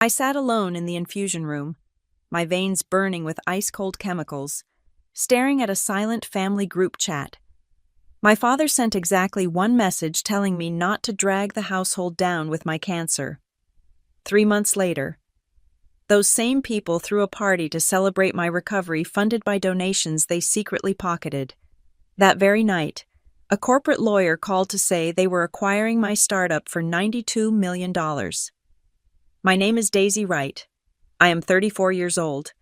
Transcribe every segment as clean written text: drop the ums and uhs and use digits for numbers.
I sat alone in the infusion room, my veins burning with ice-cold chemicals, staring at a silent family group chat. My father sent exactly one message telling me not to drag the household down with my cancer. 3 months later, those same people threw a party to celebrate my recovery funded by donations they secretly pocketed. That very night, a corporate lawyer called to say they were acquiring my startup for $92 million. My name is Daisy Wright. I am 34 years old,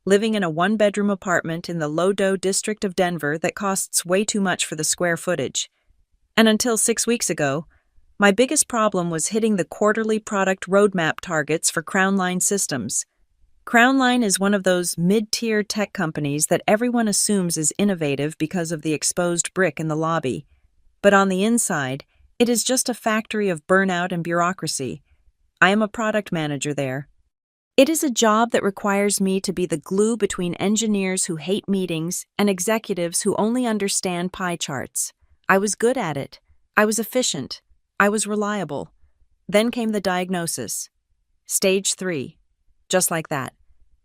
living in a one-bedroom apartment in the Lodo district of Denver that costs way too much for the square footage. And until 6 weeks ago, my biggest problem was hitting the quarterly product roadmap targets for Crownline Systems. Crownline is one of those mid-tier tech companies that everyone assumes is innovative because of the exposed brick in the lobby. But on the inside, it is just a factory of burnout and bureaucracy. I am a product manager there. It is a job that requires me to be the glue between engineers who hate meetings and executives who only understand pie charts. I was good at it. I was efficient. I was reliable. Then came the diagnosis. Stage 3. Just like that.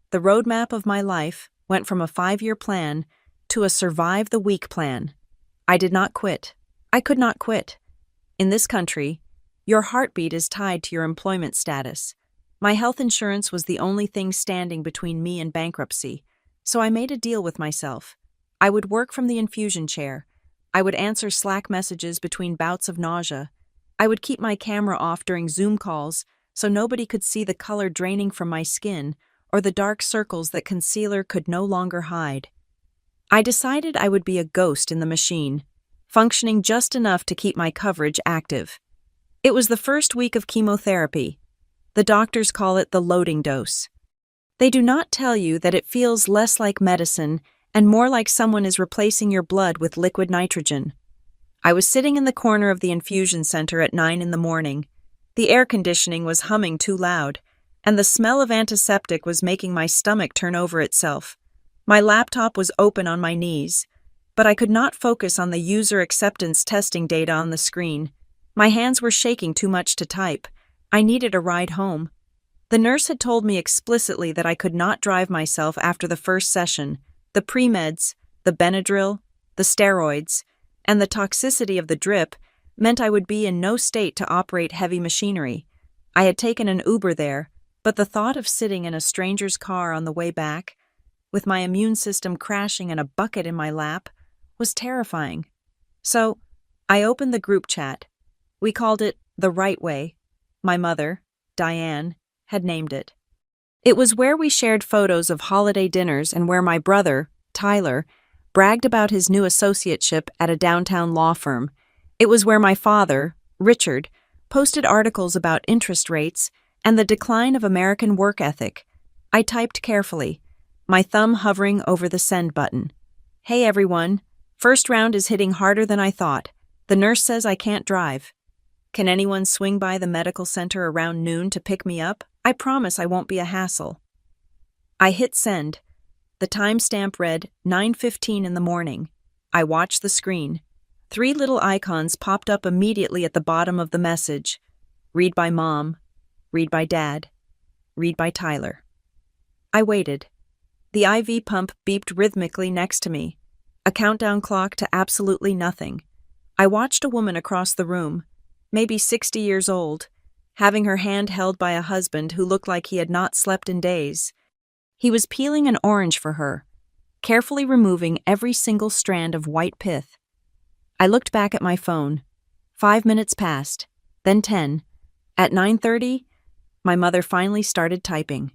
The roadmap of my life went from a 5-year plan to a survive-the-week plan. I did not quit. I could not quit. In this country, your heartbeat is tied to your employment status. My health insurance was the only thing standing between me and bankruptcy, so I made a deal with myself. I would work from the infusion chair. I would answer Slack messages between bouts of nausea. I would keep my camera off during Zoom calls so nobody could see the color draining from my skin or the dark circles that concealer could no longer hide. I decided I would be a ghost in the machine, functioning just enough to keep my coverage active. It was the first week of chemotherapy. The doctors call it the loading dose. They do not tell you that it feels less like medicine and more like someone is replacing your blood with liquid nitrogen. I was sitting in the corner of the infusion center at 9 in the morning. The air conditioning was humming too loud, and the smell of antiseptic was making my stomach turn over itself. My laptop was open on my knees, but I could not focus on the user acceptance testing data on the screen. My hands were shaking too much to type. I needed a ride home. The nurse had told me explicitly that I could not drive myself after the first session. The pre-meds, the Benadryl, the steroids, and the toxicity of the drip meant I would be in no state to operate heavy machinery. I had taken an Uber there, but the thought of sitting in a stranger's car on the way back, with my immune system crashing and a bucket in my lap, was terrifying. So, I opened the group chat. We called it The Right Way. My mother, Diane, had named it. It was where we shared photos of holiday dinners and where my brother, Tyler, bragged about his new associateship at a downtown law firm. It was where my father, Richard, posted articles about interest rates and the decline of American work ethic. I typed carefully, my thumb hovering over the send button. Hey everyone, first round is hitting harder than I thought. The nurse says I can't drive. Can anyone swing by the medical center around noon to pick me up? I promise I won't be a hassle. I hit send. The timestamp read 9:15 in the morning. I watched the screen. 3 little icons popped up immediately at the bottom of the message. Read by Mom. Read by Dad. Read by Tyler. I waited. The IV pump beeped rhythmically next to me. A countdown clock to absolutely nothing. I watched a woman across the room, maybe 60 years old, having her hand held by a husband who looked like he had not slept in days. He was peeling an orange for her, carefully removing every single strand of white pith. I looked back at my phone. 5 minutes passed, then 10. At 9:30, my mother finally started typing.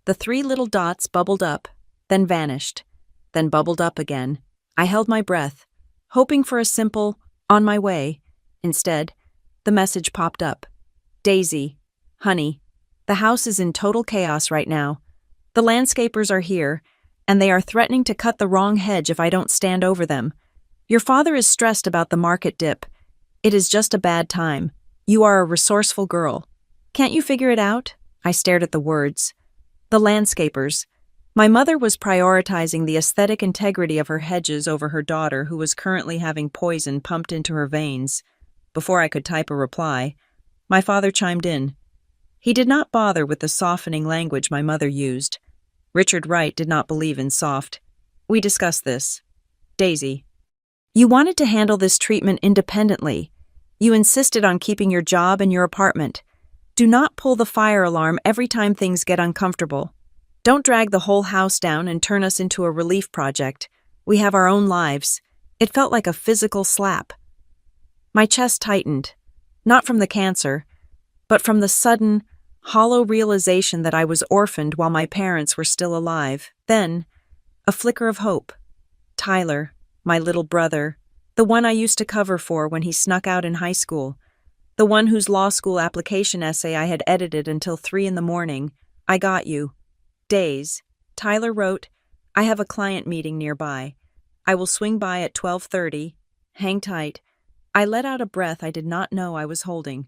The 3 little dots bubbled up, then vanished, then bubbled up again. I held my breath, hoping for a simple, on my way. Instead, the message popped up. Daisy, honey, the house is in total chaos right now. The landscapers are here, and they are threatening to cut the wrong hedge if I don't stand over them. Your father is stressed about the market dip. It is just a bad time. You are a resourceful girl. Can't you figure it out? I stared at the words. The landscapers. My mother was prioritizing the aesthetic integrity of her hedges over her daughter, who was currently having poison pumped into her veins. Before I could type a reply, my father chimed in. He did not bother with the softening language my mother used. Richard Wright did not believe in soft. We discussed this. Daisy. You wanted to handle this treatment independently. You insisted on keeping your job and your apartment. Do not pull the fire alarm every time things get uncomfortable. Don't drag the whole house down and turn us into a relief project. We have our own lives. It felt like a physical slap. My chest tightened, not from the cancer, but from the sudden, hollow realization that I was orphaned while my parents were still alive. Then, a flicker of hope. Tyler, my little brother, the one I used to cover for when he snuck out in high school, the one whose law school application essay I had edited until 3 a.m. I got you. Days. Tyler wrote, I have a client meeting nearby. I will swing by at 12:30. Hang tight. I let out a breath I did not know I was holding.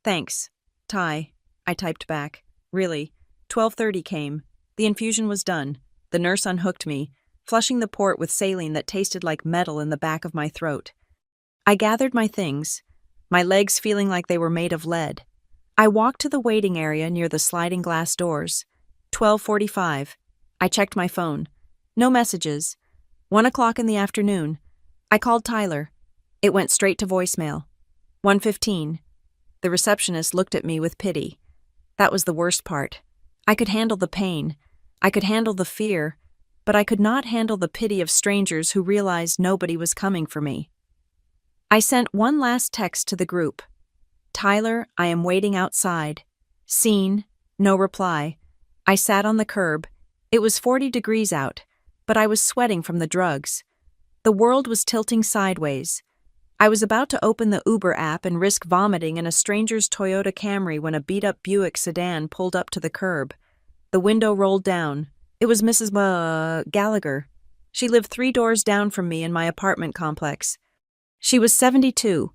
Thanks, Ty, I typed back. Really, 12:30 came. The infusion was done. The nurse unhooked me, flushing the port with saline that tasted like metal in the back of my throat. I gathered my things, my legs feeling like they were made of lead. I walked to the waiting area near the sliding glass doors. 12:45. I checked my phone. No messages. 1 o'clock in the afternoon. I called Tyler. It went straight to voicemail. 1:15. The receptionist looked at me with pity. That was the worst part. I could handle the pain. I could handle the fear, but I could not handle the pity of strangers who realized nobody was coming for me. I sent one last text to the group. Tyler, I am waiting outside. Seen. No reply. I sat on the curb. It was 40 degrees out, but I was sweating from the drugs. The world was tilting sideways. I was about to open the Uber app and risk vomiting in a stranger's Toyota Camry when a beat-up Buick sedan pulled up to the curb. The window rolled down. It was Mrs. Gallagher. She lived 3 doors down from me in my apartment complex. She was 72,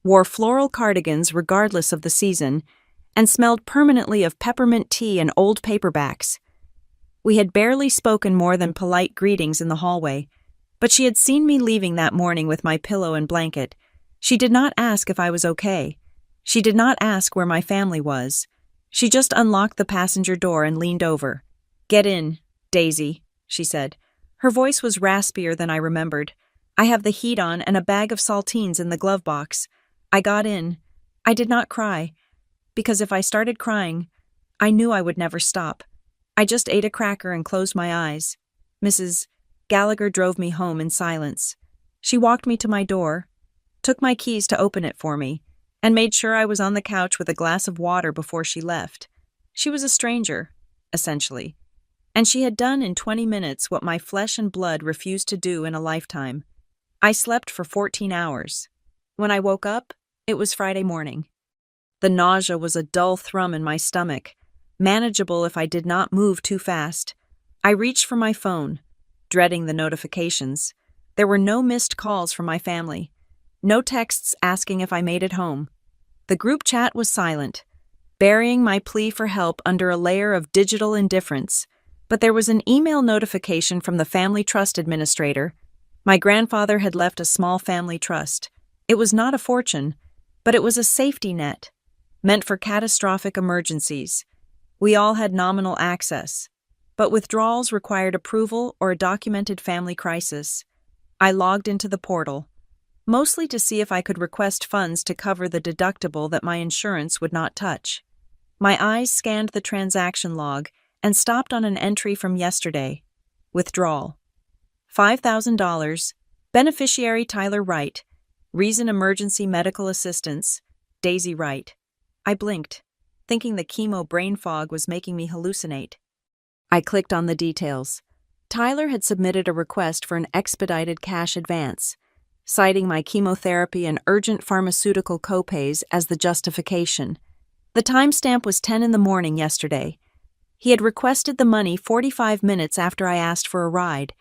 wore floral cardigans regardless of the season, and smelled permanently of peppermint tea and old paperbacks. We had barely spoken more than polite greetings in the hallway, but she had seen me leaving that morning with my pillow and blanket. She did not ask if I was okay. She did not ask where my family was. She just unlocked the passenger door and leaned over. Get in, Daisy, she said. Her voice was raspier than I remembered. I have the heat on and a bag of saltines in the glove box. I got in. I did not cry, because if I started crying, I knew I would never stop. I just ate a cracker and closed my eyes. Mrs. Gallagher drove me home in silence. She walked me to my door, took my keys to open it for me, and made sure I was on the couch with a glass of water before she left. She was a stranger, essentially, and she had done in 20 minutes what my flesh and blood refused to do in a lifetime. I slept for 14 hours. When I woke up, it was Friday morning. The nausea was a dull thrum in my stomach, manageable if I did not move too fast. I reached for my phone, dreading the notifications. There were no missed calls from my family, no texts asking if I made it home. The group chat was silent, burying my plea for help under a layer of digital indifference. But there was an email notification from the Family Trust Administrator. My grandfather had left a small family trust. It was not a fortune, but it was a safety net, meant for catastrophic emergencies. We all had nominal access, but withdrawals required approval or a documented family crisis. I logged into the portal, mostly to see if I could request funds to cover the deductible that my insurance would not touch. My eyes scanned the transaction log and stopped on an entry from yesterday. Withdrawal. $5,000. Beneficiary Tyler Wright. Reason emergency medical assistance. Daisy Wright. I blinked, thinking the chemo brain fog was making me hallucinate. I clicked on the details. Tyler had submitted a request for an expedited cash advance, citing my chemotherapy and urgent pharmaceutical copays as the justification. The timestamp was 10 in the morning yesterday. He had requested the money 45 minutes after I asked for a ride.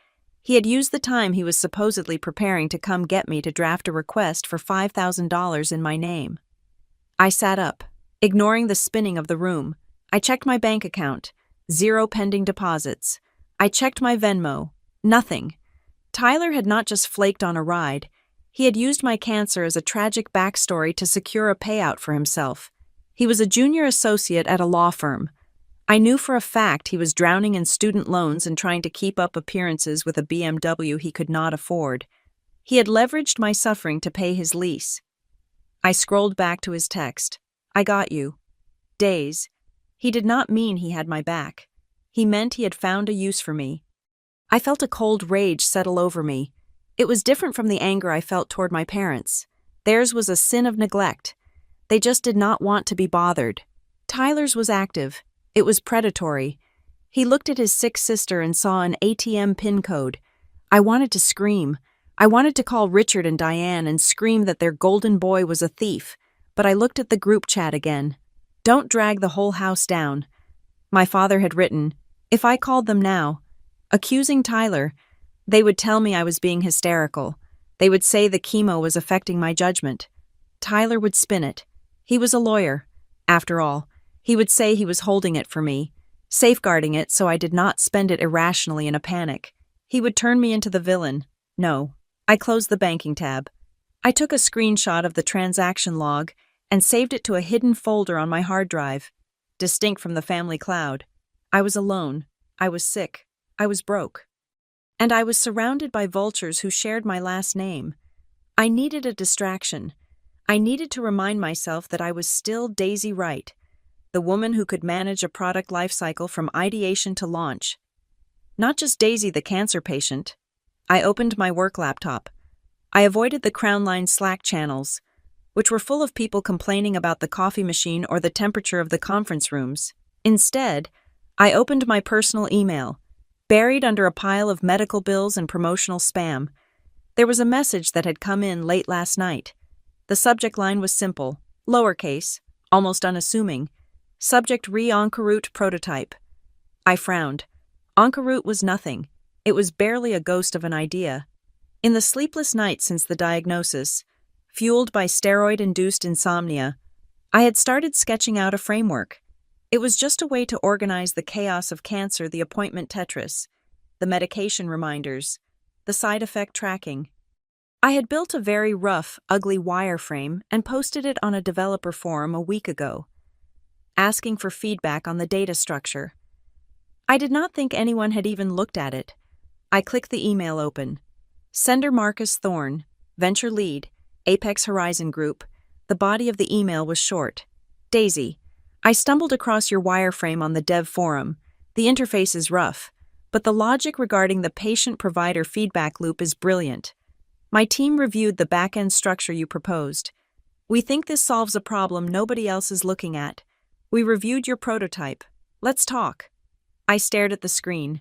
He had used the time he was supposedly preparing to come get me to draft a request for $5,000 in my name. I sat up, ignoring the spinning of the room. I checked my bank account. 0 pending deposits. I checked my Venmo. Nothing. Tyler had not just flaked on a ride. He had used my cancer as a tragic backstory to secure a payout for himself. He was a junior associate at a law firm. I knew for a fact he was drowning in student loans and trying to keep up appearances with a BMW he could not afford. He had leveraged my suffering to pay his lease. I scrolled back to his text. I got you. Days. He did not mean he had my back. He meant he had found a use for me. I felt a cold rage settle over me. It was different from the anger I felt toward my parents. Theirs was a sin of neglect. They just did not want to be bothered. Tyler's was active. It was predatory. He looked at his sick sister and saw an ATM PIN code. I wanted to scream. I wanted to call Richard and Diane and scream that their golden boy was a thief, but I looked at the group chat again. Don't drag the whole house down. My father had written, if I called them now, accusing Tyler, they would tell me I was being hysterical. They would say the chemo was affecting my judgment. Tyler would spin it. He was a lawyer. After all, he would say he was holding it for me, safeguarding it so I did not spend it irrationally in a panic. He would turn me into the villain. No. I closed the banking tab. I took a screenshot of the transaction log and saved it to a hidden folder on my hard drive, distinct from the family cloud. I was alone. I was sick. I was broke. And I was surrounded by vultures who shared my last name. I needed a distraction. I needed to remind myself that I was still Daisy Wright, the woman who could manage a product lifecycle from ideation to launch. Not just Daisy the cancer patient. I opened my work laptop. I avoided the Crown Line Slack channels, which were full of people complaining about the coffee machine or the temperature of the conference rooms. Instead, I opened my personal email, buried under a pile of medical bills and promotional spam. There was a message that had come in late last night. The subject line was simple, lowercase, almost unassuming. Subject re-Oncaroute prototype. I frowned. Oncaroute was nothing. It was barely a ghost of an idea. In the sleepless nights since the diagnosis, fueled by steroid-induced insomnia, I had started sketching out a framework. It was just a way to organize the chaos of cancer, the appointment Tetris, the medication reminders, the side effect tracking. I had built a very rough, ugly wireframe and posted it on a developer forum a week ago, asking for feedback on the data structure. I did not think anyone had even looked at it. I clicked the email open. Sender Marcus Thorne, Venture Lead, Apex Horizon Group. The body of the email was short. Daisy, I stumbled across your wireframe on the dev forum. The interface is rough, but the logic regarding the patient-provider feedback loop is brilliant. My team reviewed the back-end structure you proposed. We think this solves a problem nobody else is looking at. We reviewed your prototype. Let's talk. I stared at the screen.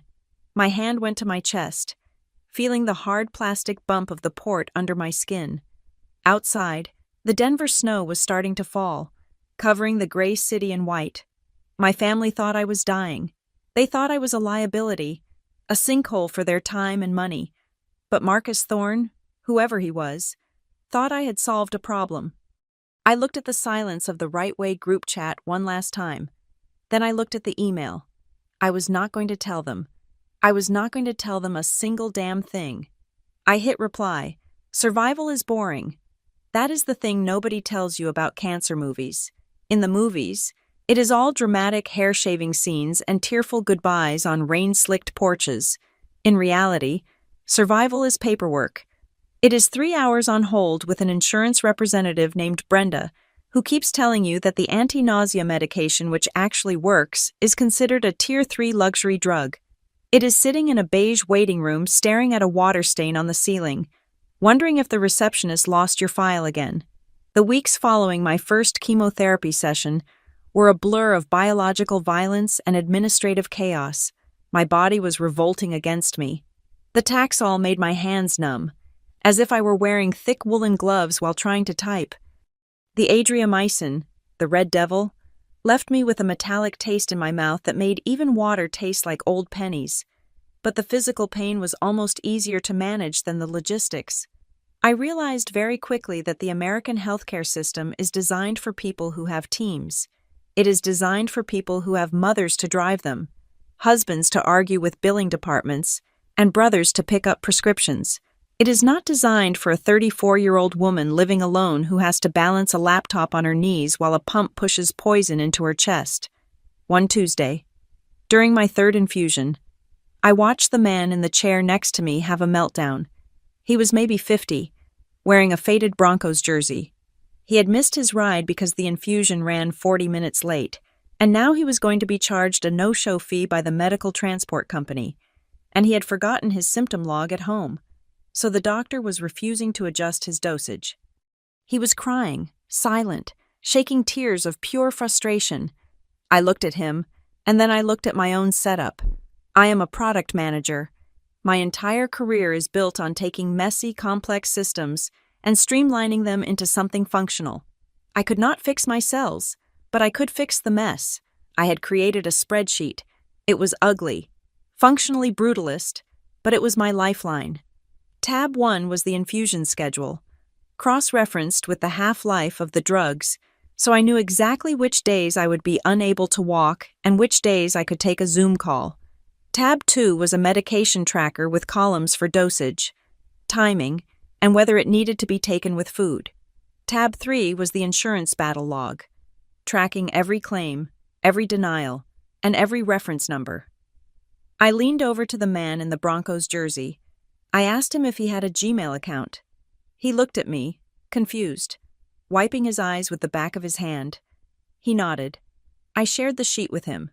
My hand went to my chest, feeling the hard plastic bump of the port under my skin. Outside, the Denver snow was starting to fall, covering the gray city in white. My family thought I was dying. They thought I was a liability, a sinkhole for their time and money. But Marcus Thorne, whoever he was, thought I had solved a problem. I looked at the silence of the Right Way group chat one last time. Then I looked at the email. I was not going to tell them. I was not going to tell them a single damn thing. I hit reply. Survival is boring. That is the thing nobody tells you about cancer movies. In the movies, it is all dramatic hair-shaving scenes and tearful goodbyes on rain-slicked porches. In reality, survival is paperwork. It is 3 hours on hold with an insurance representative named Brenda, who keeps telling you that the anti-nausea medication which actually works is considered a Tier 3 luxury drug. It is sitting in a beige waiting room staring at a water stain on the ceiling, wondering if the receptionist lost your file again. The weeks following my first chemotherapy session were a blur of biological violence and administrative chaos. My body was revolting against me. The Taxol made my hands numb, as if I were wearing thick woolen gloves while trying to type. The adriamycin, the red devil, left me with a metallic taste in my mouth that made even water taste like old pennies. But the physical pain was almost easier to manage than the logistics. I realized very quickly that the American healthcare system is designed for people who have teams. It is designed for people who have mothers to drive them, husbands to argue with billing departments, and brothers to pick up prescriptions. It is not designed for a 34-year-old woman living alone who has to balance a laptop on her knees while a pump pushes poison into her chest. One Tuesday, during my third infusion, I watched the man in the chair next to me have a meltdown. He was maybe 50, wearing a faded Broncos jersey. He had missed his ride because the infusion ran 40 minutes late, and now he was going to be charged a no-show fee by the medical transport company, and he had forgotten his symptom log at home, so the doctor was refusing to adjust his dosage. He was crying, silent, shaking tears of pure frustration. I looked at him, and then I looked at my own setup. I am a product manager. My entire career is built on taking messy, complex systems and streamlining them into something functional. I could not fix my cells, but I could fix the mess. I had created a spreadsheet. It was ugly, functionally brutalist, but it was my lifeline. Tab 1 was the infusion schedule, cross-referenced with the half-life of the drugs, so I knew exactly which days I would be unable to walk and which days I could take a Zoom call. Tab 2 was a medication tracker with columns for dosage, timing, and whether it needed to be taken with food. Tab 3 was the insurance battle log, tracking every claim, every denial, and every reference number. I leaned over to the man in the Broncos jersey. I asked him if he had a Gmail account. He looked at me, confused, wiping his eyes with the back of his hand. He nodded. I shared the sheet with him.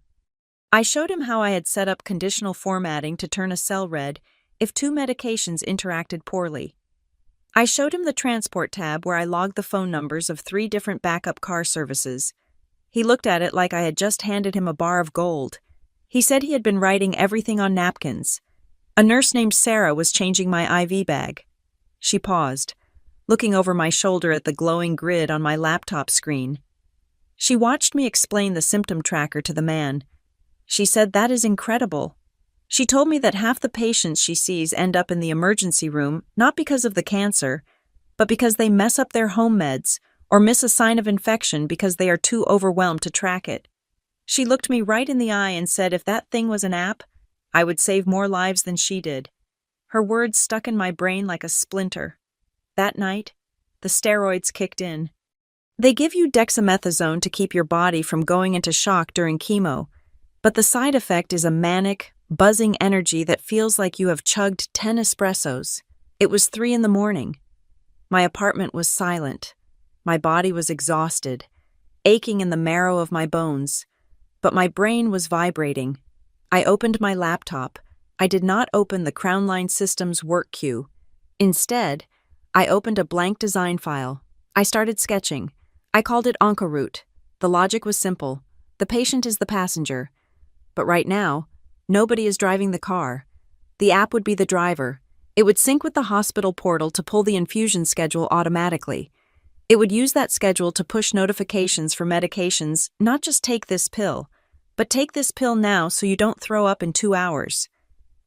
I showed him how I had set up conditional formatting to turn a cell red if two medications interacted poorly. I showed him the transport tab where I logged the phone numbers of 3 different backup car services. He looked at it like I had just handed him a bar of gold. He said he had been writing everything on napkins. A nurse named Sarah was changing my IV bag. She paused, looking over my shoulder at the glowing grid on my laptop screen. She watched me explain the symptom tracker to the man. She said, "That is incredible." She told me that half the patients she sees end up in the emergency room not because of the cancer, but because they mess up their home meds or miss a sign of infection because they are too overwhelmed to track it. She looked me right in the eye and said if that thing was an app, I would save more lives than she did. Her words stuck in my brain like a splinter. That night, the steroids kicked in. They give you dexamethasone to keep your body from going into shock during chemo, but the side effect is a manic, buzzing energy that feels like you have chugged 10 espressos. It was 3 a.m. My apartment was silent. My body was exhausted, aching in the marrow of my bones, but my brain was vibrating. I opened my laptop. I did not open the Crownline Systems work queue. Instead, I opened a blank design file. I started sketching. I called it Oncoroute. The logic was simple. The patient is the passenger. But right now, nobody is driving the car. The app would be the driver. It would sync with the hospital portal to pull the infusion schedule automatically. It would use that schedule to push notifications for medications, not just take this pill, but take this pill now so you don't throw up in 2 hours.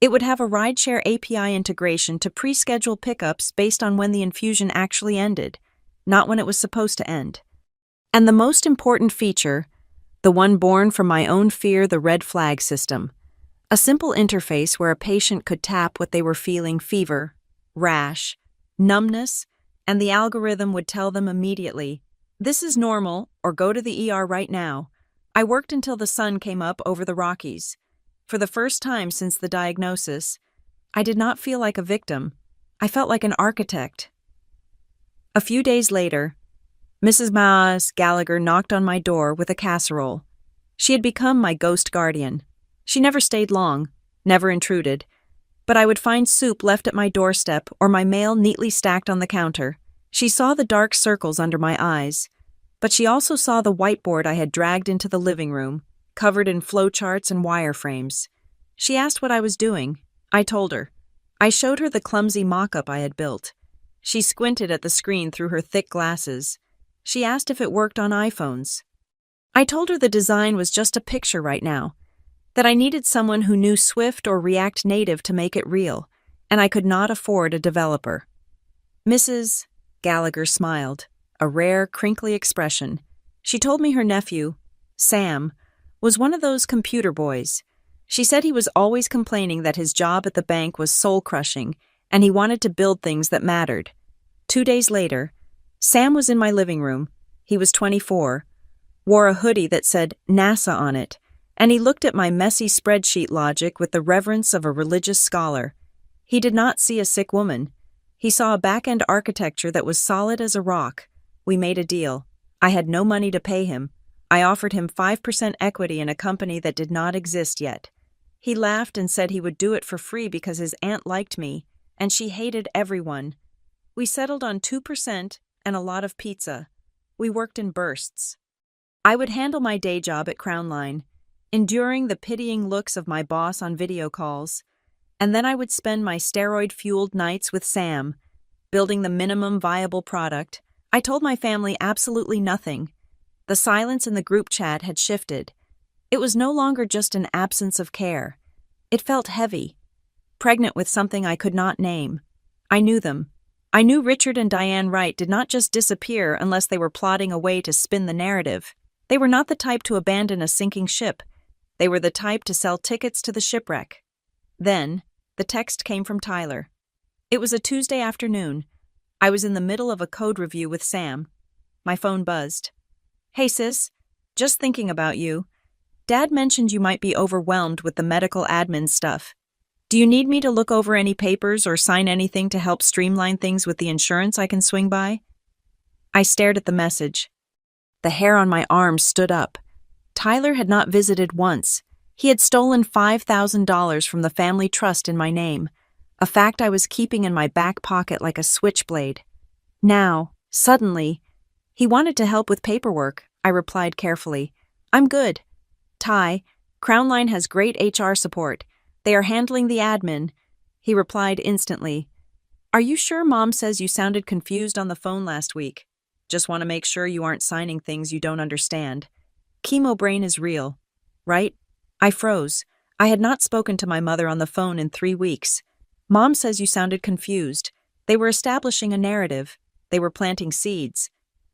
It would have a rideshare API integration to pre-schedule pickups based on when the infusion actually ended, not when it was supposed to end. And the most important feature, the one born from my own fear, the red flag system. A simple interface where a patient could tap what they were feeling: fever, rash, numbness, and the algorithm would tell them immediately, "This is normal," or "Go to the ER right now." I worked until the sun came up over the Rockies. For the first time since the diagnosis, I did not feel like a victim. I felt like an architect. A few days later, Mrs. Maas Gallagher knocked on my door with a casserole. She had become my ghost guardian. She never stayed long, never intruded, but I would find soup left at my doorstep or my mail neatly stacked on the counter. She saw the dark circles under my eyes, but she also saw the whiteboard I had dragged into the living room, covered in flowcharts and wireframes. She asked what I was doing. I told her. I showed her the clumsy mock-up I had built. She squinted at the screen through her thick glasses. She asked if it worked on iPhones. I told her the design was just a picture right now, that I needed someone who knew Swift or React Native to make it real, and I could not afford a developer. Mrs. Gallagher smiled, a rare, crinkly expression. She told me her nephew, Sam, was one of those computer boys. She said he was always complaining that his job at the bank was soul-crushing and he wanted to build things that mattered. 2 days later, Sam was in my living room. He was 24, wore a hoodie that said NASA on it, and he looked at my messy spreadsheet logic with the reverence of a religious scholar. He did not see a sick woman. He saw a back-end architecture that was solid as a rock. We made a deal. I had no money to pay him. I offered him 5% equity in a company that did not exist yet. He laughed and said he would do it for free because his aunt liked me, and she hated everyone. We settled on 2% and a lot of pizza. We worked in bursts. I would handle my day job at Crown Line, enduring the pitying looks of my boss on video calls, and then I would spend my steroid-fueled nights with Sam, building the minimum viable product. I told my family absolutely nothing. The silence in the group chat had shifted. It was no longer just an absence of care. It felt heavy, pregnant with something I could not name. I knew them. I knew Richard and Diane Wright did not just disappear unless they were plotting a way to spin the narrative. They were not the type to abandon a sinking ship. They were the type to sell tickets to the shipwreck. Then, the text came from Tyler. It was a Tuesday afternoon. I was in the middle of a code review with Sam. My phone buzzed. "Hey sis, just thinking about you. Dad mentioned you might be overwhelmed with the medical admin stuff. Do you need me to look over any papers or sign anything to help streamline things with the insurance I can swing by?" I stared at the message. The hair on my arms stood up. Tyler had not visited once. He had stolen $5,000 from the family trust in my name, a fact I was keeping in my back pocket like a switchblade. Now, suddenly, he wanted to help with paperwork. I replied carefully, "I'm good. Ty, Crown Line has great HR support. They are handling the admin." He replied instantly, "Are you sure Mom says you sounded confused on the phone last week? Just want to make sure you aren't signing things you don't understand. Chemo brain is real, right?" I froze. I had not spoken to my mother on the phone in 3 weeks. "Mom says you sounded confused." They were establishing a narrative. They were planting seeds.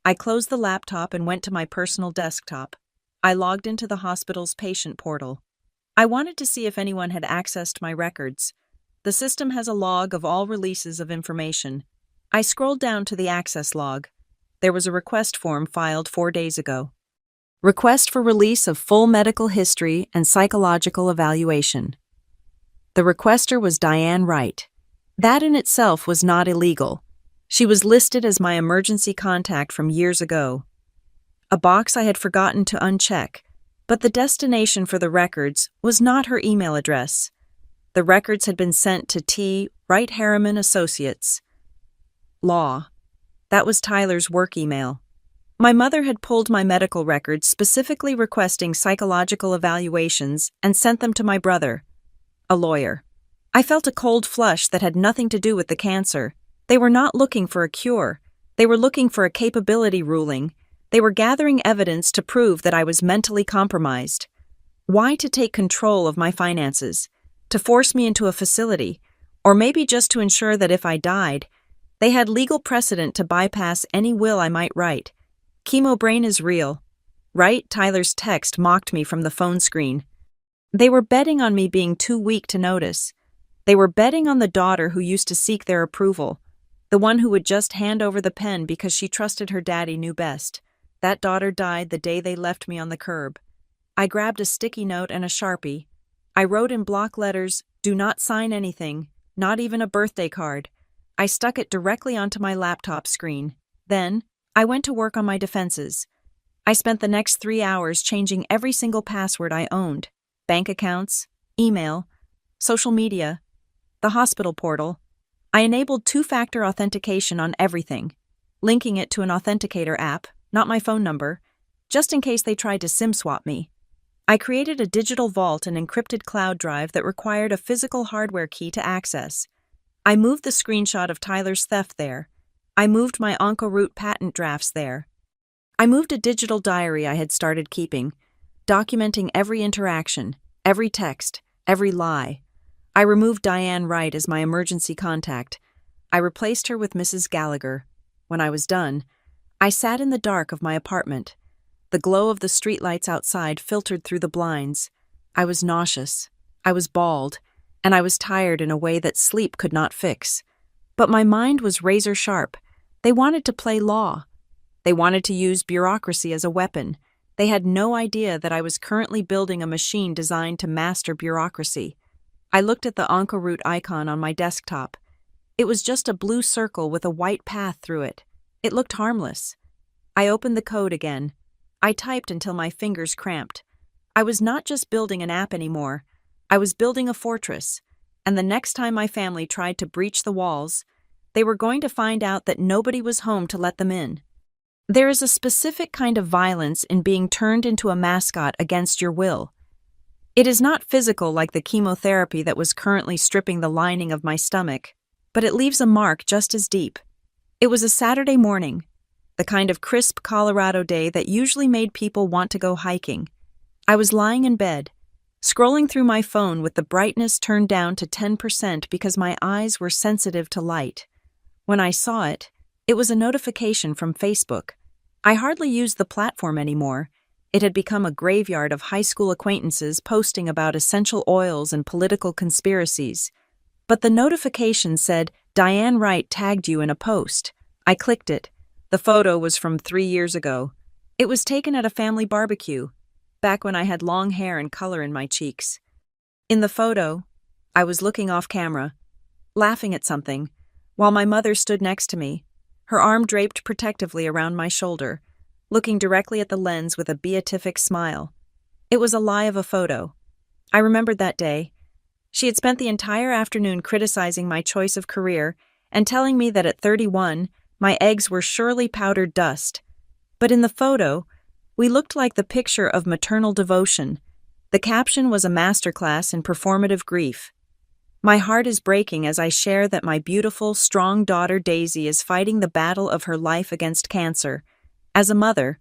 I closed the laptop and went to my personal desktop. I logged into the hospital's patient portal. I wanted to see if anyone had accessed my records. The system has a log of all releases of information. I scrolled down to the access log. There was a request form filed 4 days ago. Request for release of full medical history and psychological evaluation. The requester was Diane Wright. That in itself was not illegal. She was listed as my emergency contact from years ago. A box I had forgotten to uncheck, but the destination for the records was not her email address. The records had been sent to T. Wright Harriman Associates. Law. That was Tyler's work email. My mother had pulled my medical records specifically requesting psychological evaluations and sent them to my brother, a lawyer. I felt a cold flush that had nothing to do with the cancer. They were not looking for a cure. They were looking for a capability ruling. They were gathering evidence to prove that I was mentally compromised. Why to take control of my finances? To force me into a facility? Or maybe just to ensure that if I died, they had legal precedent to bypass any will I might write. Chemo brain is real. Right? Tyler's text mocked me from the phone screen. They were betting on me being too weak to notice. They were betting on the daughter who used to seek their approval, the one who would just hand over the pen because she trusted her daddy knew best. That daughter died the day they left me on the curb. I grabbed a sticky note and a Sharpie. I wrote in block letters, "Do not sign anything, not even a birthday card." I stuck it directly onto my laptop screen. Then, I went to work on my defenses. I spent the next 3 hours changing every single password I owned: bank accounts, email, social media, the hospital portal. I enabled 2-factor authentication on everything, linking it to an authenticator app, not my phone number, just in case they tried to SIM swap me. I created a digital vault and encrypted cloud drive that required a physical hardware key to access. I moved the screenshot of Tyler's theft there. I moved my OncoRoute patent drafts there. I moved a digital diary I had started keeping, documenting every interaction, every text, every lie. I removed Diane Wright as my emergency contact. I replaced her with Mrs. Gallagher. When I was done, I sat in the dark of my apartment. The glow of the streetlights outside filtered through the blinds. I was nauseous. I was bald. and I was tired in a way that sleep could not fix. But my mind was razor sharp. They wanted to play law. They wanted to use bureaucracy as a weapon. They had no idea that I was currently building a machine designed to master bureaucracy. I looked at the Encaroute icon on my desktop. It was just a blue circle with a white path through it. It looked harmless. I opened the code again. I typed until my fingers cramped. I was not just building an app anymore. I was building a fortress. And the next time my family tried to breach the walls, they were going to find out that nobody was home to let them in. There is a specific kind of violence in being turned into a mascot against your will. It is not physical like the chemotherapy that was currently stripping the lining of my stomach, but it leaves a mark just as deep. It was a Saturday morning, the kind of crisp Colorado day that usually made people want to go hiking. I was lying in bed, scrolling through my phone with the brightness turned down to 10% because my eyes were sensitive to light. When I saw it, it was a notification from Facebook. I hardly used the platform anymore. It had become a graveyard of high school acquaintances posting about essential oils and political conspiracies. But the notification said, "Diane Wright tagged you in a post." I clicked it. The photo was from 3 years ago. It was taken at a family barbecue, back when I had long hair and color in my cheeks. In the photo, I was looking off camera, laughing at something, while my mother stood next to me, her arm draped protectively around my shoulder, looking directly at the lens with a beatific smile. It was a lie of a photo. I remembered that day. She had spent the entire afternoon criticizing my choice of career and telling me that at 31, my eggs were surely powdered dust. But in the photo, we looked like the picture of maternal devotion. The caption was a masterclass in performative grief. My heart is breaking as I share that my beautiful, strong daughter Daisy is fighting the battle of her life against cancer. As a mother,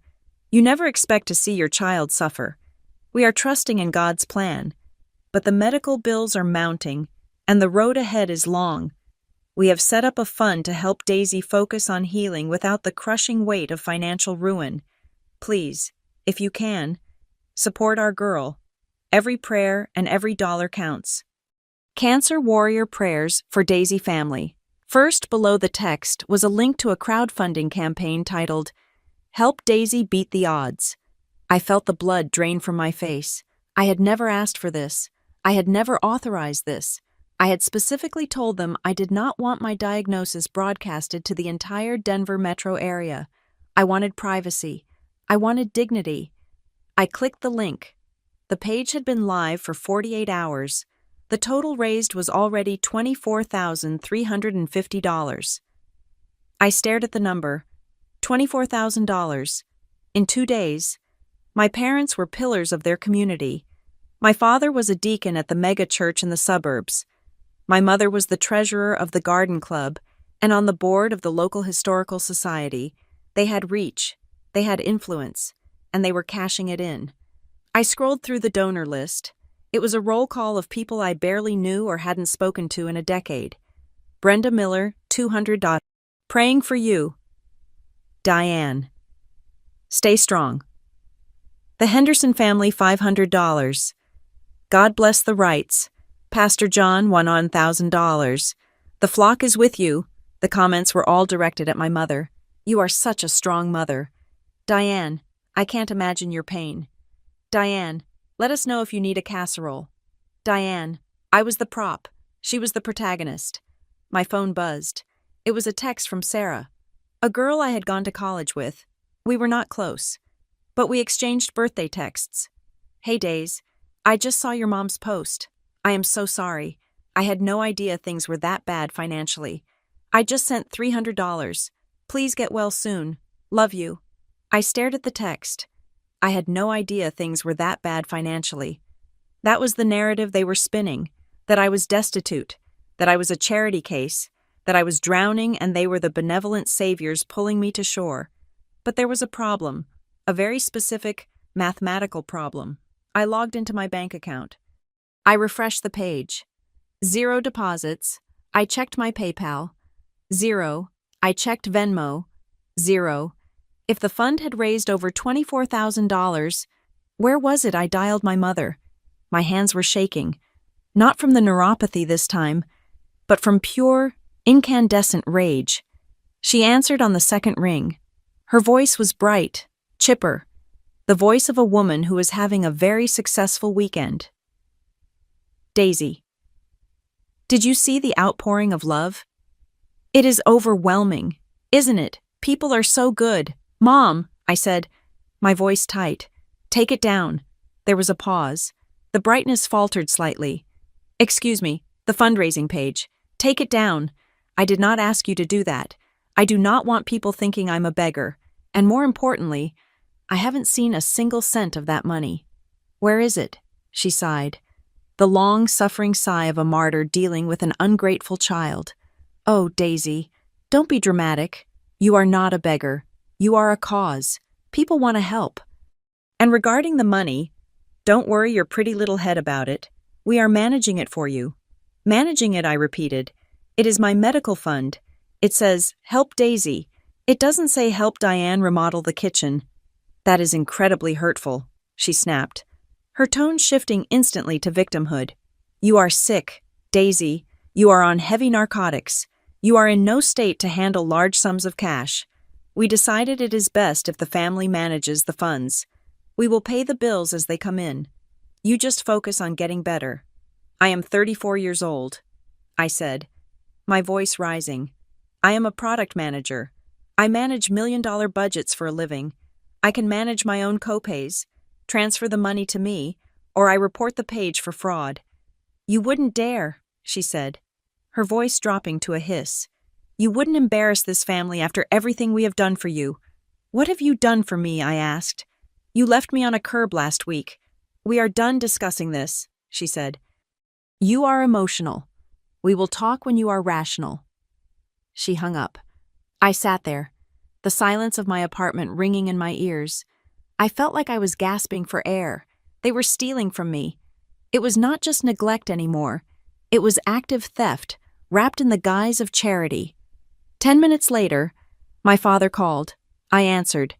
you never expect to see your child suffer. We are trusting in God's plan. But the medical bills are mounting, and the road ahead is long. We have set up a fund to help Daisy focus on healing without the crushing weight of financial ruin. Please, if you can, support our girl. Every prayer and every dollar counts. Cancer Warrior Prayers for Daisy Family. First below the text was a link to a crowdfunding campaign titled, "Help Daisy Beat the Odds." I felt the blood drain from my face. I had never asked for this. I had never authorized this. I had specifically told them I did not want my diagnosis broadcasted to the entire Denver metro area. I wanted privacy. I wanted dignity. I clicked the link. The page had been live for 48 hours. The total raised was already $24,350. I stared at the number. $24,000. In 2 days. My parents were pillars of their community. My father was a deacon at the mega church in the suburbs. My mother was the treasurer of the garden club and on the board of the local historical society. They had reach, they had influence, and they were cashing it in. I scrolled through the donor list. It was a roll call of people I barely knew or hadn't spoken to in a decade. Brenda Miller, $200. Praying for you. Diane. Stay strong. The Henderson family, $500. God bless the Wrights. Pastor John, $1,000. The flock is with you. The comments were all directed at my mother. You are such a strong mother. Diane, I can't imagine your pain. Diane, let us know if you need a casserole. Diane, I was the prop. She was the protagonist. My phone buzzed. It was a text from Sarah, a girl I had gone to college with. We were not close, but we exchanged birthday texts. Hey Days, I just saw your mom's post. I am so sorry. I had no idea things were that bad financially. I just sent $300. Please get well soon. Love you. I stared at the text. I had no idea things were that bad financially. That was the narrative they were spinning, that I was destitute, that I was a charity case, that I was drowning and they were the benevolent saviors pulling me to shore. But there was a problem, a very specific, mathematical problem. I logged into my bank account. I refreshed the page. 0 deposits. I checked my PayPal. 0. I checked Venmo. 0. If the fund had raised over $24,000, where was it? I dialed my mother. My hands were shaking. Not from the neuropathy this time, but from pure, incandescent rage. She answered on the second ring. Her voice was bright, chipper, the voice of a woman who was having a very successful weekend. Daisy. Did you see the outpouring of love? It is overwhelming, isn't it? People are so good. Mom, I said, my voice tight. Take it down. There was a pause. The brightness faltered slightly. Excuse me, the fundraising page. Take it down. I did not ask you to do that. I do not want people thinking I'm a beggar. And more importantly, I haven't seen a single cent of that money. Where is it? She sighed. The long, suffering sigh of a martyr dealing with an ungrateful child. Oh, Daisy, don't be dramatic. You are not a beggar. You are a cause. People want to help. And regarding the money, don't worry your pretty little head about it. We are managing it for you. Managing it, I repeated. It is my medical fund. It says, help Daisy. It doesn't say help Diane remodel the kitchen. That is incredibly hurtful, she snapped, her tone shifting instantly to victimhood. You are sick, Daisy. You are on heavy narcotics. You are in no state to handle large sums of cash. We decided it is best if the family manages the funds. We will pay the bills as they come in. You just focus on getting better. I am 34 years old, I said, my voice rising. I am a product manager. I manage million-dollar budgets for a living. I can manage my own copays, transfer the money to me, or I report the page for fraud. You wouldn't dare, she said, her voice dropping to a hiss. You wouldn't embarrass this family after everything we have done for you. What have you done for me, I asked. You left me on a curb last week. We are done discussing this, she said. You are emotional. We will talk when you are rational. She hung up. I sat there, the silence of my apartment ringing in my ears. I felt like I was gasping for air. They were stealing from me. It was not just neglect anymore. It was active theft, wrapped in the guise of charity. 10 minutes later, my father called. I answered,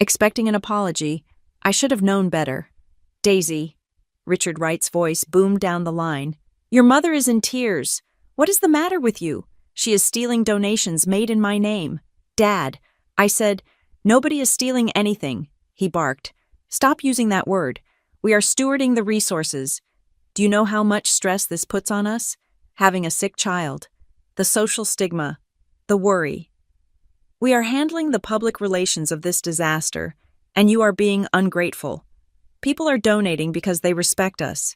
expecting an apology. I should have known better. Daisy, Richard Wright's voice boomed down the line. Your mother is in tears. What is the matter with you? She is stealing donations made in my name. Dad, I said, nobody is stealing anything, he barked. Stop using that word. We are stewarding the resources. Do you know how much stress this puts on us? Having a sick child. The social stigma. The worry. We are handling the public relations of this disaster, and you are being ungrateful. People are donating because they respect us.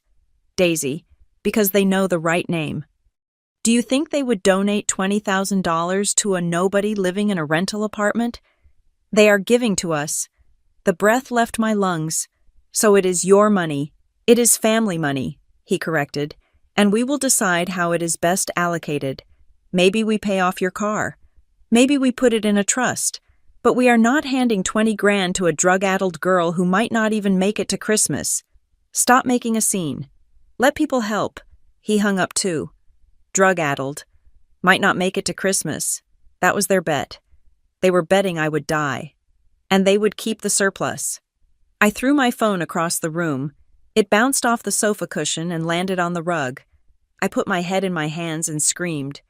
Daisy, because they know the right name. Do you think they would donate $20,000 to a nobody living in a rental apartment? They are giving to us. The breath left my lungs. So it is your money. It is family money, he corrected, and we will decide how it is best allocated. Maybe we pay off your car. Maybe we put it in a trust. But we are not handing 20 grand to a drug-addled girl who might not even make it to Christmas. Stop making a scene. Let people help. He hung up too. Drug-addled. Might not make it to Christmas. That was their bet. They were betting I would die. And they would keep the surplus. I threw my phone across the room. It bounced off the sofa cushion and landed on the rug. I put my head in my hands and screamed.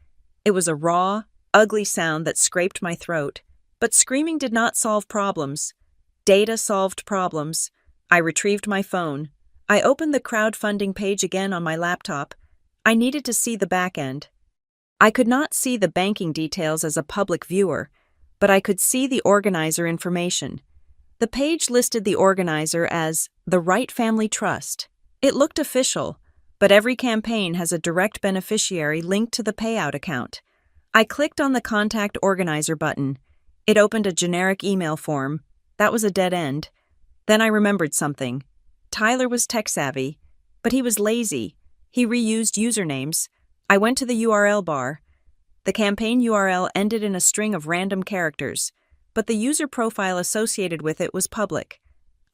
It was a raw, ugly sound that scraped my throat. But screaming did not solve problems. Data solved problems. I retrieved my phone. I opened the crowdfunding page again on my laptop. I needed to see the back end. I could not see the banking details as a public viewer, but I could see the organizer information. The page listed the organizer as the Wright Family Trust. It looked official, but every campaign has a direct beneficiary linked to the payout account. I clicked on the Contact Organizer button. It opened a generic email form. That was a dead end. Then I remembered something. Tyler was tech-savvy, but he was lazy. He reused usernames. I went to the URL bar. The campaign URL ended in a string of random characters, but the user profile associated with it was public.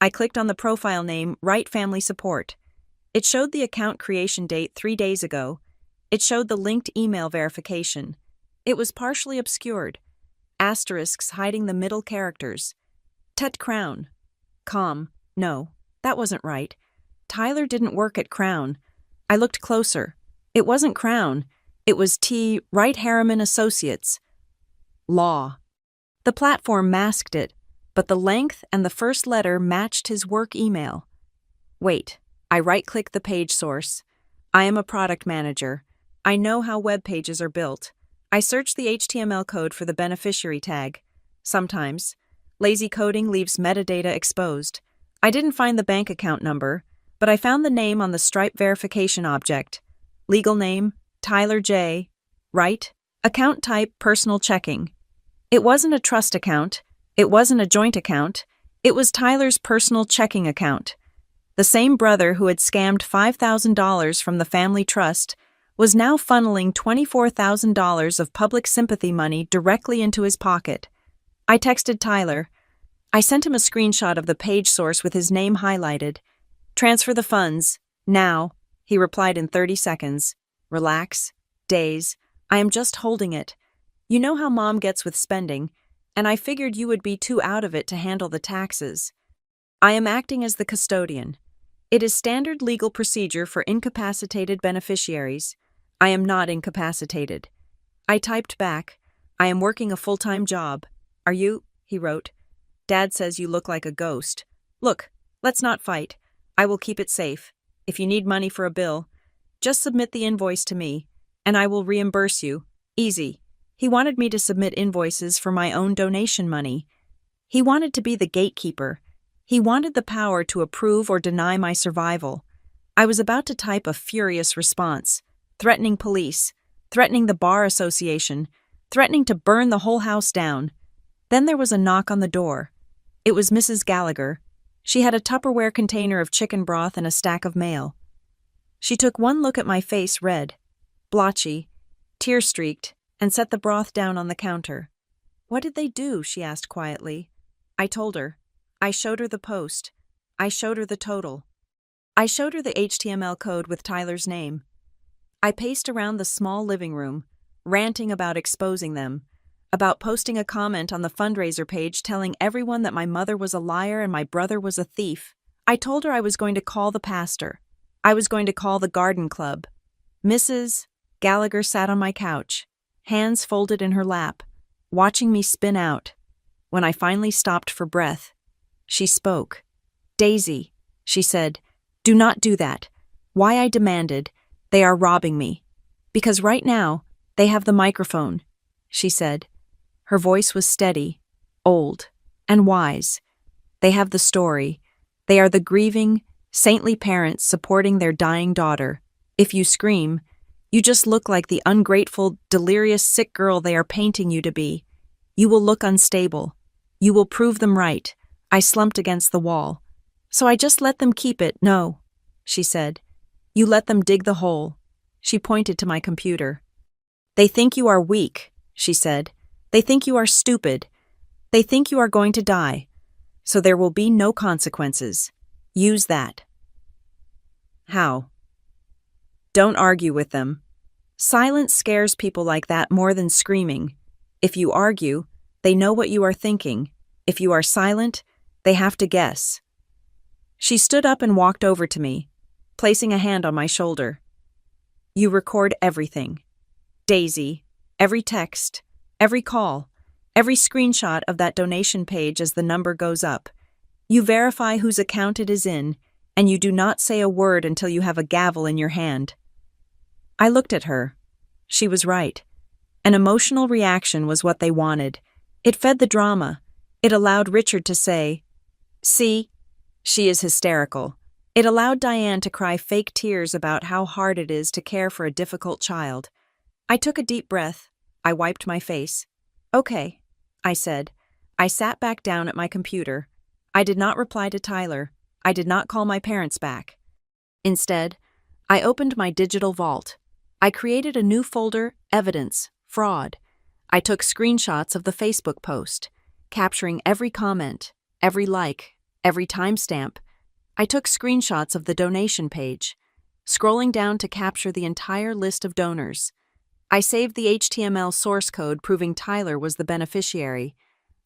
I clicked on the profile name Wright Family Support. It showed the account creation date 3 days ago. It showed the linked email verification. It was partially obscured. Asterisks hiding the middle characters. Tut Crown. No, that wasn't right. Tyler didn't work at Crown. I looked closer. It wasn't Crown. It was T. Wright Harriman Associates. Law. The platform masked it, but the length and the first letter matched his work email. Wait, I right-clicked the page source. I am a product manager. I know how web pages are built. I searched the HTML code for the beneficiary tag. Sometimes, lazy coding leaves metadata exposed. I didn't find the bank account number, but I found the name on the Stripe verification object. Legal name, Tyler J. Wright. Account type, personal checking. It wasn't a trust account. It wasn't a joint account. It was Tyler's personal checking account. The same brother who had scammed $5,000 from the family trust was now funneling $24,000 of public sympathy money directly into his pocket. I texted Tyler. I sent him a screenshot of the page source with his name highlighted. Transfer the funds. Now. He replied in 30 seconds. Relax. Days. I am just holding it. You know how Mom gets with spending, and I figured you would be too out of it to handle the taxes. I am acting as the custodian. It is standard legal procedure for incapacitated beneficiaries. I am not incapacitated. I typed back. I am working a full-time job. Are you? He wrote. Dad says you look like a ghost. Look, let's not fight. I will keep it safe. If you need money for a bill, just submit the invoice to me, and I will reimburse you. Easy. He wanted me to submit invoices for my own donation money. He wanted to be the gatekeeper. He wanted the power to approve or deny my survival. I was about to type a furious response, threatening police, threatening the bar association, threatening to burn the whole house down. Then there was a knock on the door. It was Mrs. Gallagher. She had a Tupperware container of chicken broth and a stack of mail. She took one look at my face, red, blotchy, tear-streaked, and set the broth down on the counter. What did they do? She asked quietly. I told her. I showed her the post. I showed her the total. I showed her the HTML code with Tyler's name. I paced around the small living room, ranting about exposing them, about posting a comment on the fundraiser page telling everyone that my mother was a liar and my brother was a thief. I told her I was going to call the pastor. I was going to call the garden club. Mrs. Gallagher sat on my couch, hands folded in her lap, watching me spin out. When I finally stopped for breath, she spoke. Daisy, she said, do not do that. Why? I demanded. They are robbing me. Because right now, they have the microphone, she said. Her voice was steady, old, and wise. They have the story. They are the grieving, saintly parents supporting their dying daughter. If you scream, you just look like the ungrateful, delirious, sick girl they are painting you to be. You will look unstable. You will prove them right. I slumped against the wall. So I just let them keep it. No, she said. You let them dig the hole. She pointed to my computer. They think you are weak, she said. They think you are stupid. They think you are going to die. So there will be no consequences. Use that. How? Don't argue with them. Silence scares people like that more than screaming. If you argue, they know what you are thinking. If you are silent, they have to guess. She stood up and walked over to me, placing a hand on my shoulder. You record everything. Daisy, every text, every call, every screenshot of that donation page as the number goes up. You verify whose account it is in, and you do not say a word until you have a gavel in your hand. I looked at her. She was right. An emotional reaction was what they wanted. It fed the drama. It allowed Richard to say, "See, she is hysterical." It allowed Diane to cry fake tears about how hard it is to care for a difficult child. I took a deep breath. I wiped my face. Okay, I said. I sat back down at my computer. I did not reply to Tyler. I did not call my parents back. Instead, I opened my digital vault. I created a new folder, Evidence, Fraud. I took screenshots of the Facebook post, capturing every comment, every like, every timestamp. I took screenshots of the donation page, scrolling down to capture the entire list of donors. I saved the HTML source code proving Tyler was the beneficiary.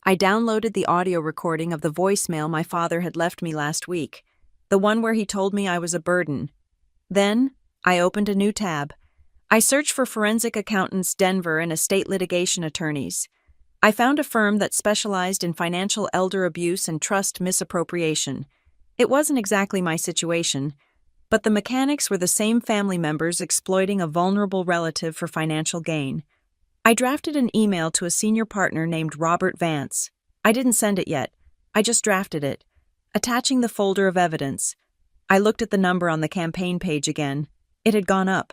I downloaded the audio recording of the voicemail my father had left me last week, the one where he told me I was a burden. Then, I opened a new tab. I searched for forensic accountants Denver and estate litigation attorneys. I found a firm that specialized in financial elder abuse and trust misappropriation. It wasn't exactly my situation, but the mechanics were the same family members exploiting a vulnerable relative for financial gain. I drafted an email to a senior partner named Robert Vance. I didn't send it yet. I just drafted it, attaching the folder of evidence. I looked at the number on the campaign page again. It had gone up.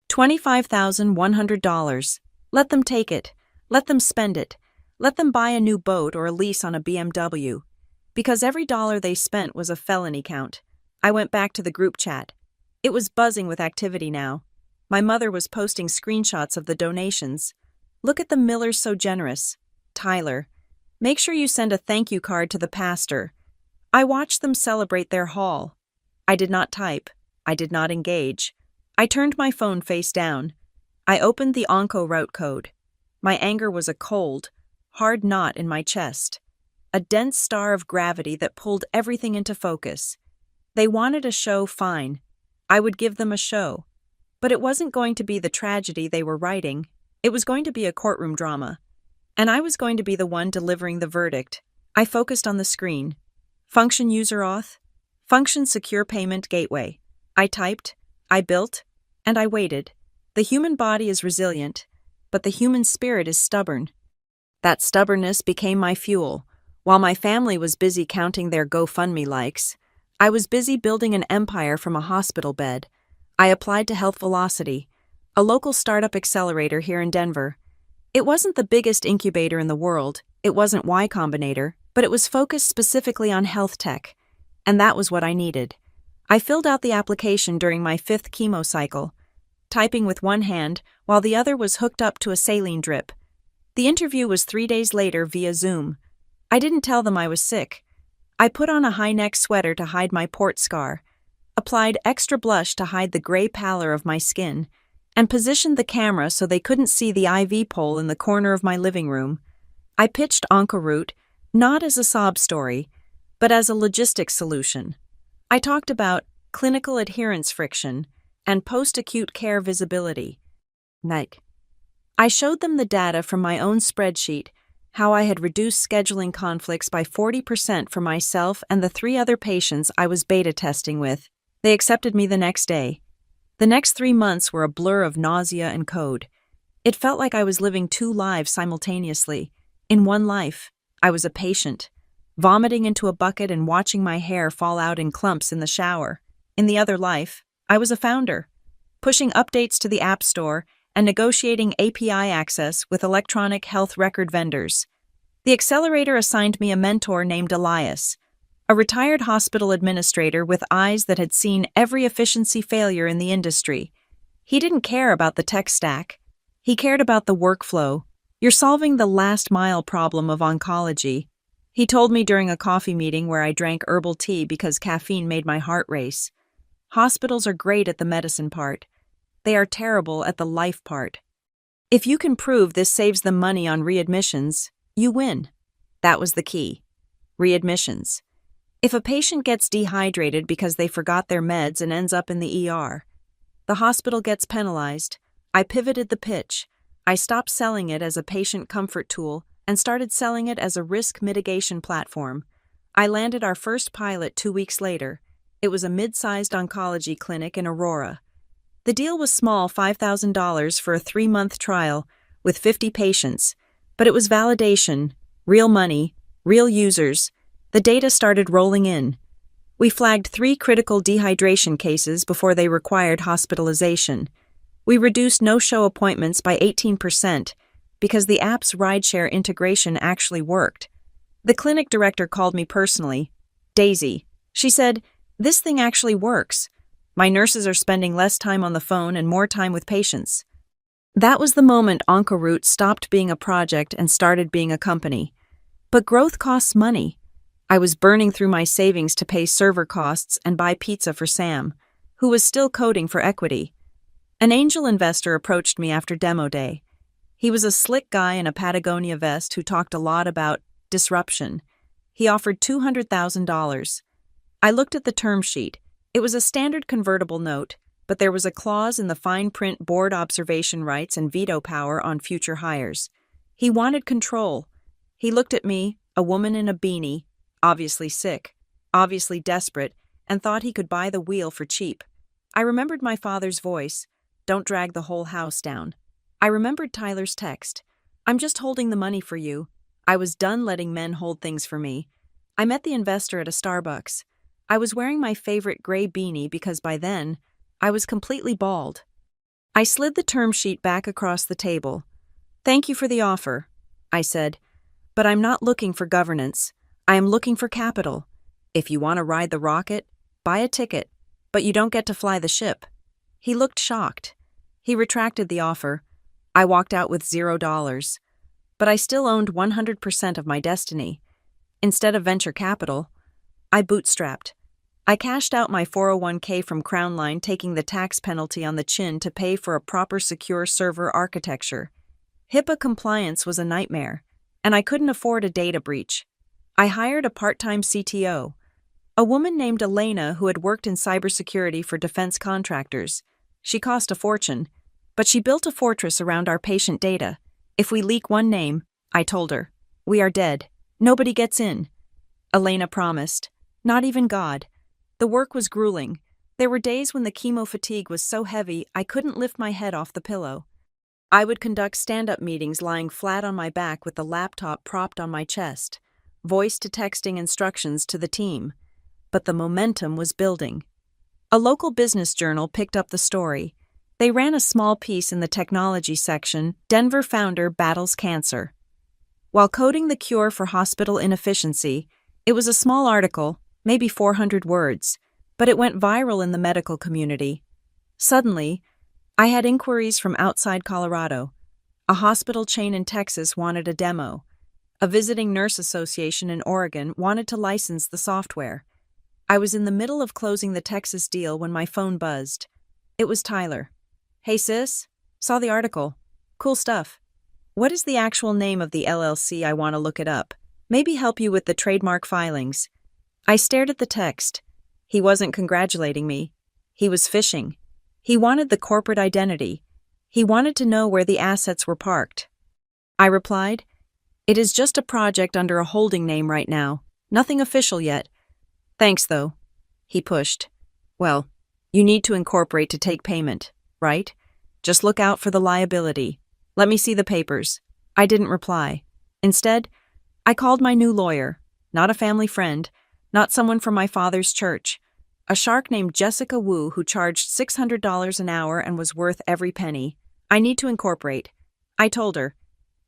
$25,100. Let them take it. Let them spend it. Let them buy a new boat or a lease on a BMW. Because every dollar they spent was a felony count. I went back to the group chat. It was buzzing with activity now. My mother was posting screenshots of the donations. Look at the Millers so generous. Tyler. Make sure you send a thank you card to the pastor. I watched them celebrate their haul. I did not type. I did not engage. I turned my phone face down. I opened the Onco route code. My anger was a cold, hard knot in my chest. A dense star of gravity that pulled everything into focus. They wanted a show, fine. I would give them a show. But it wasn't going to be the tragedy they were writing. It was going to be a courtroom drama. And I was going to be the one delivering the verdict. I focused on the screen. Function user auth. Function secure payment gateway. I typed, I built, and I waited. The human body is resilient, but the human spirit is stubborn. That stubbornness became my fuel. While my family was busy counting their GoFundMe likes, I was busy building an empire from a hospital bed. I applied to Health Velocity, a local startup accelerator here in Denver. It wasn't the biggest incubator in the world, it wasn't Y Combinator, but it was focused specifically on health tech, and that was what I needed. I filled out the application during my 5th chemo cycle, typing with one hand while the other was hooked up to a saline drip. The interview was 3 days later via Zoom. I didn't tell them I was sick. I put on a high-neck sweater to hide my port scar, applied extra blush to hide the gray pallor of my skin, and positioned the camera so they couldn't see the IV pole in the corner of my living room. I pitched OncoRoute not as a sob story, but as a logistics solution. I talked about clinical adherence friction and post-acute care visibility. I showed them the data from my own spreadsheet, how I had reduced scheduling conflicts by 40% for myself and the 3 other patients I was beta testing with. They accepted me the next day. The next 3 months were a blur of nausea and code. It felt like I was living 2 lives simultaneously. In one life, I was a patient, vomiting into a bucket and watching my hair fall out in clumps in the shower. In the other life, I was a founder, pushing updates to the App Store and negotiating API access with electronic health record vendors. The accelerator assigned me a mentor named Elias, a retired hospital administrator with eyes that had seen every efficiency failure in the industry. He didn't care about the tech stack. He cared about the workflow. You're solving the last mile problem of oncology. He told me during a coffee meeting where I drank herbal tea because caffeine made my heart race. Hospitals are great at the medicine part. They are terrible at the life part. If you can prove this saves them money on readmissions, you win. That was the key. Readmissions. If a patient gets dehydrated because they forgot their meds and ends up in the ER, the hospital gets penalized. I pivoted the pitch. I stopped selling it as a patient comfort tool and started selling it as a risk mitigation platform. I landed our first pilot 2 weeks later. It was a mid-sized oncology clinic in Aurora. The deal was small, $5,000 for a 3-month trial with 50 patients, but it was validation, real money, real users. The data started rolling in. We flagged 3 critical dehydration cases before they required hospitalization. We reduced no-show appointments by 18% because the app's rideshare integration actually worked. The clinic director called me personally. Daisy. She said, "This thing actually works. My nurses are spending less time on the phone and more time with patients." That was the moment OncoRoute stopped being a project and started being a company. But growth costs money. I was burning through my savings to pay server costs and buy pizza for Sam, who was still coding for equity. An angel investor approached me after demo day. He was a slick guy in a Patagonia vest who talked a lot about disruption. He offered $200,000. I looked at the term sheet. It was a standard convertible note, but there was a clause in the fine print board observation rights and veto power on future hires. He wanted control. He looked at me, a woman in a beanie, obviously sick, obviously desperate, and thought he could buy the wheel for cheap. I remembered my father's voice, "Don't drag the whole house down." I remembered Tyler's text, "I'm just holding the money for you." I was done letting men hold things for me. I met the investor at a Starbucks. I was wearing my favorite gray beanie because by then, I was completely bald. I slid the term sheet back across the table. "Thank you for the offer," I said, "but I'm not looking for governance. I am looking for capital. If you want to ride the rocket, buy a ticket, but you don't get to fly the ship." He looked shocked. He retracted the offer. I walked out with $0. But I still owned 100% of my destiny. Instead of venture capital, I bootstrapped. I cashed out my 401k from Crownline, taking the tax penalty on the chin to pay for a proper secure server architecture. HIPAA compliance was a nightmare, and I couldn't afford a data breach. I hired a part-time CTO, a woman named Elena who had worked in cybersecurity for defense contractors. She cost a fortune, but she built a fortress around our patient data. If we leak one name, I told her, we are dead. Nobody gets in. Elena promised. Not even God. The work was grueling. There were days when the chemo fatigue was so heavy I couldn't lift my head off the pillow. I would conduct stand-up meetings lying flat on my back with the laptop propped on my chest, voice-to-texting instructions to the team. But the momentum was building. A local business journal picked up the story. They ran a small piece in the technology section, "Denver Founder Battles Cancer." While coding the cure for hospital inefficiency, it was a small article, maybe 400 words, but it went viral in the medical community. Suddenly, I had inquiries from outside Colorado. A hospital chain in Texas wanted a demo. A visiting nurse association in Oregon wanted to license the software. I was in the middle of closing the Texas deal when my phone buzzed. It was Tyler. "Hey sis, saw the article. Cool stuff. What is the actual name of the LLC? I want to look it up. Maybe help you with the trademark filings." I stared at the text. He wasn't congratulating me. He was fishing. He wanted the corporate identity. He wanted to know where the assets were parked. I replied, "It is just a project under a holding name right now. Nothing official yet." "Thanks, though." He pushed. "Well, you need to incorporate to take payment, right? Just look out for the liability. Let me see the papers." I didn't reply. Instead, I called my new lawyer, not a family friend, not someone from my father's church, a shark named Jessica Wu who charged $600 an hour and was worth every penny. "I need to incorporate," I told her,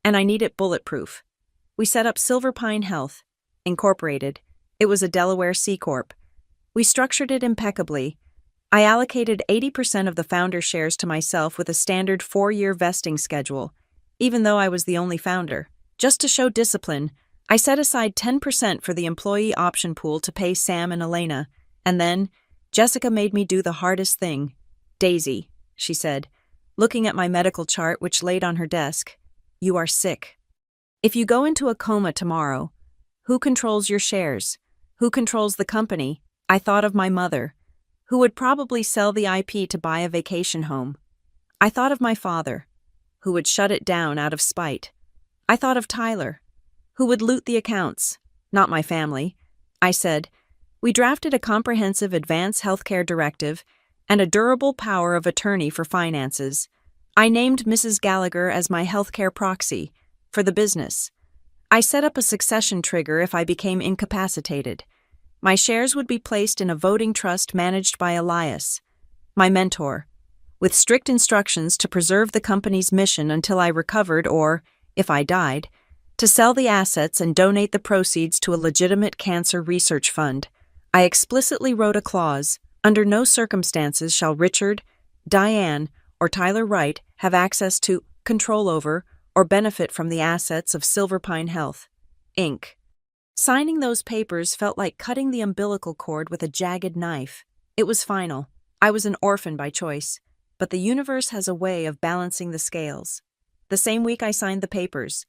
"and I need it bulletproof." We set up Silver Pine Health, Incorporated. It was a Delaware C Corp. We structured it impeccably. I allocated 80% of the founder shares to myself with a standard 4-year vesting schedule, even though I was the only founder. Just to show discipline, I set aside 10% for the employee option pool to pay Sam and Elena, and then Jessica made me do the hardest thing. "Daisy," she said, looking at my medical chart which laid on her desk, "you are sick. If you go into a coma tomorrow, who controls your shares? Who controls the company?" I thought of my mother, who would probably sell the IP to buy a vacation home. I thought of my father, who would shut it down out of spite. I thought of Tyler, who would loot the accounts, not my family. I said, "We drafted a comprehensive advance healthcare directive and a durable power of attorney for finances. I named Mrs. Gallagher as my healthcare proxy for the business. I set up a succession trigger if I became incapacitated. My shares would be placed in a voting trust managed by Elias, my mentor, with strict instructions to preserve the company's mission until I recovered or, if I died, to sell the assets and donate the proceeds to a legitimate cancer research fund. I explicitly wrote a clause, under no circumstances shall Richard, Diane, or Tyler Wright have access to, control over, or benefit from the assets of Silver Pine Health, Inc. Signing those papers felt like cutting the umbilical cord with a jagged knife. It was final. I was an orphan by choice, but the universe has a way of balancing the scales. The same week I signed the papers,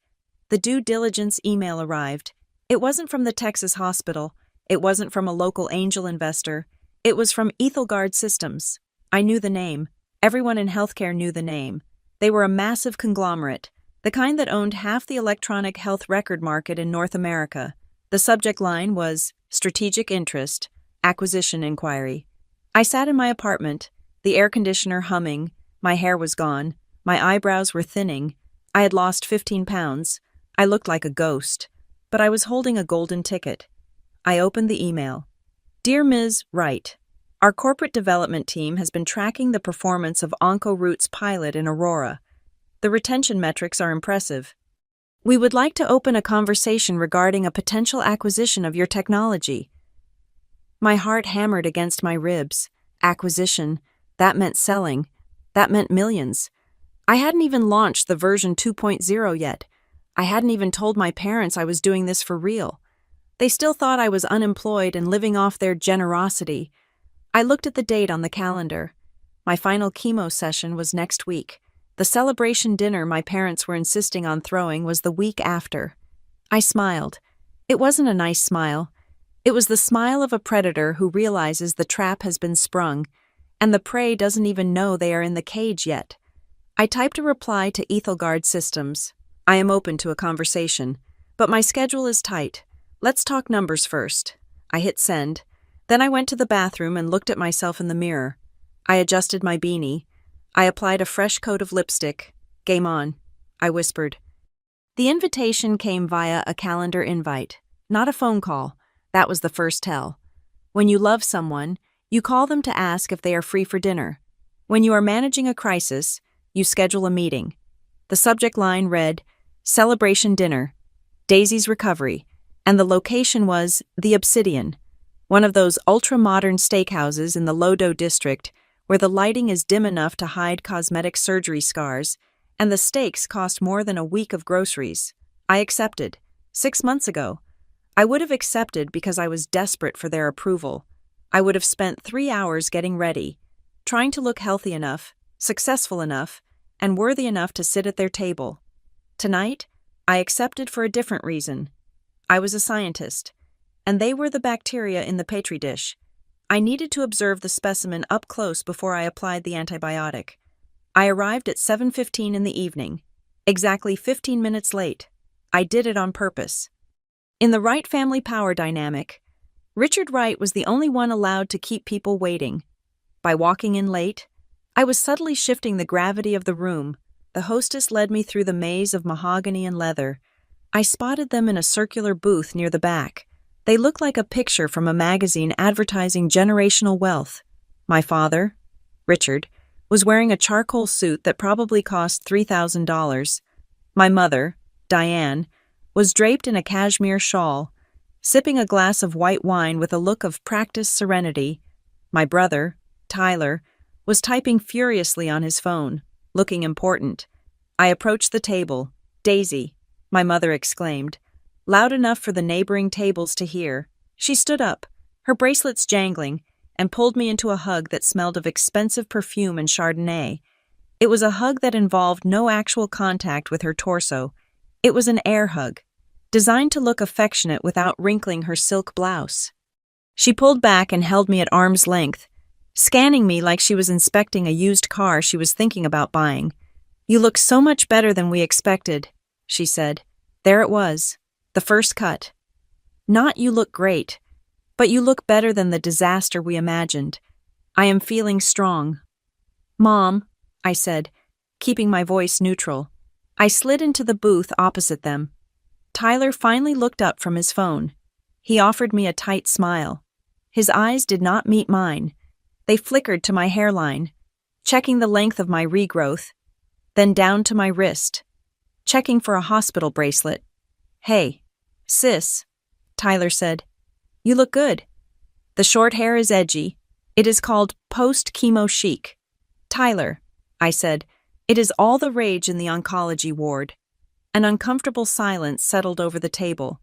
the due diligence email arrived. It wasn't from the Texas hospital. It wasn't from a local angel investor. It was from Ethelgard Systems. I knew the name. Everyone in healthcare knew the name. They were a massive conglomerate, the kind that owned half the electronic health record market in North America. The subject line was Strategic Interest, Acquisition Inquiry. I sat in my apartment, the air conditioner humming, my hair was gone, my eyebrows were thinning, I had lost 15 pounds, I looked like a ghost, but I was holding a golden ticket. I opened the email. Dear Ms. Wright, our corporate development team has been tracking the performance of OncoRoot's pilot in Aurora. The retention metrics are impressive. We would like to open a conversation regarding a potential acquisition of your technology. My heart hammered against my ribs. Acquisition. That meant selling. That meant millions. I hadn't even launched the version 2.0 yet. I hadn't even told my parents I was doing this for real. They still thought I was unemployed and living off their generosity. I looked at the date on the calendar. My final chemo session was next week. The celebration dinner my parents were insisting on throwing was the week after. I smiled. It wasn't a nice smile. It was the smile of a predator who realizes the trap has been sprung, and the prey doesn't even know they are in the cage yet. I typed a reply to Ethelgard Systems. I am open to a conversation, but my schedule is tight. Let's talk numbers first. I hit send. Then I went to the bathroom and looked at myself in the mirror. I adjusted my beanie. I applied a fresh coat of lipstick. Game on, I whispered. The invitation came via a calendar invite, not a phone call. That was the first tell. When you love someone, you call them to ask if they are free for dinner. When you are managing a crisis, you schedule a meeting. The subject line read, Celebration Dinner, Daisy's Recovery, and the location was The Obsidian, one of those ultra-modern steakhouses in the Lodo district where the lighting is dim enough to hide cosmetic surgery scars, and the steaks cost more than a week of groceries. I accepted. 6 months ago. I would have accepted because I was desperate for their approval. I would have spent 3 hours getting ready, trying to look healthy enough, successful enough, and worthy enough to sit at their table. Tonight, I accepted for a different reason. I was a scientist, and they were the bacteria in the petri dish. I needed to observe the specimen up close before I applied the antibiotic. I arrived at 7:15 in the evening, exactly 15 minutes late. I did it on purpose. In the Wright family power dynamic, Richard Wright was the only one allowed to keep people waiting. By walking in late, I was subtly shifting the gravity of the room. The hostess led me through the maze of mahogany and leather. I spotted them in a circular booth near the back. They looked like a picture from a magazine advertising generational wealth. My father, Richard, was wearing a charcoal suit that probably cost $3,000. My mother, Diane, was draped in a cashmere shawl, sipping a glass of white wine with a look of practiced serenity. My brother, Tyler, was typing furiously on his phone, looking important. I approached the table. Daisy, my mother exclaimed, loud enough for the neighboring tables to hear. She stood up, her bracelets jangling, and pulled me into a hug that smelled of expensive perfume and Chardonnay. It was a hug that involved no actual contact with her torso. It was an air hug, designed to look affectionate without wrinkling her silk blouse. She pulled back and held me at arm's length, scanning me like she was inspecting a used car she was thinking about buying. You look so much better than we expected, she said. There it was, the first cut. Not you look great, but you look better than the disaster we imagined. I am feeling strong. Mom, I said, keeping my voice neutral. I slid into the booth opposite them. Tyler finally looked up from his phone. He offered me a tight smile. His eyes did not meet mine. They flickered to my hairline, checking the length of my regrowth, then down to my wrist, checking for a hospital bracelet. Hey, sis, Tyler said. You look good. The short hair is edgy. It is called post-chemo chic. Tyler, I said, it is all the rage in the oncology ward. An uncomfortable silence settled over the table.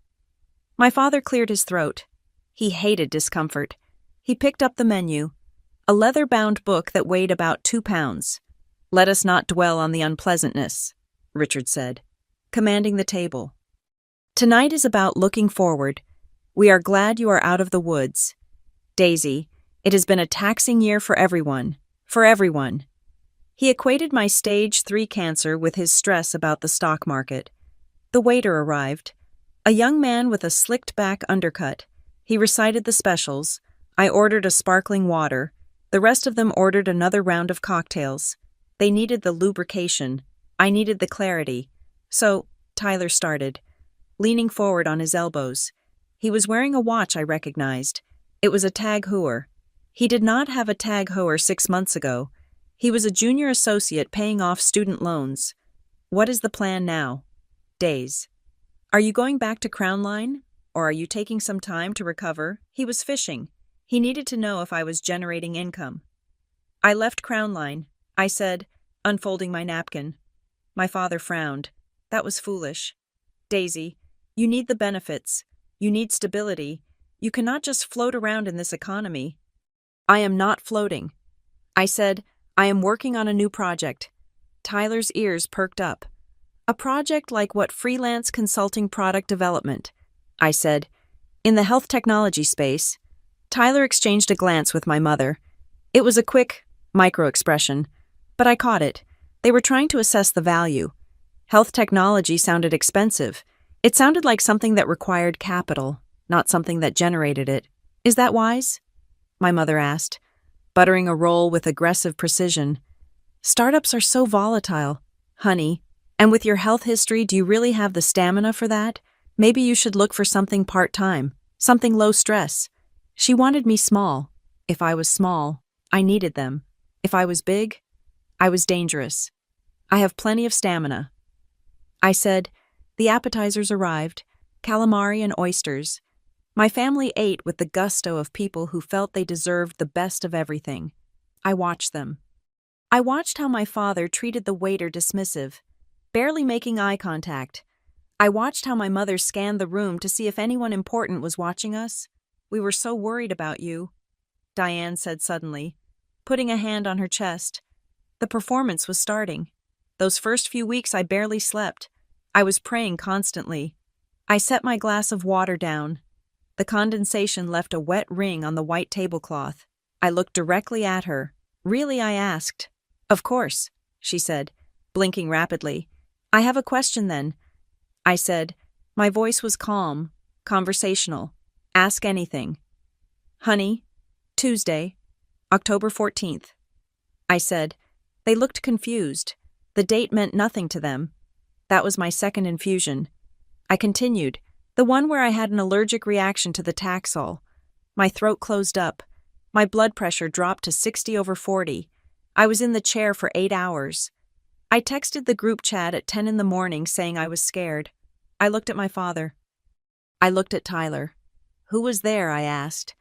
My father cleared his throat. He hated discomfort. He picked up the menu, a leather-bound book that weighed about 2 pounds. Let us not dwell on the unpleasantness, Richard said, commanding the table. Tonight is about looking forward. We are glad you are out of the woods. Daisy, it has been a taxing year for everyone, For everyone. He equated my stage 3 cancer with his stress about the stock market. The waiter arrived. A young man with a slicked-back undercut. He recited the specials. I ordered a sparkling water. The rest of them ordered another round of cocktails. They needed the lubrication. I needed the clarity. So, Tyler started, leaning forward on his elbows. He was wearing a watch I recognized. It was a Tag Heuer. He did not have a Tag Heuer 6 months ago. He was a junior associate paying off student loans. What is the plan now? Days. Are you going back to Crown Line? Or are you taking some time to recover? He was fishing. He needed to know if I was generating income. I left Crown Line, I said, unfolding my napkin. My father frowned. That was foolish. Daisy, you need the benefits. You need stability. You cannot just float around in this economy. I am not floating. I said, I am working on a new project. Tyler's ears perked up. A project like what? Freelance consulting product development, I said. In the health technology space. Tyler exchanged a glance with my mother. It was a quick, micro-expression, but I caught it. They were trying to assess the value. Health technology sounded expensive. It sounded like something that required capital, not something that generated it. Is that wise? My mother asked, buttering a roll with aggressive precision. Startups are so volatile, honey. And with your health history, do you really have the stamina for that? Maybe you should look for something part-time, something low stress. She wanted me small. If I was small, I needed them. If I was big, I was dangerous. I have plenty of stamina. I said, the appetizers arrived, calamari and oysters. My family ate with the gusto of people who felt they deserved the best of everything. I watched them. I watched how my father treated the waiter dismissive, barely making eye contact. I watched how my mother scanned the room to see if anyone important was watching us. We were so worried about you, Diane said suddenly, putting a hand on her chest. The performance was starting. Those first few weeks I barely slept. I was praying constantly. I set my glass of water down. The condensation left a wet ring on the white tablecloth. I looked directly at her. Really, I asked. Of course, she said, blinking rapidly. I have a question then. I said. My voice was calm, conversational. Ask anything. Honey, Tuesday, October 14th. I said. They looked confused. The date meant nothing to them. That was my second infusion. I continued, the one where I had an allergic reaction to the Taxol. My throat closed up. My blood pressure dropped to 60/40. I was in the chair for 8 hours. I texted the group chat at 10 in the morning saying I was scared. I looked at my father. I looked at Tyler. Who was there? I asked.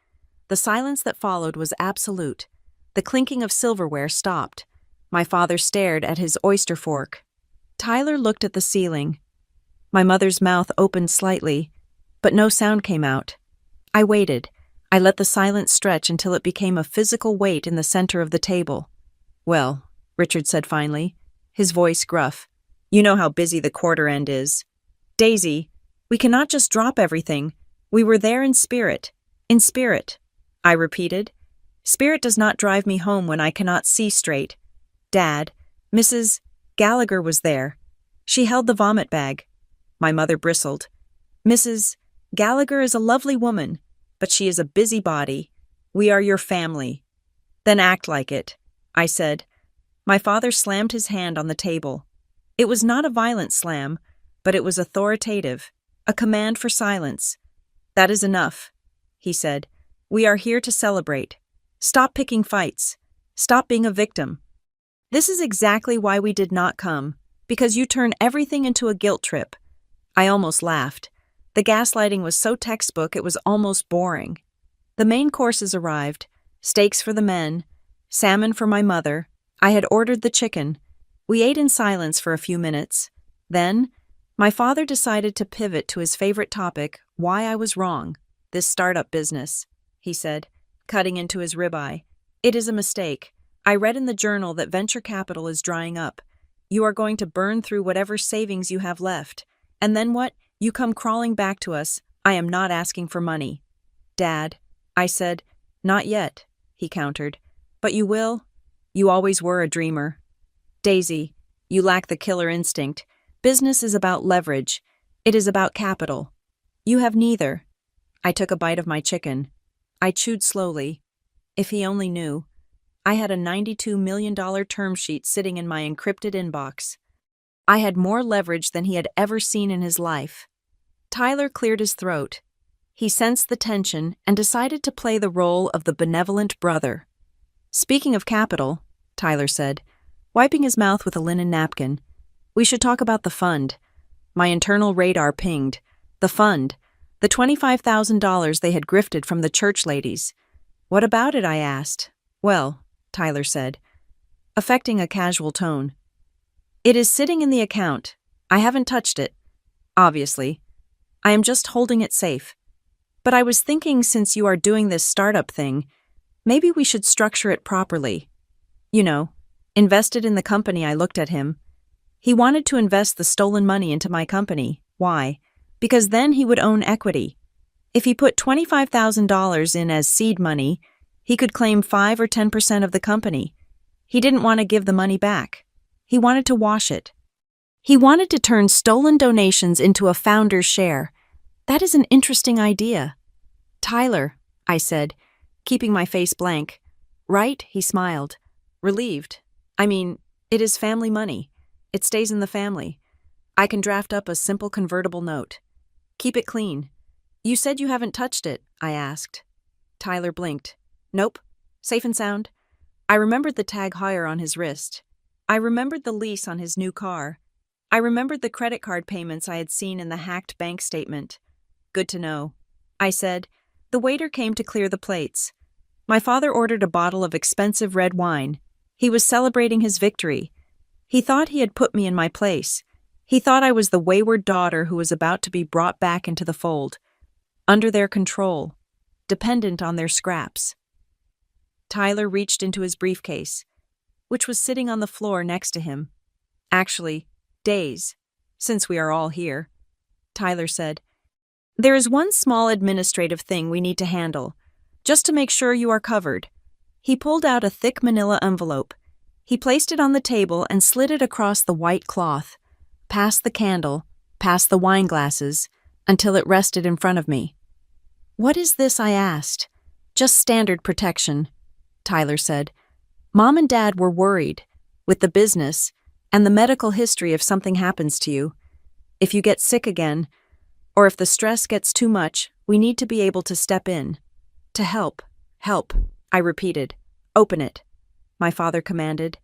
The silence that followed was absolute. The clinking of silverware stopped. My father stared at his oyster fork. Tyler looked at the ceiling. My mother's mouth opened slightly, but no sound came out. I waited. I let the silence stretch until it became a physical weight in the center of the table. Well, Richard said finally, his voice gruff. You know how busy the quarter end is. Daisy, we cannot just drop everything. We were there in spirit. In spirit, I repeated. Spirit does not drive me home when I cannot see straight. Dad, Mrs. Gallagher was there. She held the vomit bag. My mother bristled. Mrs. Gallagher is a lovely woman, but she is a busybody. We are your family. Then act like it, I said. My father slammed his hand on the table. It was not a violent slam, but it was authoritative, a command for silence. That is enough, he said. We are here to celebrate. Stop picking fights. Stop being a victim. This is exactly why we did not come, because you turn everything into a guilt trip. I almost laughed. The gaslighting was so textbook it was almost boring. The main courses arrived, steaks for the men, salmon for my mother. I had ordered the chicken. We ate in silence for a few minutes. Then, my father decided to pivot to his favorite topic, why I was wrong. This startup business, he said, cutting into his ribeye. It is a mistake. I read in the journal that venture capital is drying up. You are going to burn through whatever savings you have left. And then what? You come crawling back to us. I am not asking for money. Dad, I said. Not yet, he countered. But you will? You always were a dreamer. Daisy, you lack the killer instinct. Business is about leverage. It is about capital. You have neither. I took a bite of my chicken. I chewed slowly. If he only knew. I had a $92 million term sheet sitting in my encrypted inbox. I had more leverage than he had ever seen in his life. Tyler cleared his throat. He sensed the tension and decided to play the role of the benevolent brother. Speaking of capital, Tyler said, wiping his mouth with a linen napkin, we should talk about the fund. My internal radar pinged. The fund. The $25,000 they had grifted from the church ladies. What about it, I asked. Well, Tyler said, affecting a casual tone. It is sitting in the account. I haven't touched it. Obviously. I am just holding it safe. But I was thinking, since you are doing this startup thing, maybe we should structure it properly. You know, invested in the company. I looked at him. He wanted to invest the stolen money into my company. Why? Because then he would own equity. If he put $25,000 in as seed money, he could claim 5 or 10% of the company. He didn't want to give the money back. He wanted to wash it. He wanted to turn stolen donations into a founder's share. That is an interesting idea. Tyler, I said, keeping my face blank. Right? He smiled. Relieved. I mean, it is family money. It stays in the family. I can draft up a simple convertible note. Keep it clean. You said you haven't touched it, I asked. Tyler blinked. Nope. Safe and sound. I remembered the tag heuer on his wrist. I remembered the lease on his new car. I remembered the credit card payments I had seen in the hacked bank statement. Good to know. I said. The waiter came to clear the plates. My father ordered a bottle of expensive red wine. He was celebrating his victory. He thought he had put me in my place. He thought I was the wayward daughter who was about to be brought back into the fold, under their control, dependent on their scraps. Tyler reached into his briefcase, which was sitting on the floor next to him. Actually, days, since we are all here. Tyler said, there is one small administrative thing we need to handle, just to make sure you are covered. He pulled out a thick manila envelope. He placed it on the table and slid it across the white cloth, past the candle, past the wine glasses, until it rested in front of me. What is this? I asked. Just standard protection, Tyler said. Mom and Dad were worried, with the business and the medical history if something happens to you. If you get sick again, or if the stress gets too much, we need to be able to step in. To help. Help, I repeated. Open it, my father commanded.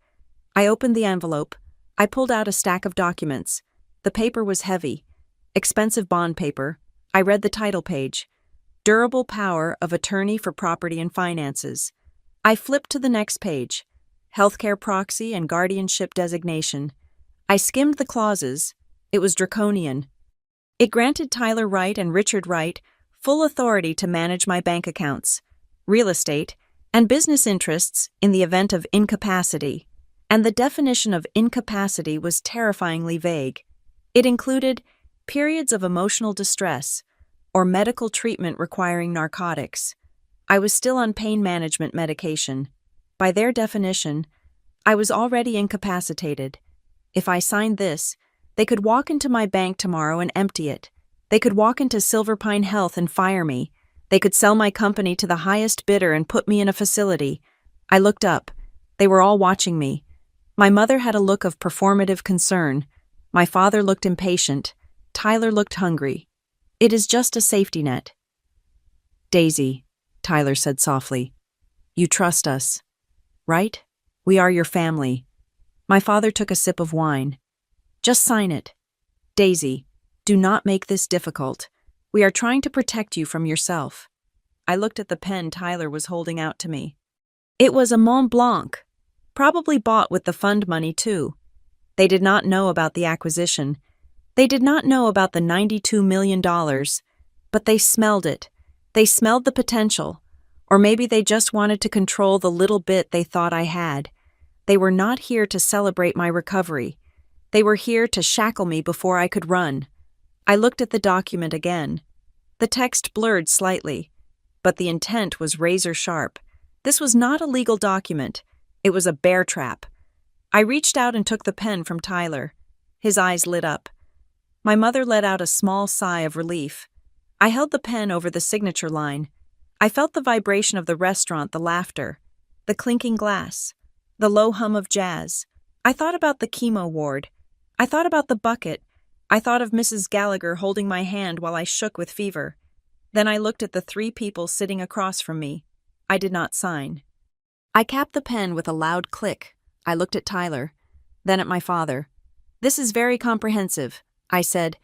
I opened the envelope. I pulled out a stack of documents. The paper was heavy. Expensive bond paper. I read the title page. Durable Power of Attorney for Property and Finances. I flipped to the next page. Healthcare Proxy and Guardianship Designation. I skimmed the clauses. It was draconian. It granted Tyler Wright and Richard Wright full authority to manage my bank accounts, real estate, and business interests in the event of incapacity. And the definition of incapacity was terrifyingly vague. It included periods of emotional distress or medical treatment requiring narcotics. I was still on pain management medication. By their definition, I was already incapacitated. If I signed this, they could walk into my bank tomorrow and empty it. They could walk into Silverpine Health and fire me. They could sell my company to the highest bidder and put me in a facility. I looked up. They were all watching me. My mother had a look of performative concern. My father looked impatient. Tyler looked hungry. It is just a safety net. Daisy, Tyler said softly, you trust us, right? We are your family. My father took a sip of wine. Just sign it. Daisy, do not make this difficult. We are trying to protect you from yourself. I looked at the pen Tyler was holding out to me. It was a Mont Blanc, probably bought with the fund money too. They did not know about the acquisition. They did not know about the $92 million, but they smelled it. They smelled the potential. Or maybe they just wanted to control the little bit they thought I had. They were not here to celebrate my recovery. They were here to shackle me before I could run. I looked at the document again. The text blurred slightly, but the intent was razor sharp. This was not a legal document. It was a bear trap. I reached out and took the pen from Tyler. His eyes lit up. My mother let out a small sigh of relief. I held the pen over the signature line. I felt the vibration of the restaurant, the laughter, the clinking glass, the low hum of jazz. I thought about the chemo ward. I thought about the bucket. I thought of Mrs. Gallagher holding my hand while I shook with fever. Then I looked at the 3 people sitting across from me. I did not sign. I capped the pen with a loud click. I looked at Tyler, then at my father. "This is very comprehensive," I said.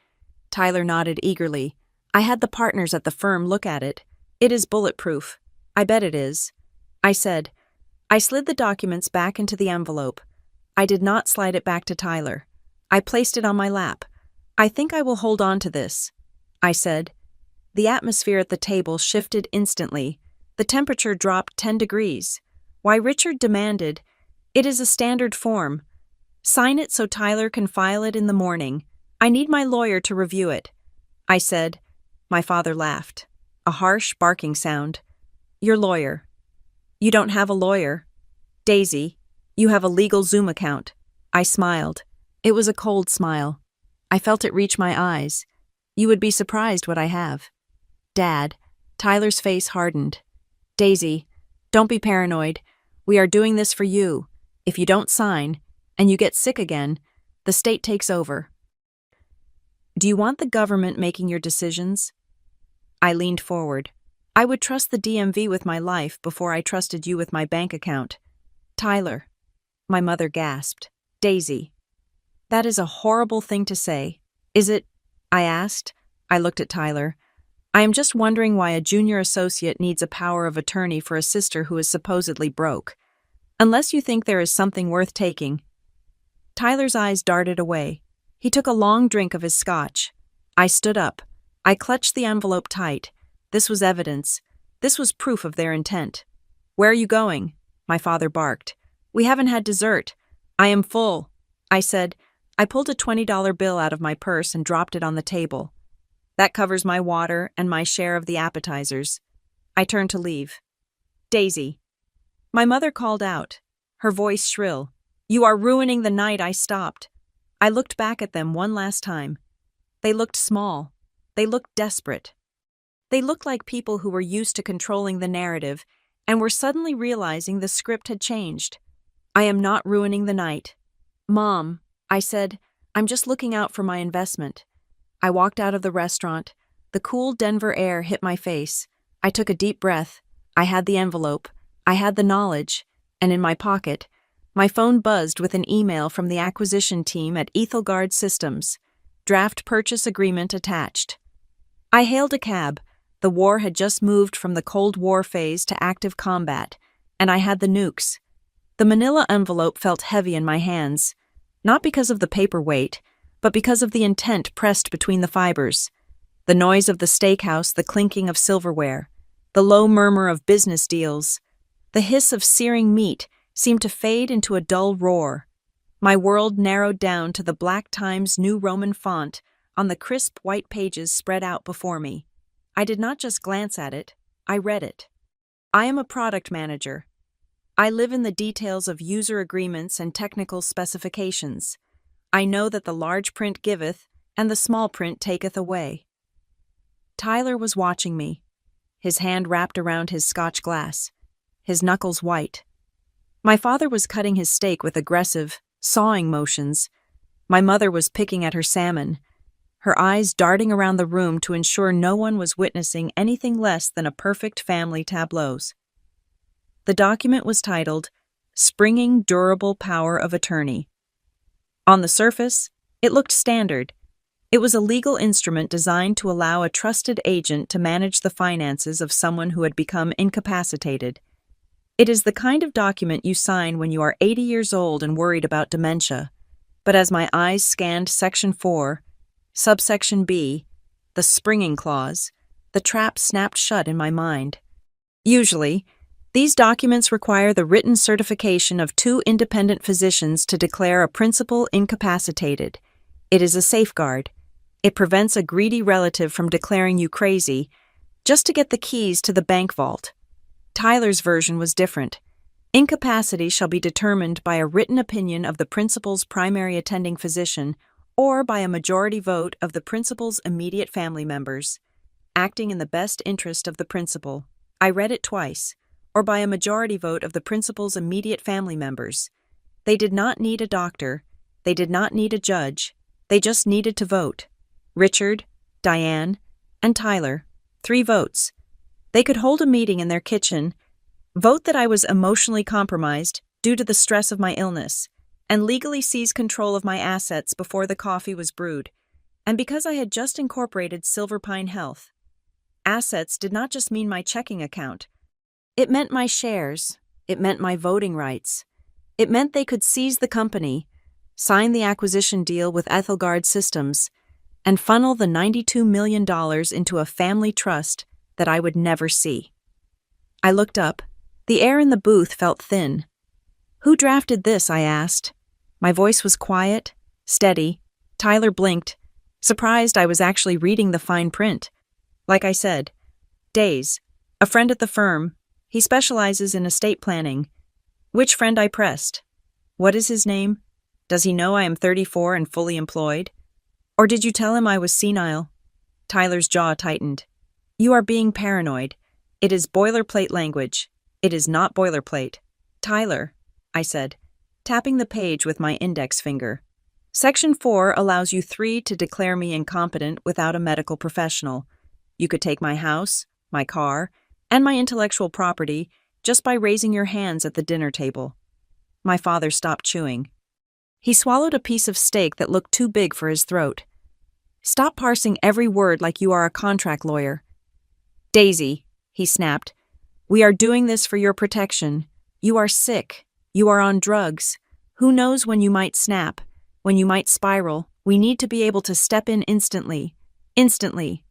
Tyler nodded eagerly. "I had the partners at the firm look at it. It is bulletproof. I bet it is," I said. I slid the documents back into the envelope. I did not slide it back to Tyler. I placed it on my lap. "I think I will hold on to this," I said. The atmosphere at the table shifted instantly. The temperature dropped 10 degrees. Why, Richard demanded, "It is a standard form. Sign it so Tyler can file it in the morning. I need my lawyer to review it," I said. My father laughed. A harsh, barking sound. "Your lawyer." "You don't have a lawyer." "Daisy, you have a legal Zoom account." I smiled. It was a cold smile. I felt it reach my eyes. "You would be surprised what I have." "Dad," Tyler's face hardened. "Daisy, don't be paranoid. We are doing this for you. If you don't sign, and you get sick again, the state takes over." "Do you want the government making your decisions?" I leaned forward. "I would trust the DMV with my life before I trusted you with my bank account." "Tyler," my mother gasped. "Daisy." "That is a horrible thing to say." "Is it?" I asked. I looked at Tyler. "I am just wondering why a junior associate needs a power of attorney for a sister who is supposedly broke. Unless you think there is something worth taking." Tyler's eyes darted away. He took a long drink of his scotch. I stood up. I clutched the envelope tight. This was evidence. This was proof of their intent. "Where are you going?" my father barked. "We haven't had dessert." "I am full," I said. I pulled a $20 bill out of my purse and dropped it on the table. "That covers my water and my share of the appetizers." I turned to leave. "Daisy." My mother called out, her voice shrill. "You are ruining the night." I stopped. I looked back at them one last time. They looked small. They looked desperate. They looked like people who were used to controlling the narrative and were suddenly realizing the script had changed. "I am not ruining the night." "Mom," I said, "I'm just looking out for my investment." I walked out of the restaurant. The cool Denver air hit my face. I took a deep breath. I had the envelope. I had the knowledge. And in my pocket, my phone buzzed with an email from the acquisition team at Ethelgard Systems. Draft purchase agreement attached. I hailed a cab. The war had just moved from the Cold War phase to active combat, and I had the nukes. The manila envelope felt heavy in my hands, not because of the paper weight, but because of the intent pressed between the fibers. The noise of the steakhouse, the clinking of silverware, the low murmur of business deals, the hiss of searing meat seemed to fade into a dull roar. My world narrowed down to the Black Times New Roman font on the crisp white pages spread out before me. I did not just glance at it, I read it. I am a product manager. I live in the details of user agreements and technical specifications. I know that the large print giveth, and the small print taketh away. Tyler was watching me, his hand wrapped around his scotch glass, his knuckles white. My father was cutting his steak with aggressive, sawing motions. My mother was picking at her salmon, her eyes darting around the room to ensure no one was witnessing anything less than a perfect family tableaus. The document was titled, Springing Durable Power of Attorney. On the surface, it looked standard. It was a legal instrument designed to allow a trusted agent to manage the finances of someone who had become incapacitated. It is the kind of document you sign when you are 80 years old and worried about dementia. But as my eyes scanned Section 4, Subsection B, the springing clause, the trap snapped shut in my mind. Usually, these documents require the written certification of 2 independent physicians to declare a principal incapacitated. It is a safeguard. It prevents a greedy relative from declaring you crazy just to get the keys to the bank vault. Tyler's version was different. Incapacity shall be determined by a written opinion of the principal's primary attending physician or by a majority vote of the principal's immediate family members, acting in the best interest of the principal. I read it twice. Or by a majority vote of the principal's immediate family members. They did not need a doctor. They did not need a judge. They just needed to vote. Richard, Diane, and Tyler. 3 votes. They could hold a meeting in their kitchen, vote that I was emotionally compromised due to the stress of my illness, and legally seize control of my assets before the coffee was brewed, and because I had just incorporated Silver Pine Health. Assets did not just mean my checking account. It meant my shares. It meant my voting rights. It meant they could seize the company, sign the acquisition deal with Ethelgard Systems, and funnel the $92 million into a family trust that I would never see. I looked up. The air in the booth felt thin. "Who drafted this?" I asked. My voice was quiet, steady. Tyler blinked, surprised I was actually reading the fine print. Like I said, Days, a friend at the firm. He specializes in estate planning. Which friend? I pressed. What is his name? Does he know I am 34 and fully employed? Or did you tell him I was senile? Tyler's jaw tightened. You are being paranoid. It is boilerplate language. It is not boilerplate. Tyler, I said, tapping the page with my index finger. Section 4 allows you 3 to declare me incompetent without a medical professional. You could take my house, my car, and my intellectual property just by raising your hands at the dinner table. My father stopped chewing. He swallowed a piece of steak that looked too big for his throat. Stop parsing every word like you are a contract lawyer. Daisy, he snapped, we are doing this for your protection. You are sick. You are on drugs. Who knows when you might snap, when you might spiral. We need to be able to step in instantly. Instantly.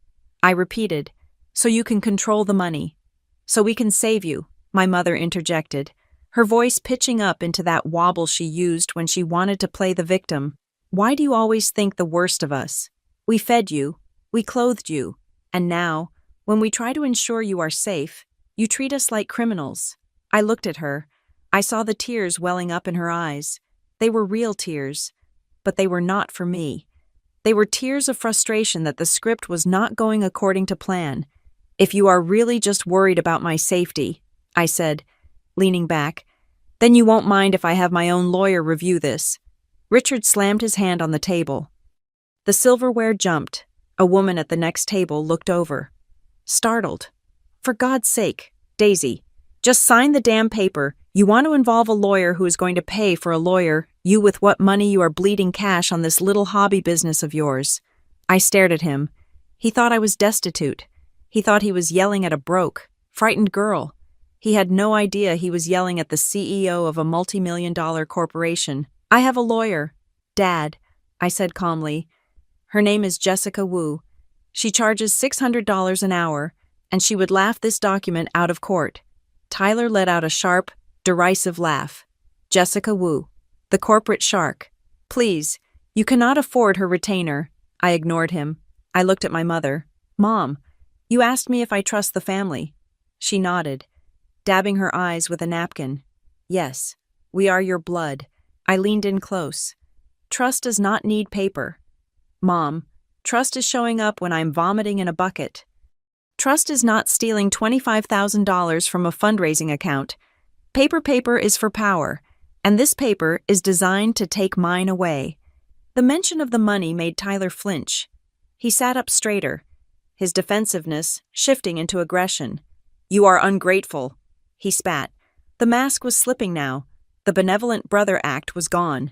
I repeated, so you can control the money. So we can save you, my mother interjected, her voice pitching up into that wobble she used when she wanted to play the victim. Why do you always think the worst of us? We fed you, we clothed you, and now, when we try to ensure you are safe, you treat us like criminals. I looked at her. I saw the tears welling up in her eyes. They were real tears, but they were not for me. They were tears of frustration that the script was not going according to plan. If you are really just worried about my safety, I said, leaning back, then you won't mind if I have my own lawyer review this. Richard slammed his hand on the table. The silverware jumped. A woman at the next table looked over. Startled. For God's sake, Daisy, just sign the damn paper. You want to involve a lawyer who is going to pay for a lawyer, you with what money you are bleeding cash on this little hobby business of yours. I stared at him. He thought I was destitute. He thought he was yelling at a broke, frightened girl. He had no idea he was yelling at the CEO of a multi-million-dollar corporation. I have a lawyer. Dad, I said calmly. Her name is Jessica Wu. She charges $600 an hour, and she would laugh this document out of court. Tyler let out a sharp, derisive laugh. Jessica Wu, the corporate shark. Please, you cannot afford her retainer. I ignored him. I looked at my mother. Mom, you asked me if I trust the family. She nodded, dabbing her eyes with a napkin. Yes, we are your blood. I leaned in close. Trust does not need paper. Mom, trust is showing up when I'm vomiting in a bucket. Trust is not stealing $25,000 from a fundraising account. Paper is for power, and this paper is designed to take mine away. The mention of the money made Tyler flinch. He sat up straighter, his defensiveness shifting into aggression. You are ungrateful, he spat. The mask was slipping now. The benevolent brother act was gone.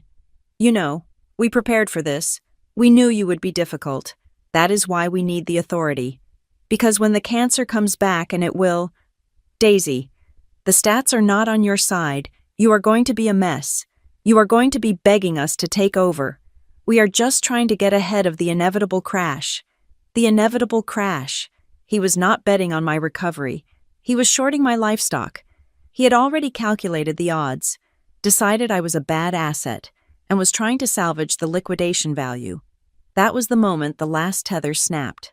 You know, we prepared for this. We knew you would be difficult. That is why we need the authority. Because when the cancer comes back, and it will... Daisy, the stats are not on your side. You are going to be a mess. You are going to be begging us to take over. We are just trying to get ahead of the inevitable crash. The inevitable crash. He was not betting on my recovery. He was shorting my livestock. He had already calculated the odds, decided I was a bad asset, and was trying to salvage the liquidation value. That was the moment the last tether snapped.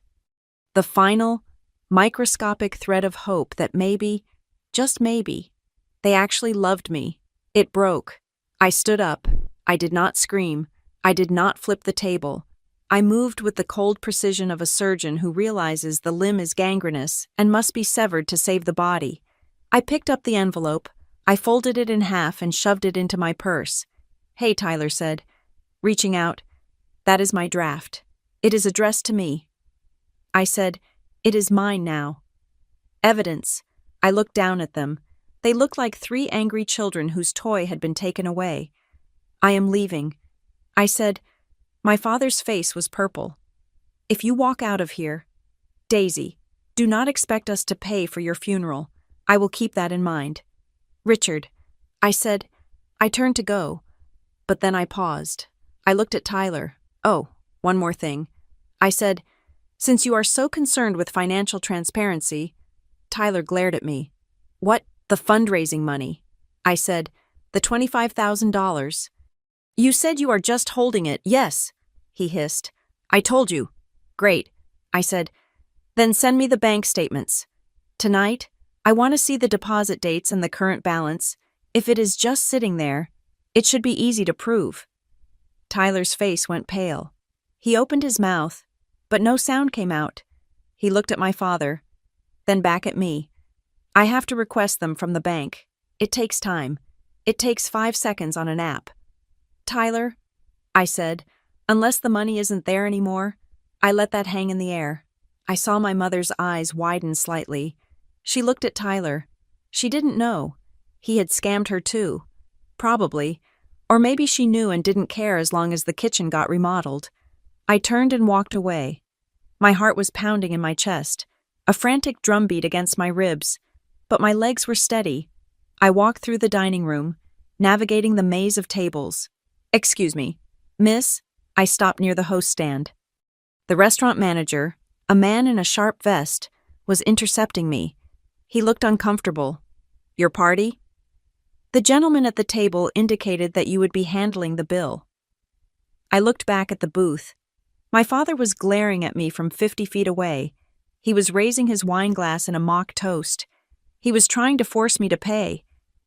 The final, microscopic thread of hope that maybe, just maybe, They actually loved me. It broke. I stood up. I did not scream. I did not flip the table. I moved with the cold precision of a surgeon who realizes the limb is gangrenous and must be severed to save the body. I picked up the envelope. I folded it in half and shoved it into my purse. "Hey," Tyler said, reaching out. "That is my draft. It is addressed to me." I said, "It is mine now." Evidence. I looked down at them. They looked like 3 angry children whose toy had been taken away. "I am leaving." I said, my father's face was purple. "If you walk out of here, Daisy, do not expect us to pay for your funeral. I will keep that in mind." "Richard," I said. I turned to go, but then I paused. I looked at Tyler. "Oh, one more thing." I said, "Since you are so concerned with financial transparency." Tyler glared at me. "What? The fundraising money?" I said, "The $25,000. "You said you are just holding it." "Yes," he hissed. "I told you." "Great," I said. "Then send me the bank statements. Tonight, I want to see the deposit dates and the current balance. If it is just sitting there, it should be easy to prove." Tyler's face went pale. He opened his mouth, but no sound came out. He looked at my father, then back at me. "I have to request them from the bank. It takes time. It takes 5 seconds on an app." "Tyler," I said, "unless the money isn't there anymore." I let that hang in the air. I saw my mother's eyes widen slightly. She looked at Tyler. She didn't know. He had scammed her too. Probably. Or maybe she knew and didn't care as long as the kitchen got remodeled. I turned and walked away. My heart was pounding in my chest, a frantic drumbeat against my ribs, but my legs were steady. I walked through the dining room, navigating the maze of tables. "Excuse me, miss," I stopped near the host stand. The restaurant manager, a man in a sharp vest, was intercepting me. He looked uncomfortable. "Your party?" "The gentleman at the table indicated that you would be handling the bill." I looked back at the booth. My father was glaring at me from 50 feet away. He was raising his wine glass in a mock toast. He was trying to force me to pay.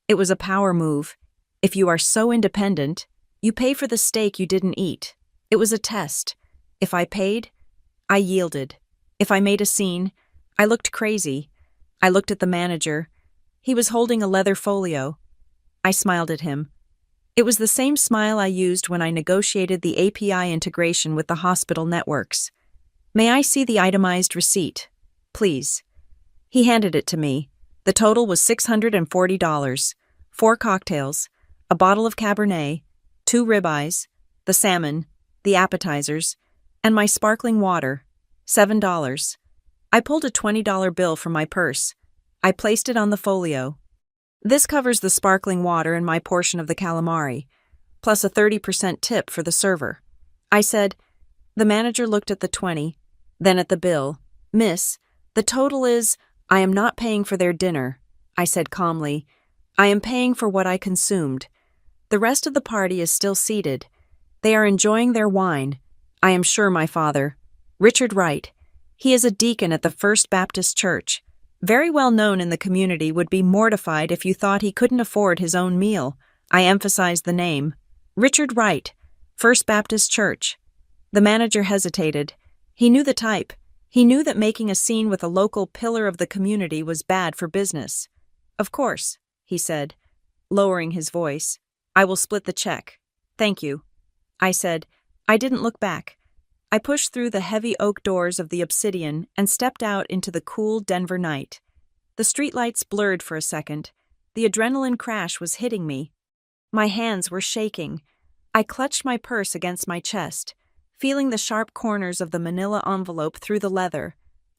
It was a power move. If you are so independent, you pay for the steak you didn't eat. It was a test. If I paid, I yielded. If I made a scene, I looked crazy. I looked at the manager. He was holding a leather folio. I smiled at him. It was the same smile I used when I negotiated the API integration with the hospital networks. "May I see the itemized receipt, please?" He handed it to me. The total was $640, 4 cocktails, a bottle of Cabernet, 2 ribeyes, the salmon, the appetizers, and my sparkling water, $7. I pulled a $20 bill from my purse. I placed it on the folio. "This covers the sparkling water and my portion of the calamari, plus a 30% tip for the server." I said. The manager looked at the 20, then at the bill. "Miss, the total is—" "I am not paying for their dinner," I said calmly. "I am paying for what I consumed. The rest of the party is still seated. They are enjoying their wine. I am sure my father, Richard Wright, he is a deacon at the First Baptist Church, very well known in the community, would be mortified if you thought he couldn't afford his own meal." I emphasized the name. "Richard Wright, First Baptist Church." The manager hesitated. He knew the type. He knew that making a scene with a local pillar of the community was bad for business. "Of course," he said, lowering his voice. "I will split the check. Thank you." I said. I didn't look back. I pushed through the heavy oak doors of the Obsidian and stepped out into the cool Denver night. The streetlights blurred for a second. The adrenaline crash was hitting me. My hands were shaking. I clutched my purse against my chest, feeling the sharp corners of the manila envelope through the leather.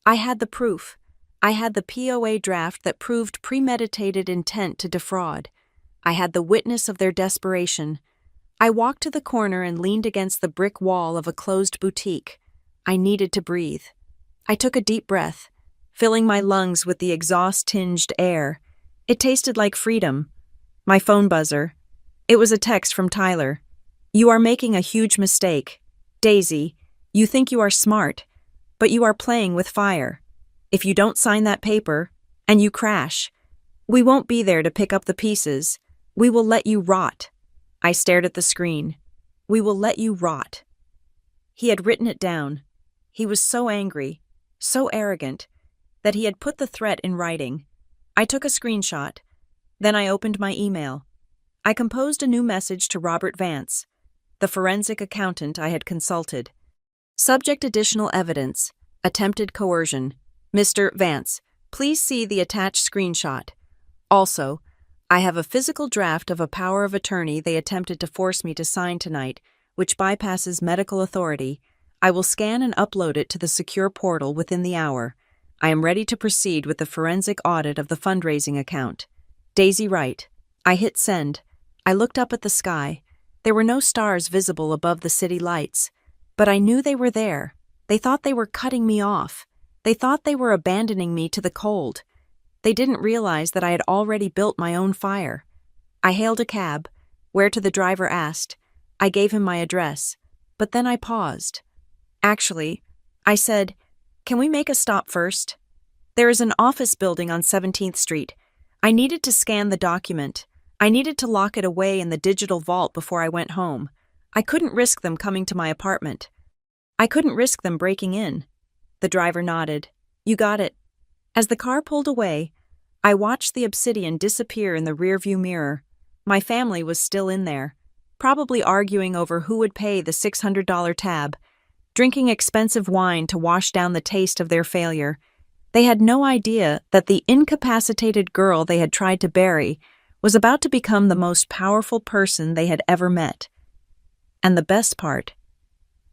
I had the proof. I had the POA draft that proved premeditated intent to defraud. I had the witness of their desperation. I walked to the corner and leaned against the brick wall of a closed boutique. I needed to breathe. I took a deep breath, filling my lungs with the exhaust-tinged air. It tasted like freedom. My phone buzzer. It was a text from Tyler. "You are making a huge mistake. Daisy, you think you are smart, but you are playing with fire. If you don't sign that paper, and you crash, We won't be there to pick up the pieces. We will let you rot. I stared at the screen. We will let you rot. He had written it down. He was so angry, so arrogant, that he had put the threat in writing. I took a screenshot. Then I opened my email. I composed a new message to Robert Vance, the forensic accountant I had consulted. Subject: additional evidence. Attempted coercion. Mr. Vance, please see the attached screenshot. Also, I have a physical draft of a power of attorney they attempted to force me to sign tonight, which bypasses medical authority. I will scan and upload it to the secure portal within the hour. I am ready to proceed with the forensic audit of the fundraising account. Daisy Wright. I hit send. I looked up at the sky. There were no stars visible above the city lights, but I knew they were there. They thought they were cutting me off. They thought they were abandoning me to the cold. They didn't realize that I had already built my own fire. I hailed a cab, whereto the driver asked. I gave him my address, but then I paused. Actually, I said, "Can we make a stop first? There is an office building on 17th Street. I needed to scan the document. I needed to lock it away in the digital vault before I went home. I couldn't risk them coming to my apartment. I couldn't risk them breaking in." The driver nodded. "You got it." As the car pulled away, I watched the obsidian disappear in the rearview mirror. My family was still in there, probably arguing over who would pay the $600 tab, drinking expensive wine to wash down the taste of their failure. They had no idea that the incapacitated girl they had tried to bury was about to become the most powerful person they had ever met. And the best part,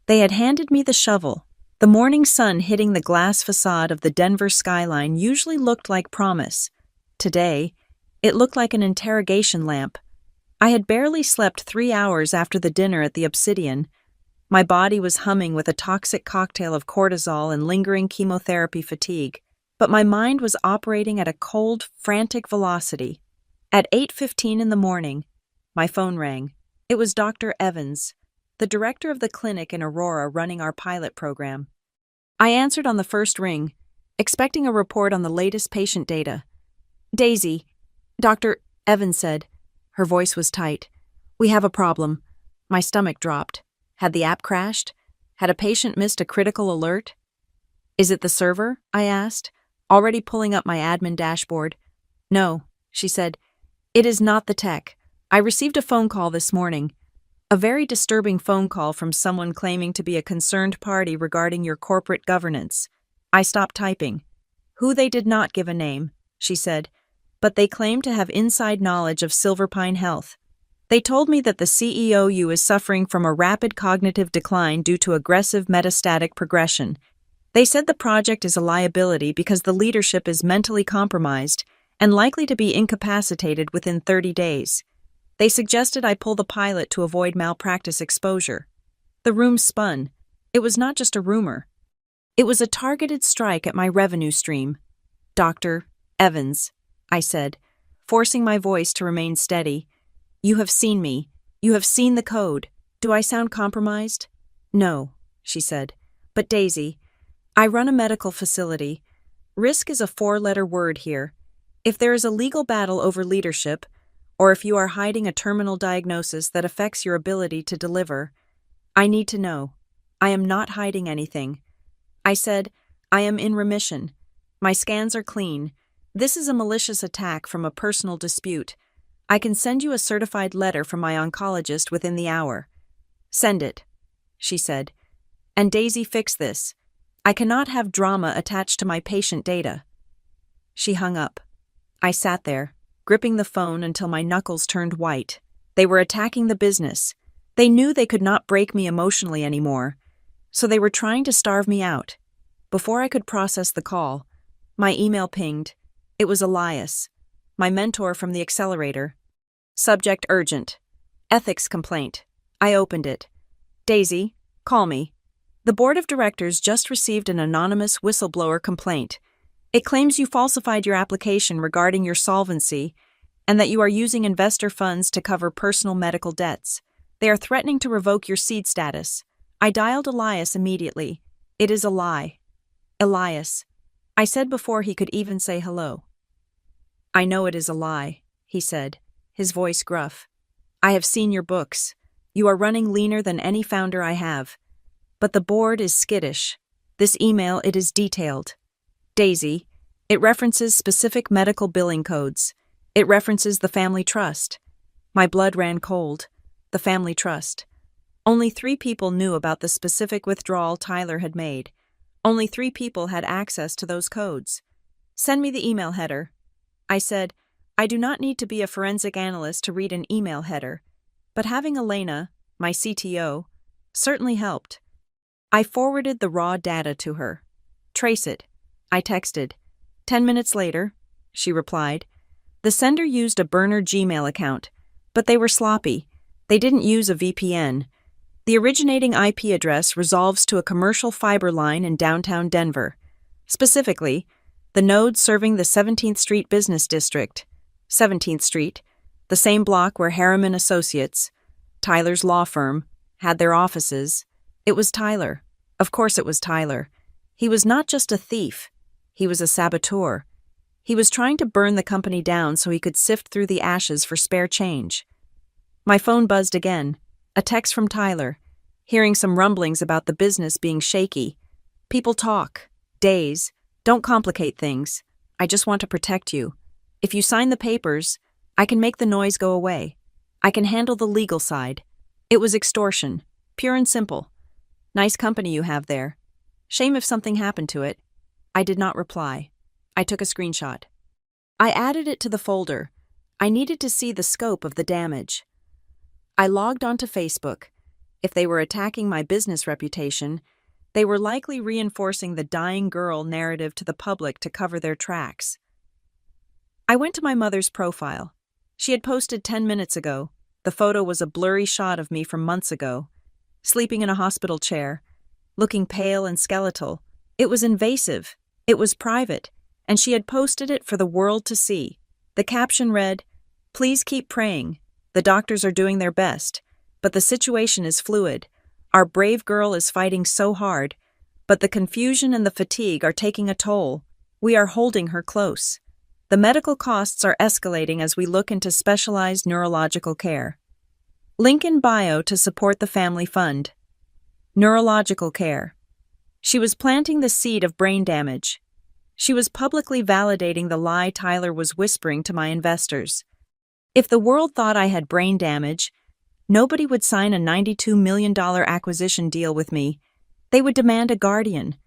they had handed me the shovel. The morning sun hitting the glass facade of the Denver skyline usually looked like promise. Today, it looked like an interrogation lamp. I had barely slept 3 hours after the dinner at the Obsidian. My body was humming with a toxic cocktail of cortisol and lingering chemotherapy fatigue, but my mind was operating at a cold, frantic velocity. At 8:15 in the morning, my phone rang. It was Dr. Evans, the director of the clinic in Aurora running our pilot program. I answered on the first ring, expecting a report on the latest patient data. "Daisy," Dr. Evans said. Her voice was tight. "We have a problem." My stomach dropped. Had the app crashed? Had a patient missed a critical alert? "Is it the server?" I asked, already pulling up my admin dashboard. "No," she said. "It is not the tech. I received a phone call this morning. A very disturbing phone call from someone claiming to be a concerned party regarding your corporate governance." I stopped typing. "Who they did not give a name," she said, "but they claim to have inside knowledge of Silverpine Health. They told me that the CEO is suffering from a rapid cognitive decline due to aggressive metastatic progression. They said the project is a liability because the leadership is mentally compromised and likely to be incapacitated within 30 days. They suggested I pull the pilot to avoid malpractice exposure." The room spun. It was not just a rumor. It was a targeted strike at my revenue stream. "Dr. Evans," I said, forcing my voice to remain steady. "You have seen me. You have seen the code. Do I sound compromised?" "No," she said. "But Daisy, I run a medical facility. Risk is a 4-letter word here. If there is a legal battle over leadership, or if you are hiding a terminal diagnosis that affects your ability to deliver, I need to know. I am not hiding anything." I said, "I am in remission. My scans are clean. This is a malicious attack from a personal dispute. I can send you a certified letter from my oncologist within the hour." "Send it," she said. "And Daisy, fix this. I cannot have drama attached to my patient data." She hung up. I sat there, gripping the phone until my knuckles turned white. They were attacking the business. They knew they could not break me emotionally anymore, so they were trying to starve me out. Before I could process the call, my email pinged. It was Elias, my mentor from the accelerator. Subject: urgent. Ethics complaint. I opened it. "Daisy, call me. The board of directors just received an anonymous whistleblower complaint. It claims you falsified your application regarding your solvency and that you are using investor funds to cover personal medical debts. They are threatening to revoke your seed status." I dialed Elias immediately. "It is a lie." "Elias," I said before he could even say hello. "I know it is a lie," he said, his voice gruff. "I have seen your books. You are running leaner than any founder I have. But the board is skittish. This email, it is detailed. Daisy, it references specific medical billing codes. It references the family trust." My blood ran cold. The family trust. Only 3 people knew about the specific withdrawal Tyler had made. Only 3 people had access to those codes. "Send me the email header." I said, "I do not need to be a forensic analyst to read an email header, but having Elena, my CTO, certainly helped." I forwarded the raw data to her. "Trace it," I texted. 10 minutes later, she replied. The sender used a burner Gmail account, but they were sloppy. They didn't use a VPN. The originating IP address resolves to a commercial fiber line in downtown Denver. Specifically, the node serving the 17th Street Business District, 17th Street, the same block where Harriman Associates, Tyler's law firm, had their offices. It was Tyler. Of course it was Tyler. He was not just a thief. He was a saboteur. He was trying to burn the company down so he could sift through the ashes for spare change. My phone buzzed again. A text from Tyler, hearing some rumblings about the business being shaky. "People talk. Days. Don't complicate things. I just want to protect you. If you sign the papers, I can make the noise go away. I can handle the legal side." It was extortion. Pure and simple. "Nice company you have there. Shame if something happened to it." I did not reply. I took a screenshot. I added it to the folder. I needed to see the scope of the damage. I logged onto Facebook. If they were attacking my business reputation, they were likely reinforcing the dying girl narrative to the public to cover their tracks. I went to my mother's profile. She had posted 10 minutes ago. The photo was a blurry shot of me from months ago, sleeping in a hospital chair, looking pale and skeletal. It was invasive. It was private, and she had posted it for the world to see. The caption read, "Please keep praying. The doctors are doing their best, but the situation is fluid. Our brave girl is fighting so hard, but the confusion and the fatigue are taking a toll. We are holding her close. The medical costs are escalating as we look into specialized neurological care. Link in bio to support the family fund." Neurological care. She was planting the seed of brain damage. She was publicly validating the lie Tyler was whispering to my investors. If the world thought I had brain damage, nobody would sign a $92 million acquisition deal with me. They would demand a guardian.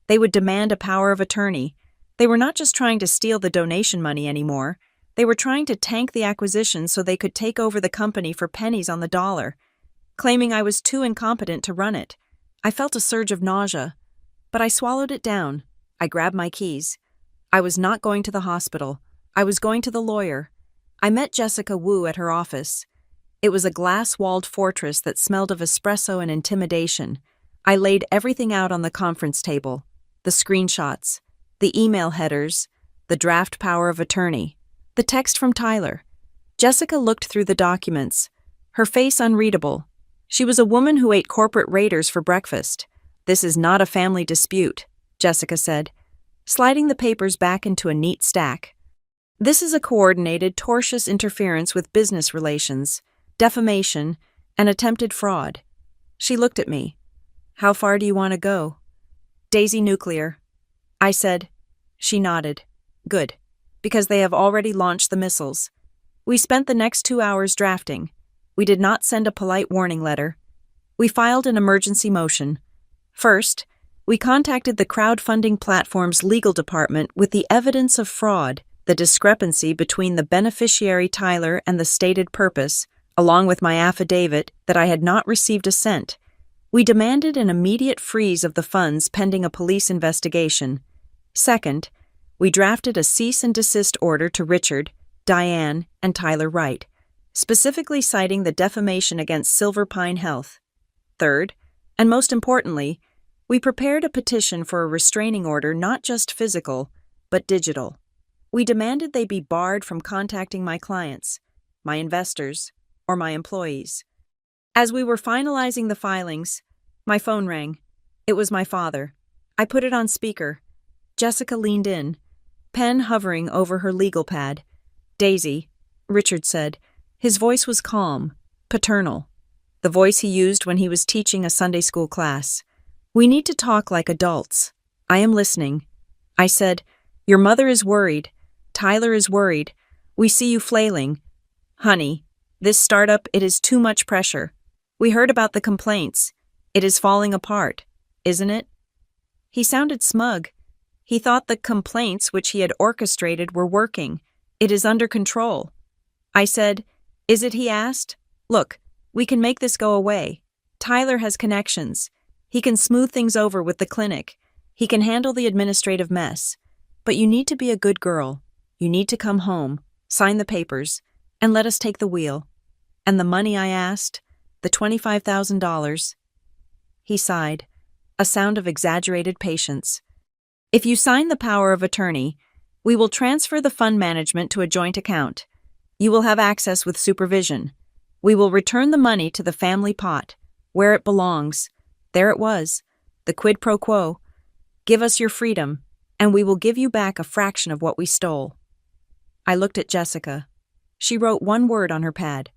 They would demand a power of attorney. They were not just trying to steal the donation money anymore. They were trying to tank the acquisition so they could take over the company for pennies on the dollar, claiming I was too incompetent to run it. I felt a surge of nausea, but I swallowed it down. I grabbed my keys. I was not going to the hospital. I was going to the lawyer. I met Jessica Wu at her office. It was a glass-walled fortress that smelled of espresso and intimidation. I laid everything out on the conference table. The screenshots, the email headers, the draft power of attorney, the text from Tyler. Jessica looked through the documents, her face unreadable. She was a woman who ate corporate raiders for breakfast. "This is not a family dispute," Jessica said, sliding the papers back into a neat stack. "This is a coordinated, tortious interference with business relations, defamation, and attempted fraud." She looked at me. "How far do you want to go?" "Daisy Nuclear." I said. She nodded. "Good, because they have already launched the missiles." We spent the next 2 hours drafting. We did not send a polite warning letter. We filed an emergency motion. First, we contacted the crowdfunding platform's legal department with the evidence of fraud, the discrepancy between the beneficiary Tyler and the stated purpose, along with my affidavit that I had not received a cent. We demanded an immediate freeze of the funds pending a police investigation. Second, we drafted a cease and desist order to Richard, Diane, and Tyler Wright, specifically citing the defamation against Silver Pine Health. Third, and most importantly, we prepared a petition for a restraining order not just physical, but digital. We demanded they be barred from contacting my clients, my investors, or my employees. As we were finalizing the filings, my phone rang. It was my father. I put it on speaker. Jessica leaned in, pen hovering over her legal pad. Daisy, Richard said. His voice was calm, paternal, the voice he used when he was teaching a Sunday school class. We need to talk like adults. I am listening. I said, your mother is worried. Tyler is worried. We see you flailing. Honey, this startup, it is too much pressure. We heard about the complaints. It is falling apart, isn't it? He sounded smug. He thought the complaints which he had orchestrated were working. It is under control. I said, is it, he asked. Look, we can make this go away. Tyler has connections. He can smooth things over with the clinic. He can handle the administrative mess. But you need to be a good girl. You need to come home, sign the papers, and let us take the wheel. And the money, I asked, the $25,000. He sighed, a sound of exaggerated patience. If you sign the power of attorney, we will transfer the fund management to a joint account. You will have access with supervision. We will return the money to the family pot, where it belongs. There it was, the quid pro quo. Give us your freedom, and we will give you back a fraction of what we stole. I looked at Jessica. She wrote one word on her pad.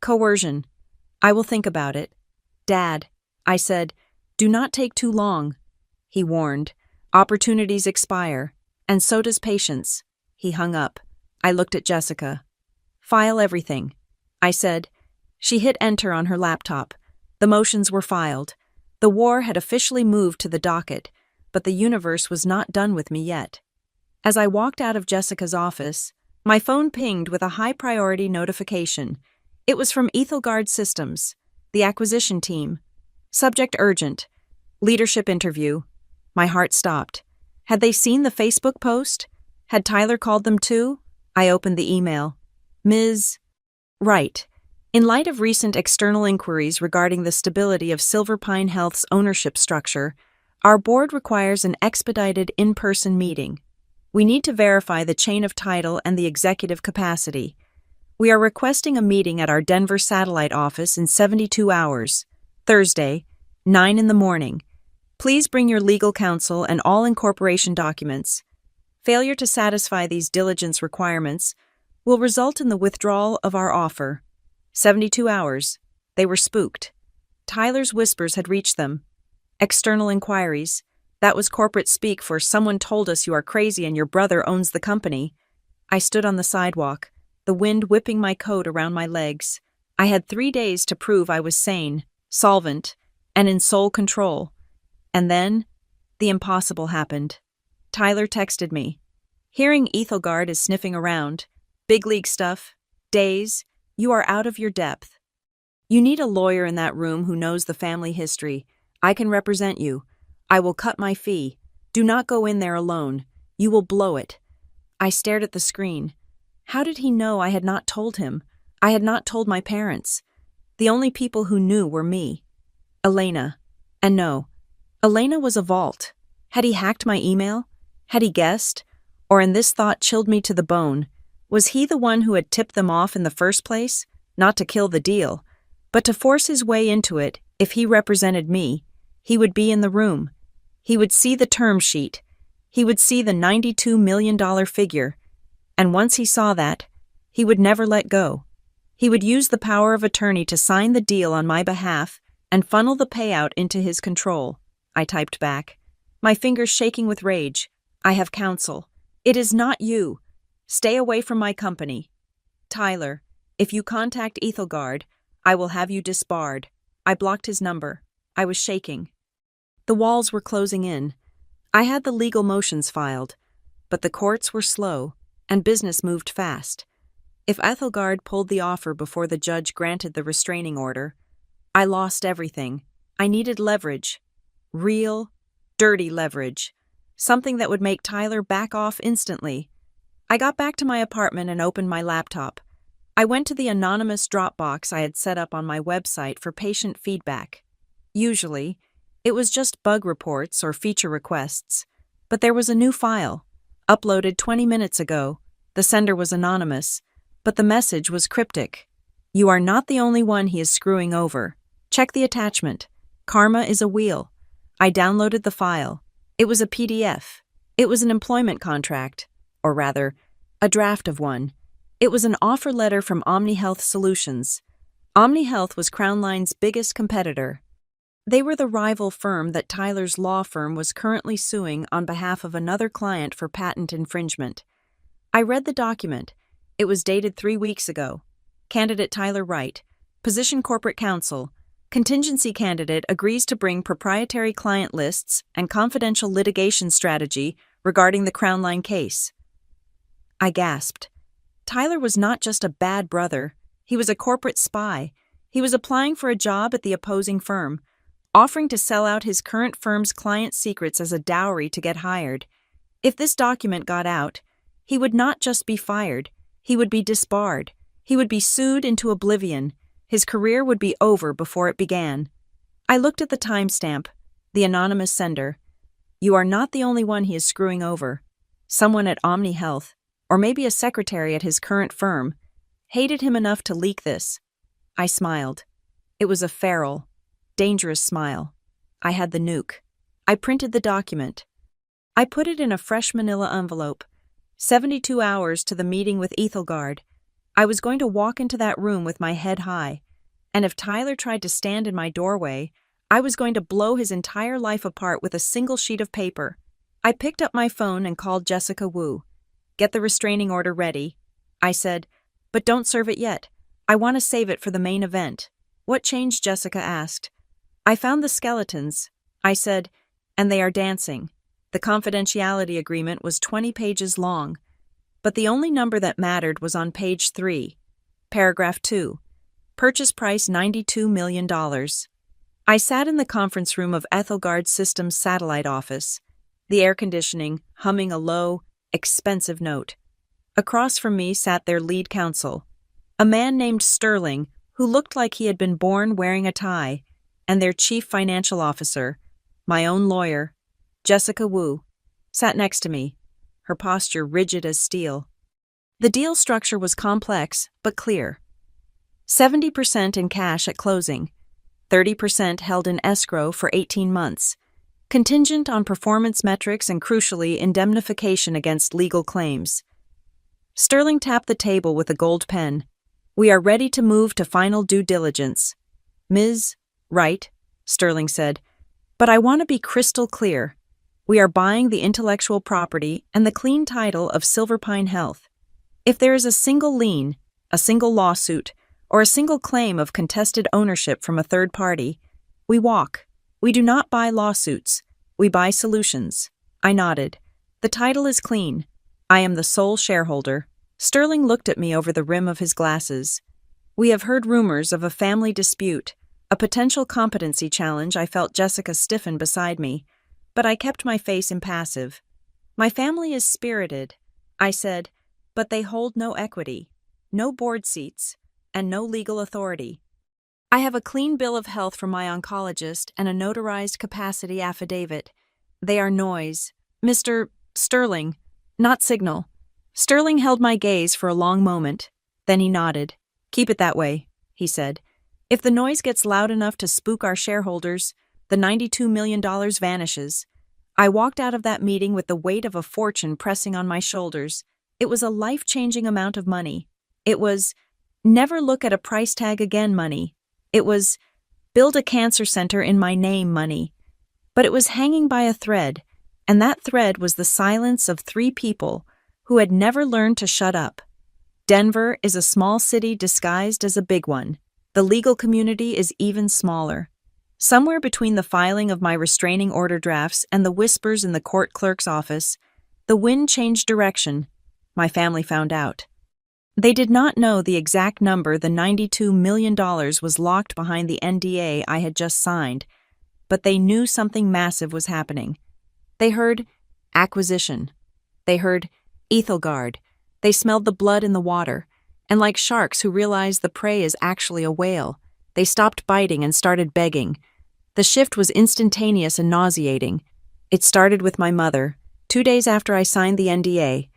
Coercion. I will think about it. Dad, I said, do not take too long. He warned. Opportunities expire, and so does patience. He hung up. I looked at Jessica. File everything, I said. She hit enter on her laptop. The motions were filed. The war had officially moved to the docket, but the universe was not done with me yet. As I walked out of Jessica's office, my phone pinged with a high-priority notification. It was from Ethelgard Systems, the acquisition team. Subject urgent. Leadership interview. My heart stopped. Had they seen the Facebook post? Had Tyler called them too? I opened the email. Ms. Wright. In light of recent external inquiries regarding the stability of Silver Pine Health's ownership structure, our board requires an expedited in-person meeting. We need to verify the chain of title and the executive capacity. We are requesting a meeting at our Denver satellite office in 72 hours, Thursday, 9 in the morning. Please bring your legal counsel and all incorporation documents. Failure to satisfy these diligence requirements will result in the withdrawal of our offer. 72 hours. They were spooked. Tyler's whispers had reached them. External inquiries. That was corporate speak for someone told us you are crazy and your brother owns the company. I stood on the sidewalk, the wind whipping my coat around my legs. I had 3 days to prove I was sane, solvent, and in sole control. And then, the impossible happened. Tyler texted me. Hearing Ethelgard is sniffing around. Big league stuff. Days. You are out of your depth. You need a lawyer in that room who knows the family history. I can represent you. I will cut my fee. Do not go in there alone. You will blow it. I stared at the screen. How did he know I had not told him? I had not told my parents. The only people who knew were me. Elena. And no, Elena was a vault. Had he hacked my email? Had he guessed? Or, and this thought chilled me to the bone, was he the one who had tipped them off in the first place? Not to kill the deal, but to force his way into it. If he represented me, he would be in the room. He would see the term sheet. He would see the $92 million figure. And once he saw that, he would never let go. He would use the power of attorney to sign the deal on my behalf and funnel the payout into his control. I typed back, my fingers shaking with rage. I have counsel. It is not you. Stay away from my company. Tyler, if you contact Ethelgard, I will have you disbarred. I blocked his number. I was shaking. The walls were closing in. I had the legal motions filed, but the courts were slow, and business moved fast. If Ethelgard pulled the offer before the judge granted the restraining order, I lost everything. I needed leverage. Real, dirty leverage. Something that would make Tyler back off instantly. I got back to my apartment and opened my laptop. I went to the anonymous Dropbox I had set up on my website for patient feedback. Usually, it was just bug reports or feature requests, but there was a new file, uploaded 20 minutes ago. The sender was anonymous, but the message was cryptic. You are not the only one he is screwing over. Check the attachment. Karma is a wheel. I downloaded the file. It was a PDF. It was an employment contract, or rather, a draft of one. It was an offer letter from OmniHealth Solutions. OmniHealth was Crown Line's biggest competitor. They were the rival firm that Tyler's law firm was currently suing on behalf of another client for patent infringement. I read the document. It was dated 3 weeks ago. Candidate Tyler Wright, position corporate counsel. Contingency candidate agrees to bring proprietary client lists and confidential litigation strategy regarding the Crown Line case. I gasped. Tyler was not just a bad brother. He was a corporate spy. He was applying for a job at the opposing firm, offering to sell out his current firm's client secrets as a dowry to get hired. If this document got out, he would not just be fired, he would be disbarred. He would be sued into oblivion. His career would be over before it began. I looked at the timestamp, the anonymous sender. You are not the only one he is screwing over. Someone at OmniHealth, or maybe a secretary at his current firm, hated him enough to leak this. I smiled. It was a feral, dangerous smile. I had the nuke. I printed the document. I put it in a fresh manila envelope. 72 hours to the meeting with Ethelgard. I was going to walk into that room with my head high, and if Tyler tried to stand in my doorway, I was going to blow his entire life apart with a single sheet of paper. I picked up my phone and called Jessica Wu. Get the restraining order ready, I said, but don't serve it yet. I want to save it for the main event. What changed? Jessica asked. I found the skeletons, I said, and they are dancing. The confidentiality agreement was 20 pages long, but the only number that mattered was on page 3, paragraph 2. Purchase price $92 million. I sat in the conference room of Ethelgard Systems' satellite office, the air conditioning humming a low, expensive note. Across from me sat their lead counsel, a man named Sterling, who looked like he had been born wearing a tie, and their chief financial officer, my own lawyer, Jessica Wu, sat next to me, her posture rigid as steel. The deal structure was complex but clear. 70% in cash at closing, 30% held in escrow for 18 months, contingent on performance metrics and crucially indemnification against legal claims. Sterling tapped the table with a gold pen. We are ready to move to final due diligence. Ms. Wright, Sterling said, but I want to be crystal clear. We are buying the intellectual property and the clean title of Silverpine Health. If there is a single lien, a single lawsuit, or a single claim of contested ownership from a third party, we walk. We do not buy lawsuits. We buy solutions. I nodded. The title is clean. I am the sole shareholder. Sterling looked at me over the rim of his glasses. We have heard rumors of a family dispute, a potential competency challenge. I felt Jessica stiffen beside me, but I kept my face impassive. My family is spirited, I said, but they hold no equity, no board seats, and no legal authority. I have a clean bill of health from my oncologist and a notarized capacity affidavit. They are noise. Mr. Sterling, not signal. Sterling held my gaze for a long moment. Then he nodded. Keep it that way, he said. If the noise gets loud enough to spook our shareholders, the $92 million vanishes. I walked out of that meeting with the weight of a fortune pressing on my shoulders. It was a life-changing amount of money. It was never look at a price tag again money. It was build a cancer center in my name money. But it was hanging by a thread, and that thread was the silence of 3 people who had never learned to shut up. Denver is a small city disguised as a big one. The legal community is even smaller. Somewhere between the filing of my restraining order drafts and the whispers in the court clerk's office, the wind changed direction. My family found out. They did not know the exact number. The $92 million was locked behind the NDA I had just signed, but they knew something massive was happening. They heard acquisition. They heard Ethelgard. They smelled the blood in the water, and like sharks who realize the prey is actually a whale, they stopped biting and started begging. The shift was instantaneous and nauseating. It started with my mother. 2 days after I signed the NDA,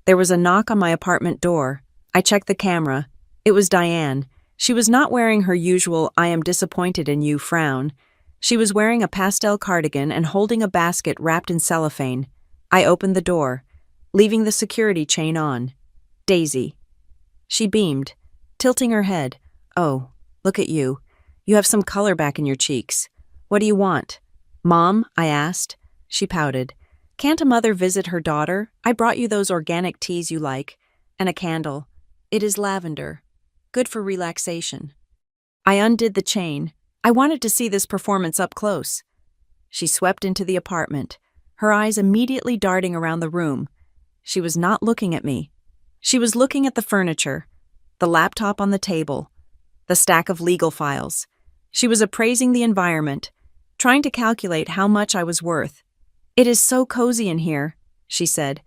there was a knock on my apartment door. I checked the camera. It was Diane. She was not wearing her usual "I am disappointed in you" frown. She was wearing a pastel cardigan and holding a basket wrapped in cellophane. I opened the door, leaving the security chain on. Daisy. She beamed, tilting her head. Oh, look at you. You have some color back in your cheeks. What do you want? Mom, I asked. She pouted. Can't a mother visit her daughter? I brought you those organic teas you like. And a candle. It is lavender. Good for relaxation. I undid the chain. I wanted to see this performance up close. She swept into the apartment, her eyes immediately darting around the room. She was not looking at me. She was looking at the furniture, the laptop on the table, the stack of legal files. She was appraising the environment, trying to calculate how much I was worth. It is so cozy in here, she said,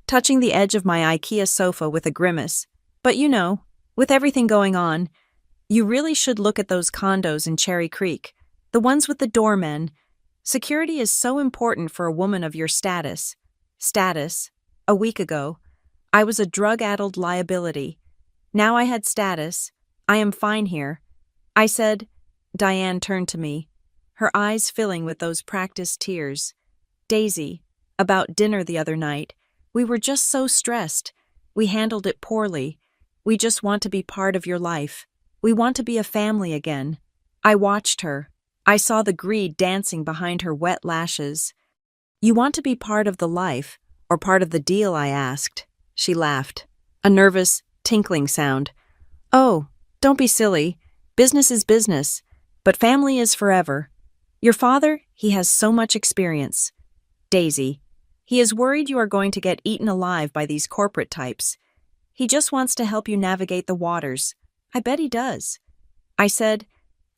touching the edge of my IKEA sofa with a grimace. But you know, with everything going on, you really should look at those condos in Cherry Creek, the ones with the doormen. Security is so important for a woman of your status. A week ago, I was a drug-addled liability. Now I had status. I am fine here. I said. Diane turned to me, her eyes filling with those practiced tears. Daisy, about dinner the other night, we were just so stressed. We handled it poorly. We just want to be part of your life. We want to be a family again. I watched her. I saw the greed dancing behind her wet lashes. You want to be part of the life, or part of the deal, I asked. She laughed. A nervous, tinkling sound. Oh, don't be silly. Business is business, but family is forever. Your father, he has so much experience. Daisy, he is worried you are going to get eaten alive by these corporate types. He just wants to help you navigate the waters. I bet he does. I said.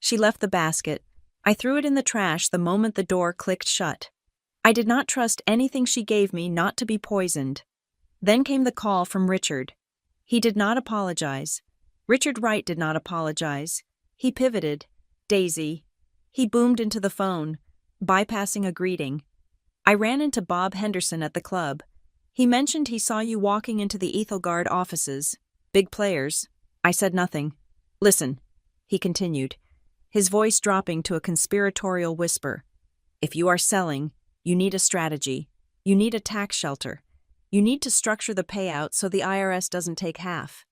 She left the basket. I threw it in the trash the moment the door clicked shut. I did not trust anything she gave me not to be poisoned. Then came the call from Richard. He did not apologize. Richard Wright did not apologize. He pivoted. Daisy. He boomed into the phone, bypassing a greeting. I ran into Bob Henderson at the club. He mentioned he saw you walking into the Ethelgard offices. Big players. I said nothing. Listen, he continued, his voice dropping to a conspiratorial whisper. If you are selling, you need a strategy. You need a tax shelter. You need to structure the payout so the IRS doesn't take half.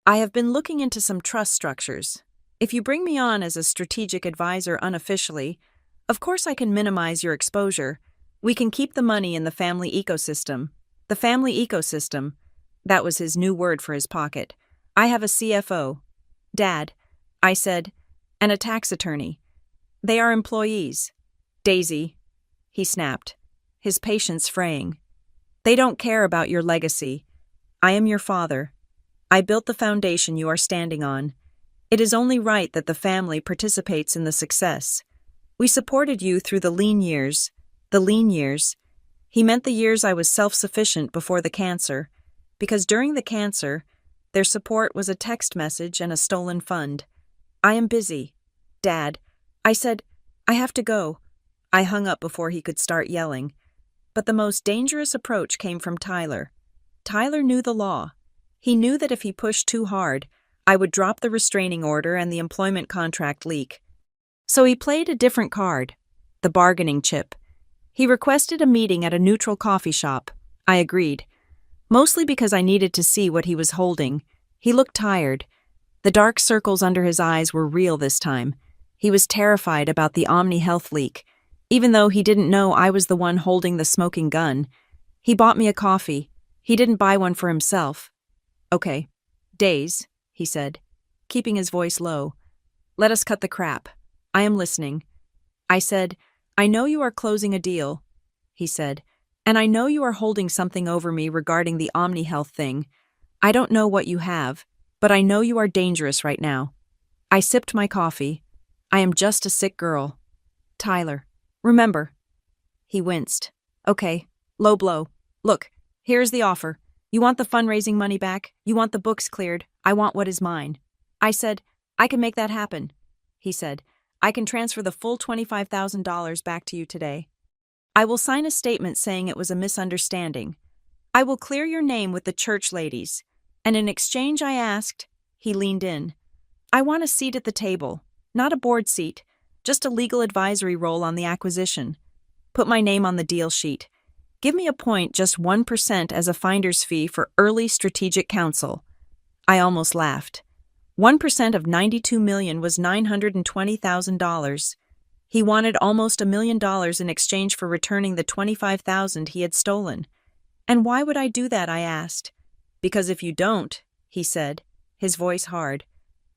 I have been looking into some trust structures. If you bring me on as a strategic advisor unofficially, of course I can minimize your exposure. We can keep the money in the family ecosystem. The family ecosystem. That was his new word for his pocket. I have a CFO. Dad, I said, and a tax attorney. They are employees. Daisy, he snapped, his patience fraying. They don't care about your legacy. I am your father. I built the foundation you are standing on. It is only right that the family participates in the success. We supported you through the lean years. The lean years. He meant the years I was self-sufficient before the cancer, because during the cancer, their support was a text message and a stolen fund. I am busy. Dad, I said, I have to go. I hung up before he could start yelling. But the most dangerous approach came from Tyler. Tyler knew the law. He knew that if he pushed too hard, I would drop the restraining order and the employment contract leak. So he played a different card, the bargaining chip. He requested a meeting at a neutral coffee shop. I agreed, mostly because I needed to see what he was holding. He looked tired. The dark circles under his eyes were real this time. He was terrified about the Omni Health leak, even though he didn't know I was the one holding the smoking gun. He bought me a coffee. He didn't buy one for himself. Okay. Days, he said, keeping his voice low. Let us cut the crap. I am listening. I said, I know you are closing a deal, he said, and I know you are holding something over me regarding the Omni Health thing. I don't know what you have, but I know you are dangerous right now. I sipped my coffee. I am just a sick girl. Tyler, remember. He winced. Okay, low blow. Look, here's the offer. You want the fundraising money back? You want the books cleared? I want what is mine. I said, I can make that happen. He said, I can transfer the full $25,000 back to you today. I will sign a statement saying it was a misunderstanding. I will clear your name with the church ladies. And in exchange I asked, he leaned in, I want a seat at the table, not a board seat, just a legal advisory role on the acquisition. Put my name on the deal sheet. Give me a point, just 1% as a finder's fee for early strategic counsel. I almost laughed. 1% of 92 million was $920,000. He wanted almost $1 million in exchange for returning the 25,000 he had stolen. And why would I do that, I asked. Because if you don't, he said, his voice hard,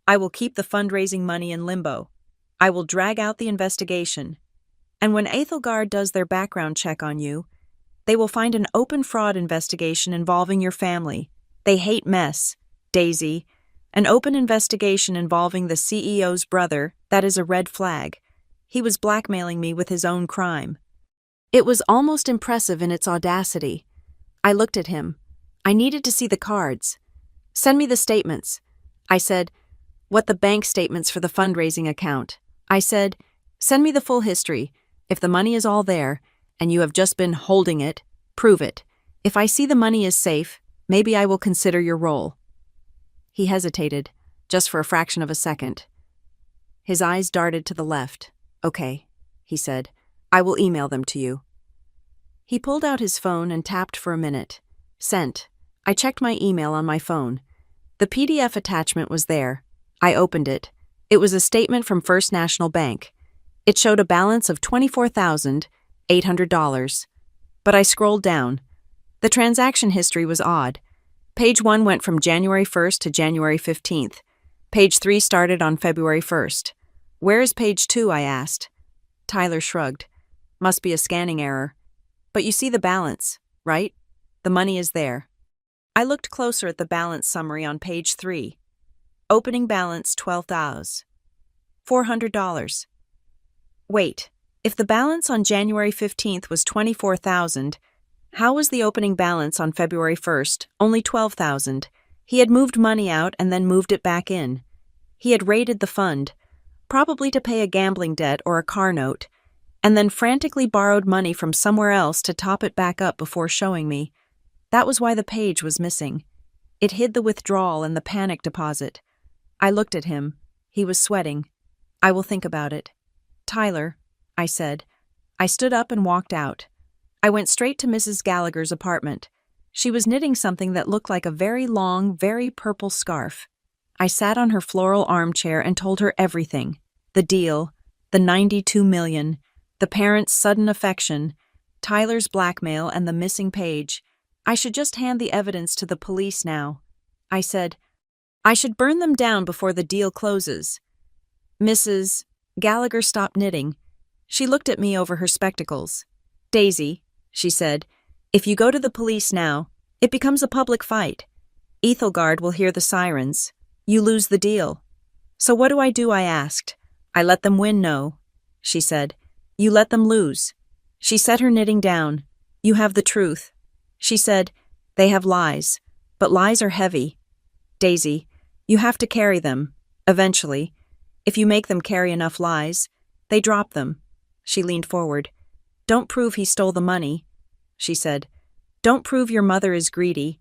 I will keep the fundraising money in limbo. I will drag out the investigation. And when Ethelgard does their background check on you, they will find an open fraud investigation involving your family. They hate mess, Daisy. An open investigation involving the CEO's brother, that is a red flag. He was blackmailing me with his own crime. It was almost impressive in its audacity. I looked at him. I needed to see the cards. Send me the statements. I said, what the bank statements for the fundraising account. I said, send me the full history. If the money is all there, and you have just been holding it, prove it. If I see the money is safe, maybe I will consider your role. He hesitated, just for a fraction of a second. His eyes darted to the left. Okay, he said. I will email them to you. He pulled out his phone and tapped for a minute. Sent. I checked my email on my phone. The PDF attachment was there. I opened it. It was a statement from First National Bank. It showed a balance of $24,800. But I scrolled down. The transaction history was odd. Page 1 went from January 1st to January 15th. Page 3 started on February 1st. Where is page 2, I asked. Tyler shrugged. Must be a scanning error. But you see the balance, right? The money is there. I looked closer at the balance summary on page 3. Opening balance $12,400. Wait, if the balance on January 15th was $24,000, how was the opening balance on February 1st only $12,000? He had moved money out and then moved it back in. He had raided the fund, probably to pay a gambling debt or a car note, and then frantically borrowed money from somewhere else to top it back up before showing me. That was why the page was missing. It hid the withdrawal and the panic deposit. I looked at him. He was sweating. I will think about it. Tyler, I said. I stood up and walked out. I went straight to Mrs. Gallagher's apartment. She was knitting something that looked like a very long, very purple scarf. I sat on her floral armchair and told her everything. The deal, the 92 million, the parents' sudden affection, Tyler's blackmail and the missing page. I should just hand the evidence to the police now. I said, I should burn them down before the deal closes. Mrs. Gallagher stopped knitting. She looked at me over her spectacles. Daisy, she said, if you go to the police now, it becomes a public fight. Ethelgard will hear the sirens. You lose the deal. So what do? I asked. I let them win, no, she said. You let them lose. She set her knitting down. You have the truth. She said, they have lies, but lies are heavy. Daisy, you have to carry them, eventually. If you make them carry enough lies, they drop them. She leaned forward. Don't prove he stole the money, she said. Don't prove your mother is greedy.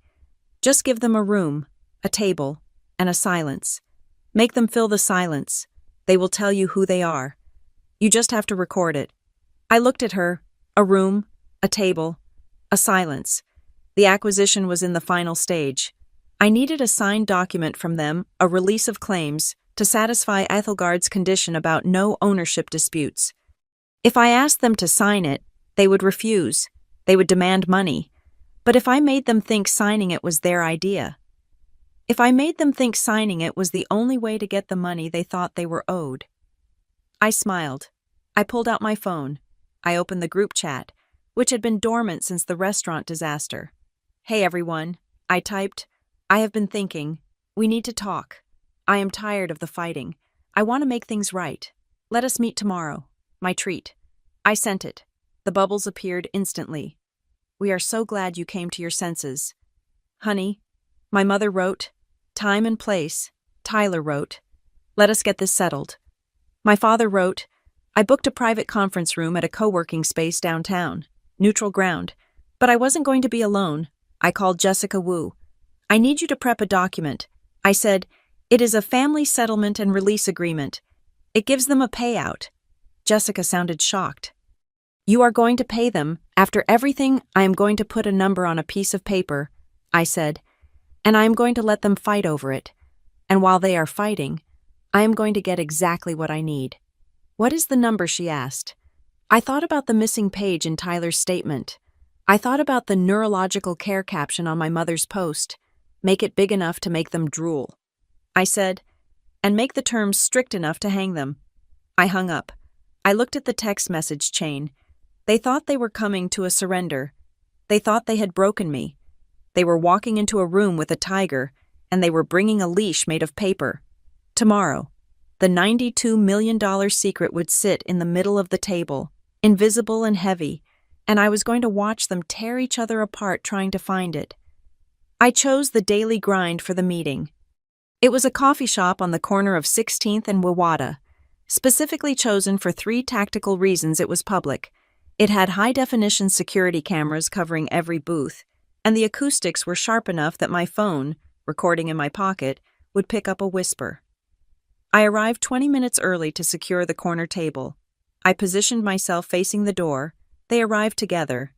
Just give them a room, a table, and a silence. Make them fill the silence. They will tell you who they are. You just have to record it. I looked at her. A room, a table, a silence. The acquisition was in the final stage. I needed a signed document from them, a release of claims, to satisfy Ethelgard's condition about no ownership disputes. If I asked them to sign it, they would refuse. They would demand money. But if I made them think signing it was their idea, if I made them think signing it was the only way to get the money they thought they were owed. I smiled. I pulled out my phone. I opened the group chat, which had been dormant since the restaurant disaster. Hey everyone, I typed. I have been thinking. We need to talk. I am tired of the fighting. I want to make things right. Let us meet tomorrow. My treat. I sent it. The bubbles appeared instantly. We are so glad you came to your senses. Honey, my mother wrote. Time and place. Tyler wrote. Let us get this settled. My father wrote. I booked a private conference room at a co-working space downtown. Neutral ground. But I wasn't going to be alone. I called Jessica Wu. I need you to prep a document. I said, it is a family settlement and release agreement. It gives them a payout. Jessica sounded shocked. You are going to pay them. After everything, I am going to put a number on a piece of paper. I said, and I am going to let them fight over it. And while they are fighting, I am going to get exactly what I need. What is the number? She asked. I thought about the missing page in Tyler's statement. I thought about the neurological care caption on my mother's post. Make it big enough to make them drool. I said, and make the terms strict enough to hang them. I hung up. I looked at the text message chain. They thought they were coming to a surrender. They thought they had broken me. They were walking into a room with a tiger, and they were bringing a leash made of paper. Tomorrow, the $92 million secret would sit in the middle of the table, invisible and heavy, and I was going to watch them tear each other apart trying to find it. I chose the daily grind for the meeting. It was a coffee shop on the corner of 16th and Wawata, specifically chosen for 3 tactical reasons. It was public. It had high-definition security cameras covering every booth, and the acoustics were sharp enough that my phone, recording in my pocket, would pick up a whisper. I arrived 20 minutes early to secure the corner table. I positioned myself facing the door. They arrived together,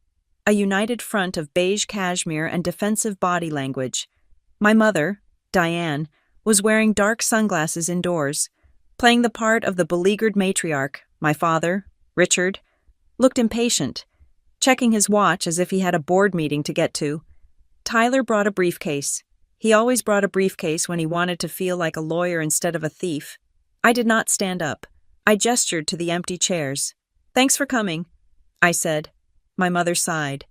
a united front of beige cashmere and defensive body language. My mother, Diane, was wearing dark sunglasses indoors, playing the part of the beleaguered matriarch. My father, Richard, looked impatient, checking his watch as if he had a board meeting to get to. Tyler brought a briefcase. He always brought a briefcase when he wanted to feel like a lawyer instead of a thief. I did not stand up. I gestured to the empty chairs. Thanks for coming, I said. My mother sighed,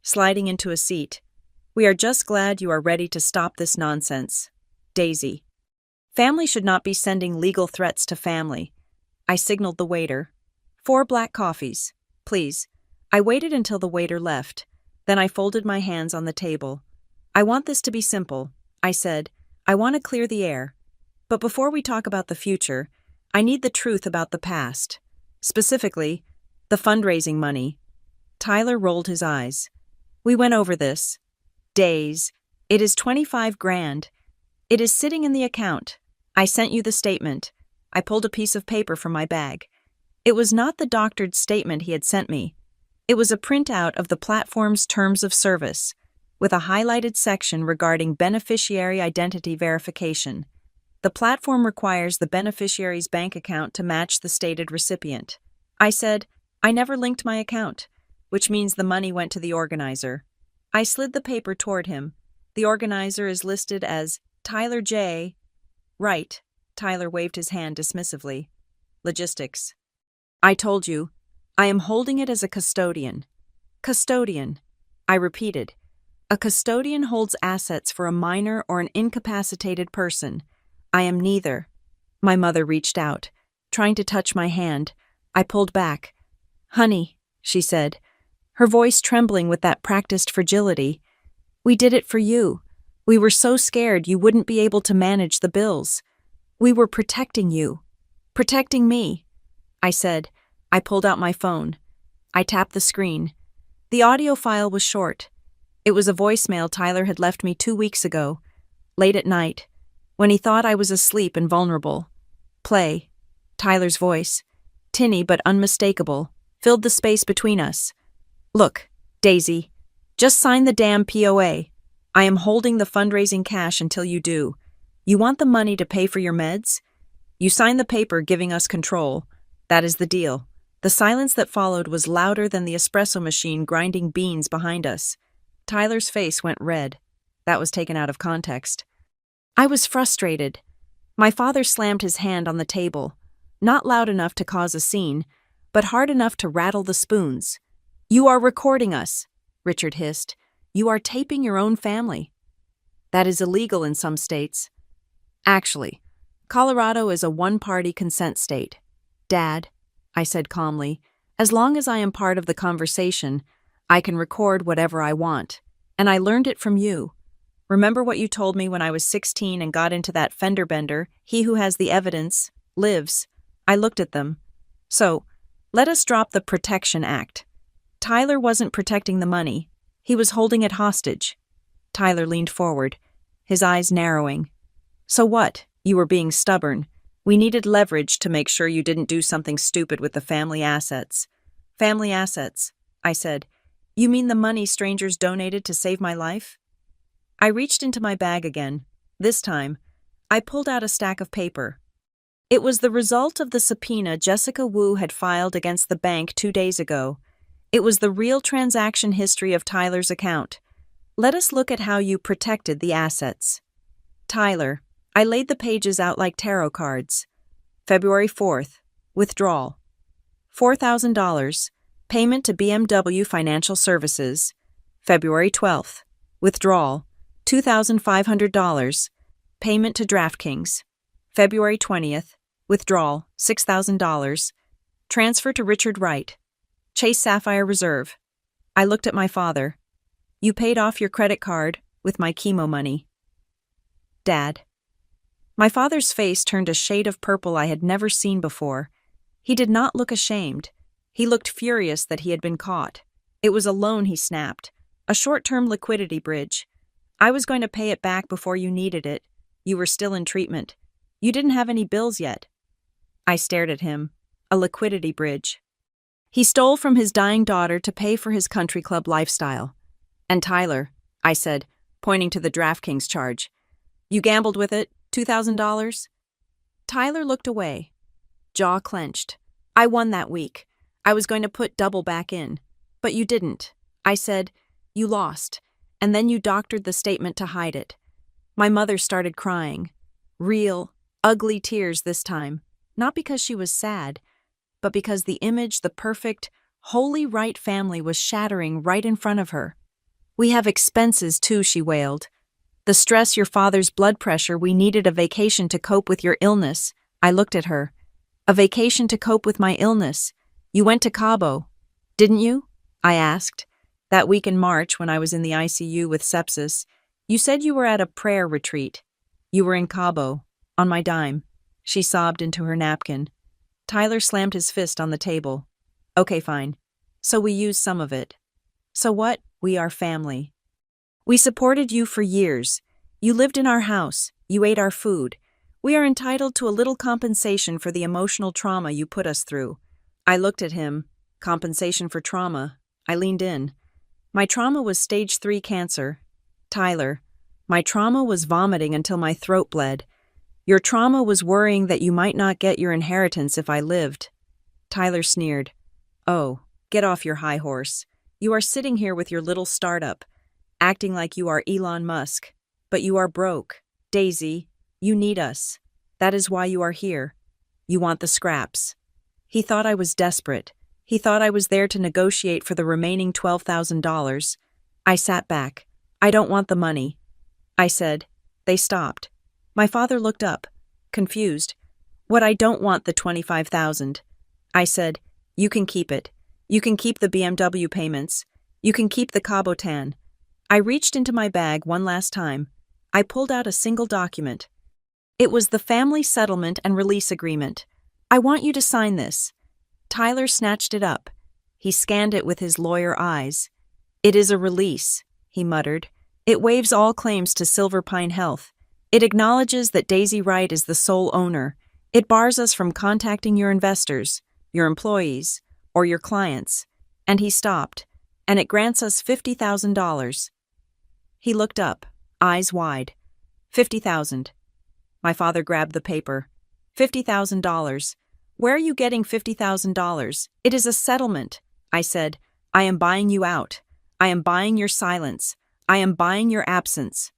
sliding into a seat. We are just glad you are ready to stop this nonsense. Daisy. Family should not be sending legal threats to family. I signaled the waiter. 4 black coffees, please. I waited until the waiter left. Then I folded my hands on the table. I want this to be simple, I said. I want to clear the air. But before we talk about the future, I need the truth about the past. Specifically, the fundraising money. Tyler rolled his eyes. We went over this. Days. It is 25 grand. It is sitting in the account. I sent you the statement. I pulled a piece of paper from my bag. It was not the doctored statement he had sent me. It was a printout of the platform's terms of service, with a highlighted section regarding beneficiary identity verification. The platform requires the beneficiary's bank account to match the stated recipient. I said, I never linked my account, which means the money went to the organizer. I slid the paper toward him. The organizer is listed as Tyler J. Right. Tyler waved his hand dismissively. Logistics. I told you. I am holding it as a custodian. Custodian. I repeated. A custodian holds assets for a minor or an incapacitated person. I am neither. My mother reached out, trying to touch my hand. I pulled back. Honey, she said, her voice trembling with that practiced fragility. We did it for you. We were so scared you wouldn't be able to manage the bills. We were protecting you. Protecting me. I said. I pulled out my phone. I tapped the screen. The audio file was short. It was a voicemail Tyler had left me 2 weeks ago, late at night, when he thought I was asleep and vulnerable. Play. Tyler's voice, tinny but unmistakable, filled the space between us. Look, Daisy, just sign the damn POA. I am holding the fundraising cash until you do. You want the money to pay for your meds? You sign the paper giving us control. That is the deal. The silence that followed was louder than the espresso machine grinding beans behind us. Tyler's face went red. That was taken out of context. I was frustrated. My father slammed his hand on the table, not loud enough to cause a scene, but hard enough to rattle the spoons. You are recording us, Richard hissed. You are taping your own family. That is illegal in some states. Actually, Colorado is a one-party consent state. Dad, I said calmly, as long as I am part of the conversation, I can record whatever I want. And I learned it from you. Remember what you told me when I was 16 and got into that fender bender? He who has the evidence lives. I looked at them. So, let us drop the Protection Act. Tyler wasn't protecting the money. He was holding it hostage. Tyler leaned forward, his eyes narrowing. So what? You were being stubborn. We needed leverage to make sure you didn't do something stupid with the family assets. Family assets, I said. You mean the money strangers donated to save my life? I reached into my bag again. This time, I pulled out a stack of paper. It was the result of the subpoena Jessica Wu had filed against the bank 2 days ago. It was the real transaction history of Tyler's account. Let us look at how you protected the assets. Tyler, I laid the pages out like tarot cards. February 4th, withdrawal. $4,000, payment to BMW Financial Services. February 12th, withdrawal. $2,500, payment to DraftKings. February 20th, withdrawal. $6,000, transfer to Richard Wright. Chase Sapphire Reserve. I looked at my father. You paid off your credit card with my chemo money. Dad. My father's face turned a shade of purple I had never seen before. He did not look ashamed. He looked furious that he had been caught. It was a loan he snapped, a short-term liquidity bridge. I was going to pay it back before you needed it. You were still in treatment. You didn't have any bills yet. I stared at him. A liquidity bridge. He stole from his dying daughter to pay for his country club lifestyle. And Tyler, I said, pointing to the DraftKings charge. You gambled with it, $2,000? Tyler looked away. Jaw clenched. I won that week. I was going to put double back in. But you didn't. I said, you lost. And then you doctored the statement to hide it. My mother started crying. Real, ugly tears this time. Not because she was sad, but because the image, the perfect, holy Wright family was shattering right in front of her. We have expenses too, she wailed. The stress, your father's blood pressure, we needed a vacation to cope with your illness. I looked at her. A vacation to cope with my illness. You went to Cabo, didn't you? I asked. That week in March when I was in the ICU with sepsis, you said you were at a prayer retreat. You were in Cabo, on my dime. She sobbed into her napkin. Tyler slammed his fist on the table. Okay, fine. So we used some of it. So what? We are family. We supported you for years. You lived in our house. You ate our food. We are entitled to a little compensation for the emotional trauma you put us through. I looked at him. Compensation for trauma. I leaned in. My trauma was stage 3 cancer. Tyler, my trauma was vomiting until my throat bled. Your trauma was worrying that you might not get your inheritance if I lived. Tyler sneered. Oh, get off your high horse. You are sitting here with your little startup, acting like you are Elon Musk. But you are broke. Daisy, you need us. That is why you are here. You want the scraps. He thought I was desperate. He thought I was there to negotiate for the remaining $12,000. I sat back. I don't want the money. I said. They stopped. My father looked up, confused. What, I don't want the $25,000. I said, you can keep it. You can keep the BMW payments. You can keep the Cabo Tan. I reached into my bag one last time. I pulled out a single document. It was the family settlement and release agreement. I want you to sign this. Tyler snatched it up. He scanned it with his lawyer eyes. It is a release, he muttered. It waives all claims to Silver Pine Health. It acknowledges that Daisy Wright is the sole owner. It bars us from contacting your investors, your employees, or your clients. And he stopped. And it grants us $50,000. He looked up, eyes wide. $50,000. My father grabbed the paper. $50,000. Where are you getting $50,000? It is a settlement. I said, I am buying you out. I am buying your silence. I am buying your absence.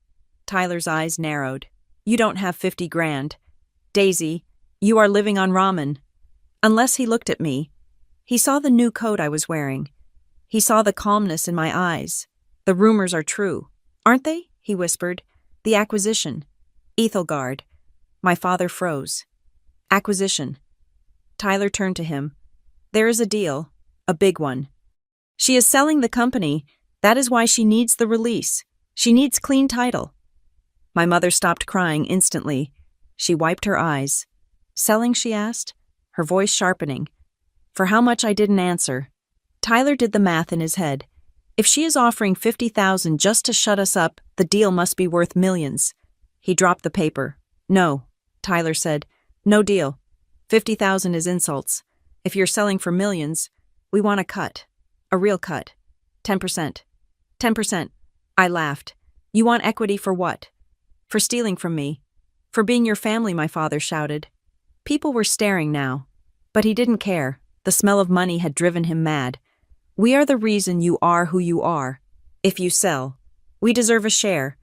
Tyler's eyes narrowed. You don't have 50 grand. Daisy, you are living on ramen. Unless he looked at me. He saw the new coat I was wearing. He saw the calmness in my eyes. The rumors are true. Aren't they? He whispered. The acquisition. Ethelgard. My father froze. Acquisition. Tyler turned to him. There is a deal. A big one. She is selling the company. That is why she needs the release. She needs clean title. My mother stopped crying instantly. She wiped her eyes. Selling, she asked, her voice sharpening. For how much, I didn't answer. Tyler did the math in his head. If she is offering $50,000 just to shut us up, the deal must be worth millions. He dropped the paper. No, Tyler said. No deal. 50,000 is insults. If you're selling for millions, we want a cut. A real cut. 10%. 10%. I laughed. You want equity for what? For stealing from me. For being your family, my father shouted. People were staring now. But he didn't care. The smell of money had driven him mad. We are the reason you are who you are. If you sell, we deserve a share.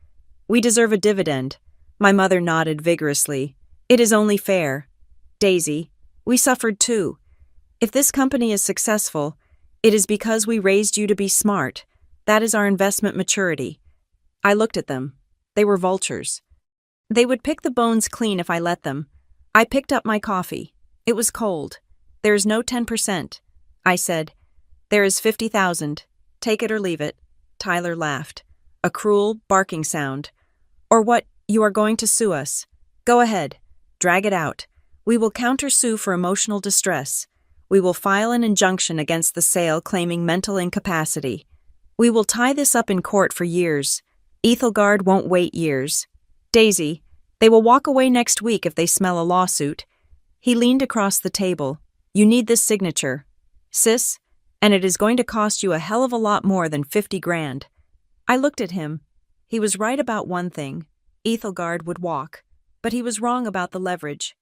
We deserve a dividend. My mother nodded vigorously. It is only fair. Daisy, we suffered too. If this company is successful, it is because we raised you to be smart. That is our investment maturity. I looked at them. They were vultures. They would pick the bones clean if I let them. I picked up my coffee. It was cold. There is no 10%. I said, there is 50,000. Take it or leave it. Tyler laughed. A cruel, barking sound. Or what, you are going to sue us. Go ahead. Drag it out. We will counter-sue for emotional distress. We will file an injunction against the sale claiming mental incapacity. We will tie this up in court for years. Ethelgard won't wait years. Daisy, they will walk away next week if they smell a lawsuit. He leaned across the table. You need this signature. Sis, and it is going to cost you a hell of a lot more than 50 grand. I looked at him. He was right about one thing. Ethelgard would walk. But he was wrong about the leverage.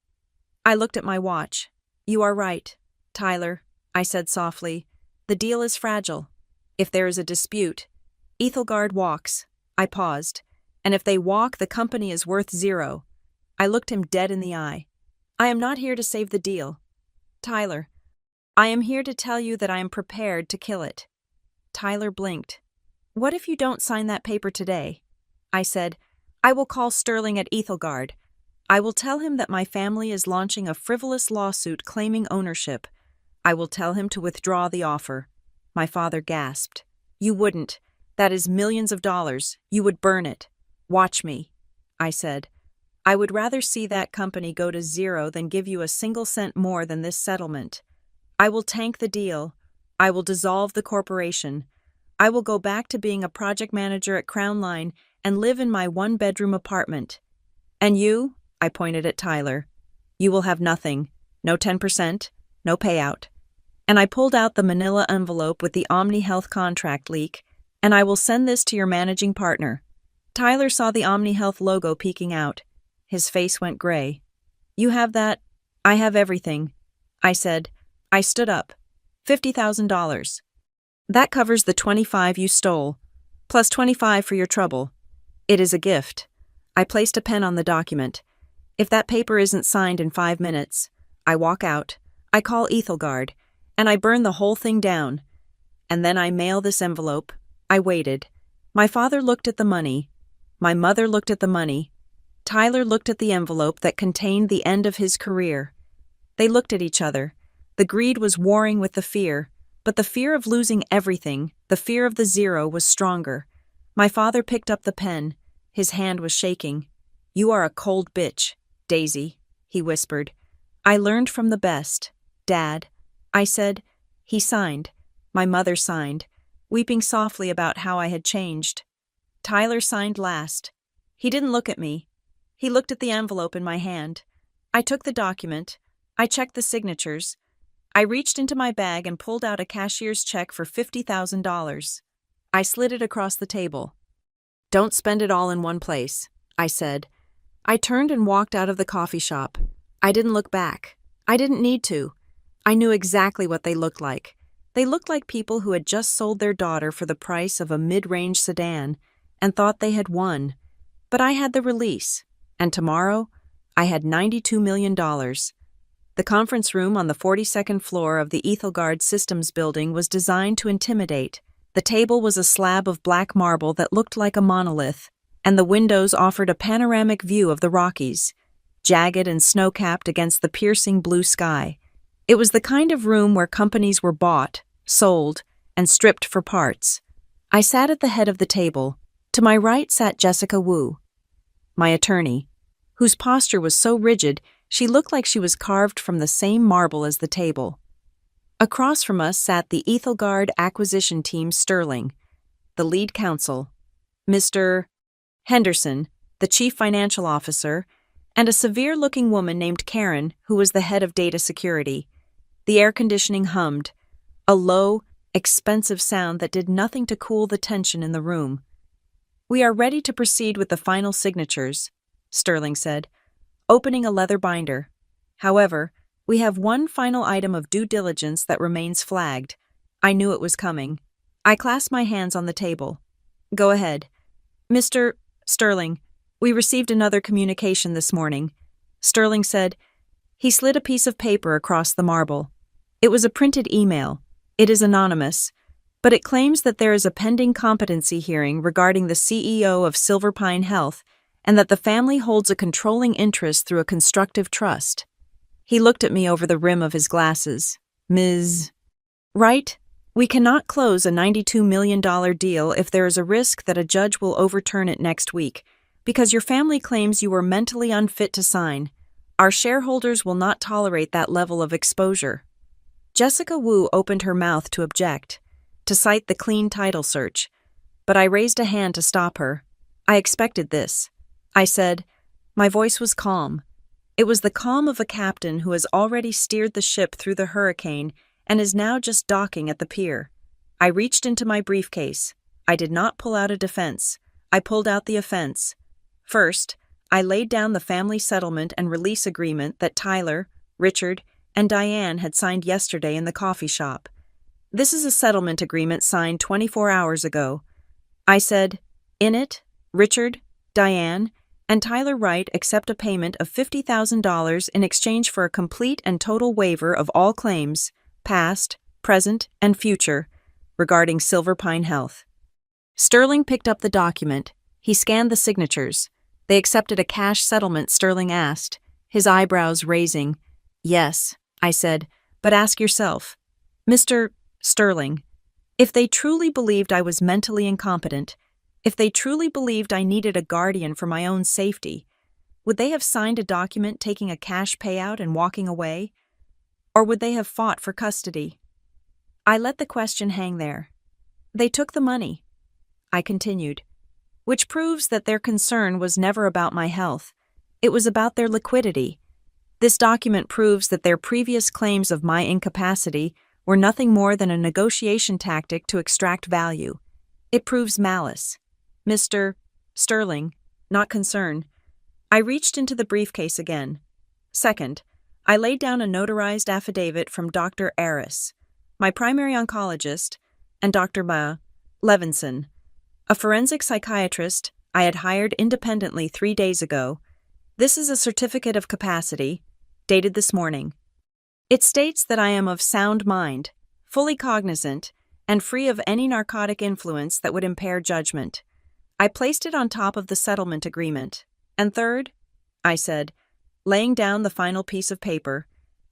I looked at my watch. You are right, Tyler, I said softly. The deal is fragile. If there is a dispute, Ethelgard walks. I paused. And if they walk, the company is worth zero. I looked him dead in the eye. I am not here to save the deal. Tyler, I am here to tell you that I am prepared to kill it. Tyler blinked. What if you don't sign that paper today? I said, I will call Sterling at Ethelgard. I will tell him that my family is launching a frivolous lawsuit claiming ownership. I will tell him to withdraw the offer. My father gasped. You wouldn't. That is millions of dollars. You would burn it. Watch me, I said. I would rather see that company go to zero than give you a single cent more than this settlement. I will tank the deal. I will dissolve the corporation. I will go back to being a project manager at Crown Line and live in my one-bedroom apartment. And you, I pointed at Tyler, you will have nothing. No 10%, no payout. And I pulled out the manila envelope with the Omni Health contract leak, and I will send this to your managing partner. Tyler saw the Omni Health logo peeking out. His face went gray. You have that? I have everything. I said. I stood up. $50,000. That covers the 25 you stole, plus 25 for your trouble. It is a gift. I placed a pen on the document. If that paper isn't signed in 5 minutes, I walk out, I call Ethelgard, and I burn the whole thing down. And then I mail this envelope. I waited. My father looked at the money. My mother looked at the money. Tyler looked at the envelope that contained the end of his career. They looked at each other. The greed was warring with the fear, but the fear of losing everything, the fear of the zero, was stronger. My father picked up the pen. His hand was shaking. You are a cold bitch, Daisy, he whispered. I learned from the best. Dad, I said. He signed. My mother signed, weeping softly about how I had changed. Tyler signed last. He didn't look at me. He looked at the envelope in my hand. I took the document. I checked the signatures. I reached into my bag and pulled out a cashier's check for $50,000. I slid it across the table. Don't spend it all in one place, I said. I turned and walked out of the coffee shop. I didn't look back. I didn't need to. I knew exactly what they looked like. They looked like people who had just sold their daughter for the price of a mid-range sedan and thought they had won. But I had the release, and tomorrow I had $92 million. The conference room on the 42nd floor of the Ethelgard Systems building was designed to intimidate. The table was a slab of black marble that looked like a monolith, and the windows offered a panoramic view of the Rockies, jagged and snow-capped against the piercing blue sky. It was the kind of room where companies were bought, sold, and stripped for parts. I sat at the head of the table. To my right sat Jessica Wu, my attorney, whose posture was so rigid she looked like she was carved from the same marble as the table. Across from us sat the Ethelgard acquisition team Sterling, the lead counsel, Mr. Henderson, the chief financial officer, and a severe-looking woman named Karen, who was the head of data security. The air conditioning hummed, a low, expensive sound that did nothing to cool the tension in the room. We are ready to proceed with the final signatures, Sterling said, opening a leather binder. However, we have one final item of due diligence that remains flagged. I knew it was coming. I clasped my hands on the table. Go ahead. Mr. Sterling, we received another communication this morning. Sterling said. He slid a piece of paper across the marble. It was a printed email. It is anonymous, but it claims that there is a pending competency hearing regarding the CEO of Silverpine Health and that the family holds a controlling interest through a constructive trust. He looked at me over the rim of his glasses. Ms. Wright, we cannot close a $92 million deal if there is a risk that a judge will overturn it next week, because your family claims you were mentally unfit to sign. Our shareholders will not tolerate that level of exposure. Jessica Wu opened her mouth to object, to cite the clean title search, but I raised a hand to stop her. I expected this. I said, my voice was calm. It was the calm of a captain who has already steered the ship through the hurricane and is now just docking at the pier. I reached into my briefcase. I did not pull out a defense. I pulled out the offense. First, I laid down the family settlement and release agreement that Tyler, Richard, and Diane had signed yesterday in the coffee shop. This is a settlement agreement signed 24 hours ago. I said, in it, Richard, Diane, and Tyler Wright accept a payment of $50,000 in exchange for a complete and total waiver of all claims, past, present, and future, regarding Silverpine Health. Sterling picked up the document. He scanned the signatures. They accepted a cash settlement, Sterling asked, his eyebrows raising. Yes, I said, but ask yourself, Mr. Sterling, if they truly believed I was mentally incompetent, if they truly believed I needed a guardian for my own safety, would they have signed a document taking a cash payout and walking away? Or would they have fought for custody? I let the question hang there. They took the money. I continued, which proves that their concern was never about my health. It was about their liquidity. This document proves that their previous claims of my incapacity were nothing more than a negotiation tactic to extract value. It proves malice. Mr. Sterling, not concern. I reached into the briefcase again. Second, I laid down a notarized affidavit from Dr. Aris, my primary oncologist, and Dr. Levinson, a forensic psychiatrist I had hired independently 3 days ago. This is a certificate of capacity, dated this morning. It states that I am of sound mind, fully cognizant, and free of any narcotic influence that would impair judgment. I placed it on top of the settlement agreement. And third, I said, laying down the final piece of paper,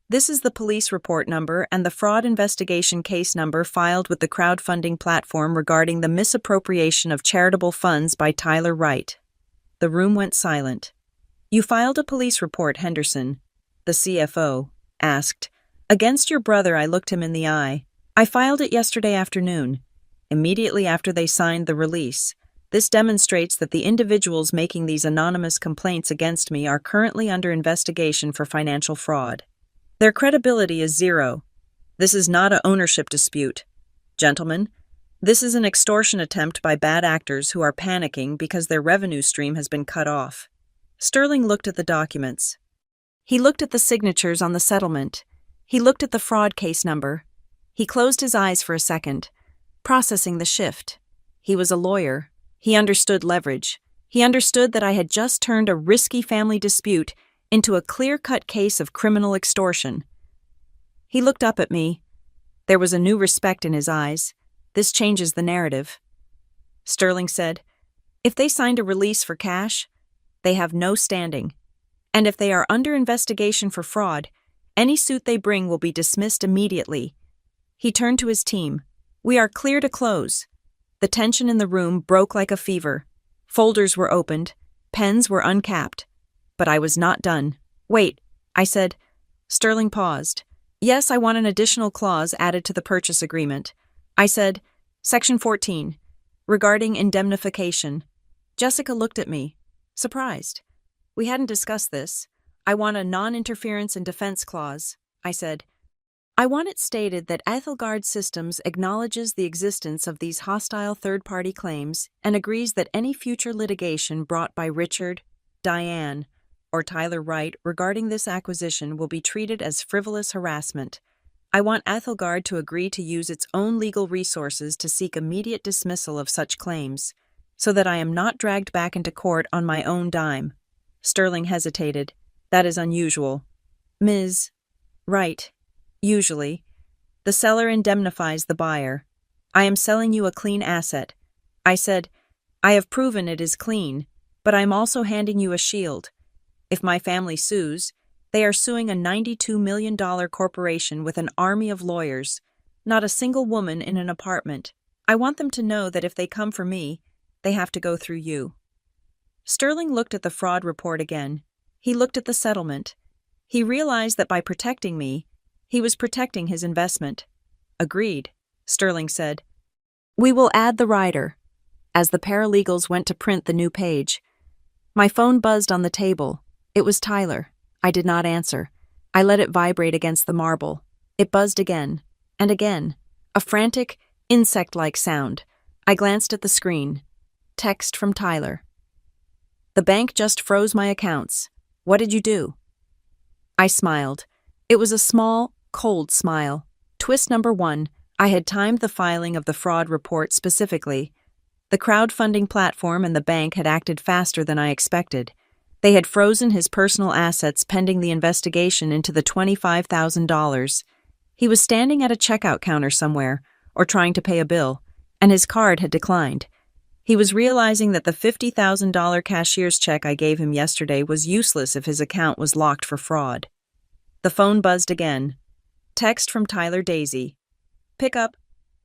this is the police report number and the fraud investigation case number filed with the crowdfunding platform regarding the misappropriation of charitable funds by Tyler Wright. The room went silent. You filed a police report, Henderson, the CFO asked. Against your brother, I looked him in the eye. I filed it yesterday afternoon, immediately after they signed the release. This demonstrates that the individuals making these anonymous complaints against me are currently under investigation for financial fraud. Their credibility is zero. This is not an ownership dispute. Gentlemen, this is an extortion attempt by bad actors who are panicking because their revenue stream has been cut off. Sterling looked at the documents. He looked at the signatures on the settlement. He looked at the fraud case number. He closed his eyes for a second, processing the shift. He was a lawyer. He understood leverage. He understood that I had just turned a risky family dispute into a clear-cut case of criminal extortion. He looked up at me. There was a new respect in his eyes. This changes the narrative. Sterling said, if they signed a release for cash, they have no standing. And if they are under investigation for fraud, any suit they bring will be dismissed immediately. He turned to his team. We are clear to close. The tension in the room broke like a fever. Folders were opened. Pens were uncapped. But I was not done. Wait, I said. Sterling paused. Yes, I want an additional clause added to the purchase agreement. I said, Section 14, regarding indemnification. Jessica looked at me, surprised. We hadn't discussed this. I want a non-interference and defense clause, I said. I want it stated that Ethelgard Systems acknowledges the existence of these hostile third-party claims and agrees that any future litigation brought by Richard, Diane, or Tyler Wright regarding this acquisition will be treated as frivolous harassment. I want Ethelgard to agree to use its own legal resources to seek immediate dismissal of such claims, so that I am not dragged back into court on my own dime. Sterling hesitated. That is unusual. Ms. Wright, usually, the seller indemnifies the buyer. I am selling you a clean asset. I said, I have proven it is clean, but I am also handing you a shield. If my family sues, they are suing a $92 million corporation with an army of lawyers, not a single woman in an apartment. I want them to know that if they come for me, they have to go through you. Sterling looked at the fraud report again. He looked at the settlement. He realized that by protecting me, he was protecting his investment. Agreed, Sterling said. We will add the rider. As the paralegals went to print the new page, my phone buzzed on the table. It was Tyler. I did not answer. I let it vibrate against the marble. It buzzed again, and again, a frantic, insect-like sound. I glanced at the screen. Text from Tyler. The bank just froze my accounts. What did you do? I smiled. It was a small, cold smile. Twist number 1, I had timed the filing of the fraud report specifically. The crowdfunding platform and the bank had acted faster than I expected. They had frozen his personal assets pending the investigation into the $25,000. He was standing at a checkout counter somewhere, or trying to pay a bill, and his card had declined. He was realizing that the $50,000 cashier's check I gave him yesterday was useless if his account was locked for fraud. The phone buzzed again. Text from Tyler Daisy. Pick up.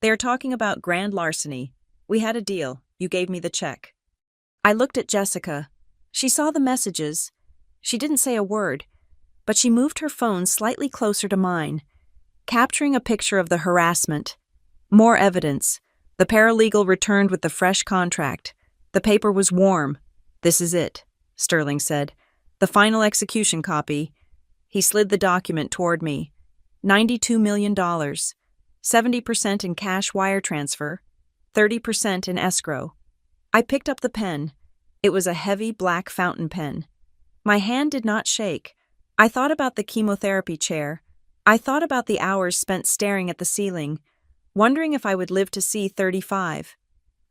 They are talking about grand larceny. We had a deal. You gave me the check. I looked at Jessica. She saw the messages. She didn't say a word, but she moved her phone slightly closer to mine, capturing a picture of the harassment. More evidence. The paralegal returned with the fresh contract. The paper was warm. This is it, Sterling said. The final execution copy. He slid the document toward me. $92 million. 70% in cash wire transfer. 30% in escrow. I picked up the pen. It was a heavy black fountain pen. My hand did not shake. I thought about the chemotherapy chair. I thought about the hours spent staring at the ceiling, wondering if I would live to see 35.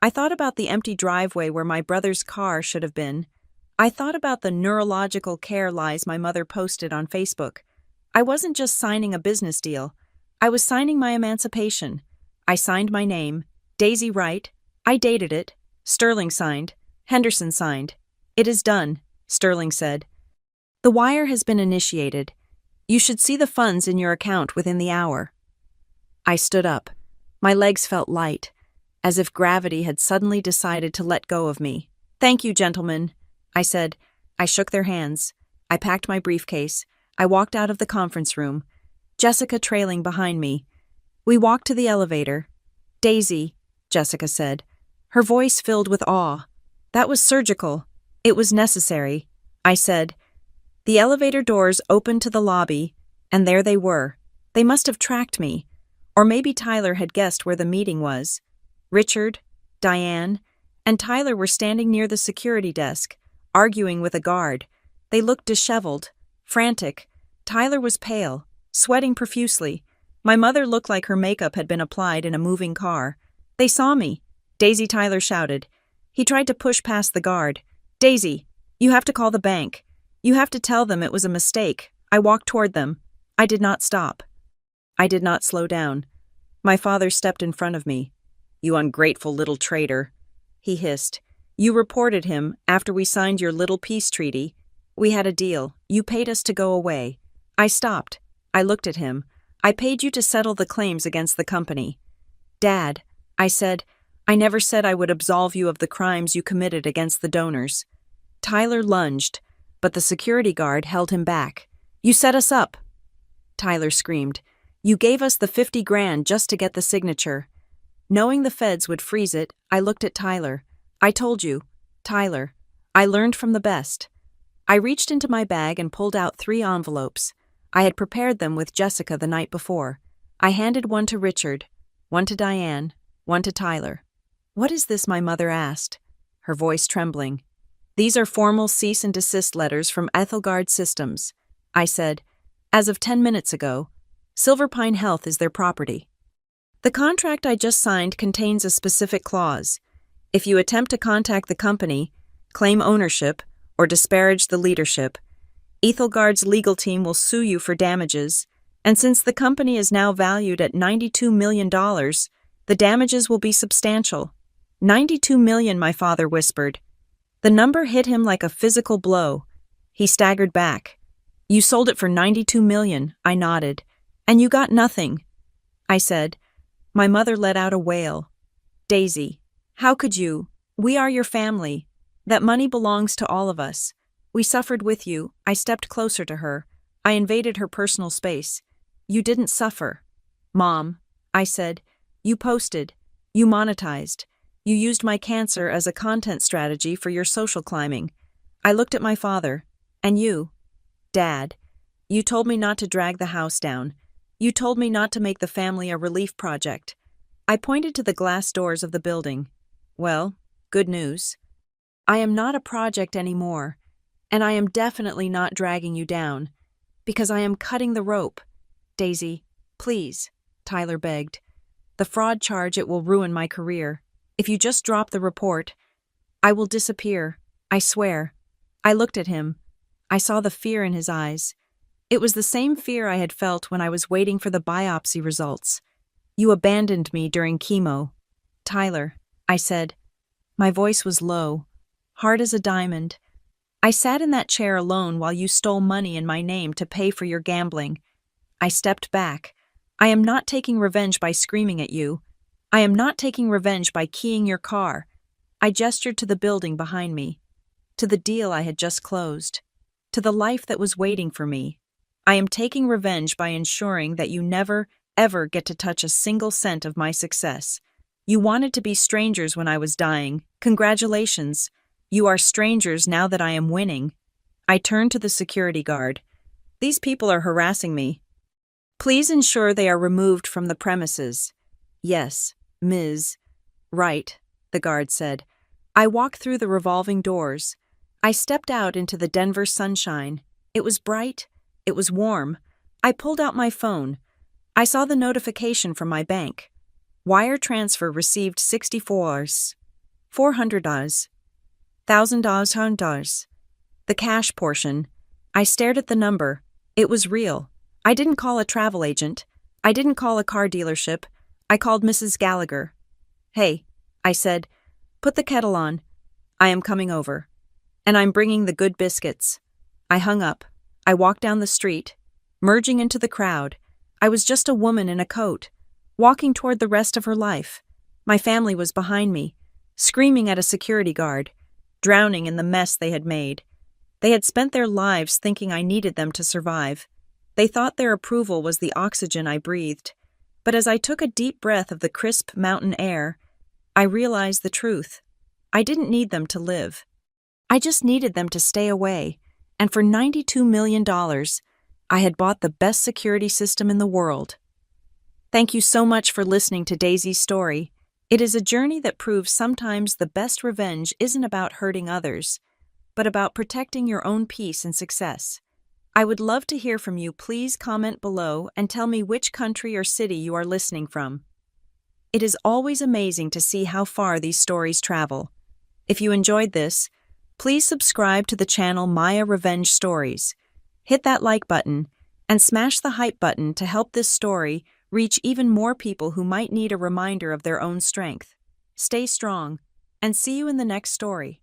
I thought about the empty driveway where my brother's car should have been. I thought about the neurological care lies my mother posted on Facebook. I wasn't just signing a business deal. I was signing my emancipation. I signed my name, Daisy Wright. I dated it. Sterling signed. Henderson signed. It is done, Sterling said. The wire has been initiated. You should see the funds in your account within the hour. I stood up. My legs felt light, as if gravity had suddenly decided to let go of me. Thank you, gentlemen, I said. I shook their hands. I packed my briefcase. I walked out of the conference room, Jessica trailing behind me. We walked to the elevator. Daisy, Jessica said, her voice filled with awe. That was surgical. It was necessary, I said. The elevator doors opened to the lobby, and there they were. They must have tracked me. Or maybe Tyler had guessed where the meeting was. Richard, Diane, and Tyler were standing near the security desk, arguing with a guard. They looked disheveled, frantic. Tyler was pale, sweating profusely. My mother looked like her makeup had been applied in a moving car. They saw me, Daisy, Tyler shouted. He tried to push past the guard. Daisy, you have to call the bank. You have to tell them it was a mistake. I walked toward them. I did not stop. I did not slow down. My father stepped in front of me. You ungrateful little traitor, he hissed. You reported him after we signed your little peace treaty. We had a deal. You paid us to go away. I stopped. I looked at him. I paid you to settle the claims against the company. Dad, I said, I never said I would absolve you of the crimes you committed against the donors. Tyler lunged, but the security guard held him back. You set us up, Tyler screamed. You gave us the 50 grand just to get the signature. Knowing the feds would freeze it, I looked at Tyler. I told you, Tyler. I learned from the best. I reached into my bag and pulled out 3 envelopes. I had prepared them with Jessica the night before. I handed one to Richard, one to Diane, one to Tyler. "What is this?" my mother asked, her voice trembling. "These are formal cease and desist letters from Ethelgard Systems," I said. "As of 10 minutes ago, Silverpine Health is their property. The contract I just signed contains a specific clause. If you attempt to contact the company, claim ownership, or disparage the leadership, Ethelgard's legal team will sue you for damages, and since the company is now valued at $92 million, the damages will be substantial." "92 million," my father whispered. The number hit him like a physical blow. He staggered back. "You sold it for 92 million, I nodded. "And you got nothing," I said. My mother let out a wail. "Daisy, how could you? We are your family. That money belongs to all of us. We suffered with you." I stepped closer to her. I invaded her personal space. "You didn't suffer." "Mom," I said, "you posted. You monetized. You used my cancer as a content strategy for your social climbing." I looked at my father. "And you?" "Dad, you told me not to drag the house down. You told me not to make the family a relief project." I pointed to the glass doors of the building. "Well, good news. I am not a project anymore, and I am definitely not dragging you down, because I am cutting the rope." "Daisy, please," Tyler begged. "The fraud charge, it will ruin my career. If you just drop the report, I will disappear, I swear." I looked at him. I saw the fear in his eyes. It was the same fear I had felt when I was waiting for the biopsy results. "You abandoned me during chemo." "Tyler," I said. My voice was low, hard as a diamond. "I sat in that chair alone while you stole money in my name to pay for your gambling." I stepped back. "I am not taking revenge by screaming at you. I am not taking revenge by keying your car." I gestured to the building behind me, to the deal I had just closed, to the life that was waiting for me. "I am taking revenge by ensuring that you never, ever get to touch a single cent of my success. You wanted to be strangers when I was dying. Congratulations. You are strangers now that I am winning." I turned to the security guard. "These people are harassing me. Please ensure they are removed from the premises." "Yes, Ms. Right," the guard said. I walked through the revolving doors. I stepped out into the Denver sunshine. It was bright. It was warm. I pulled out my phone. I saw the notification from my bank. Wire transfer received $64, $400, $1,000. The cash portion. I stared at the number. It was real. I didn't call a travel agent. I didn't call a car dealership. I called Mrs. Gallagher. "Hey," I said, "put the kettle on. I am coming over. And I'm bringing the good biscuits." I hung up. I walked down the street, merging into the crowd. I was just a woman in a coat, walking toward the rest of her life. My family was behind me, screaming at a security guard, drowning in the mess they had made. They had spent their lives thinking I needed them to survive. They thought their approval was the oxygen I breathed. But as I took a deep breath of the crisp mountain air, I realized the truth. I didn't need them to live. I just needed them to stay away. And for $92 million, I had bought the best security system in the world. Thank you so much for listening to Daisy's story. It is a journey that proves sometimes the best revenge isn't about hurting others, but about protecting your own peace and success. I would love to hear from you. Please comment below and tell me which country or city you are listening from. It is always amazing to see how far these stories travel. If you enjoyed this, please subscribe to the channel Maya Revenge Stories. Hit that like button and smash the hype button to help this story reach even more people who might need a reminder of their own strength. Stay strong, and see you in the next story.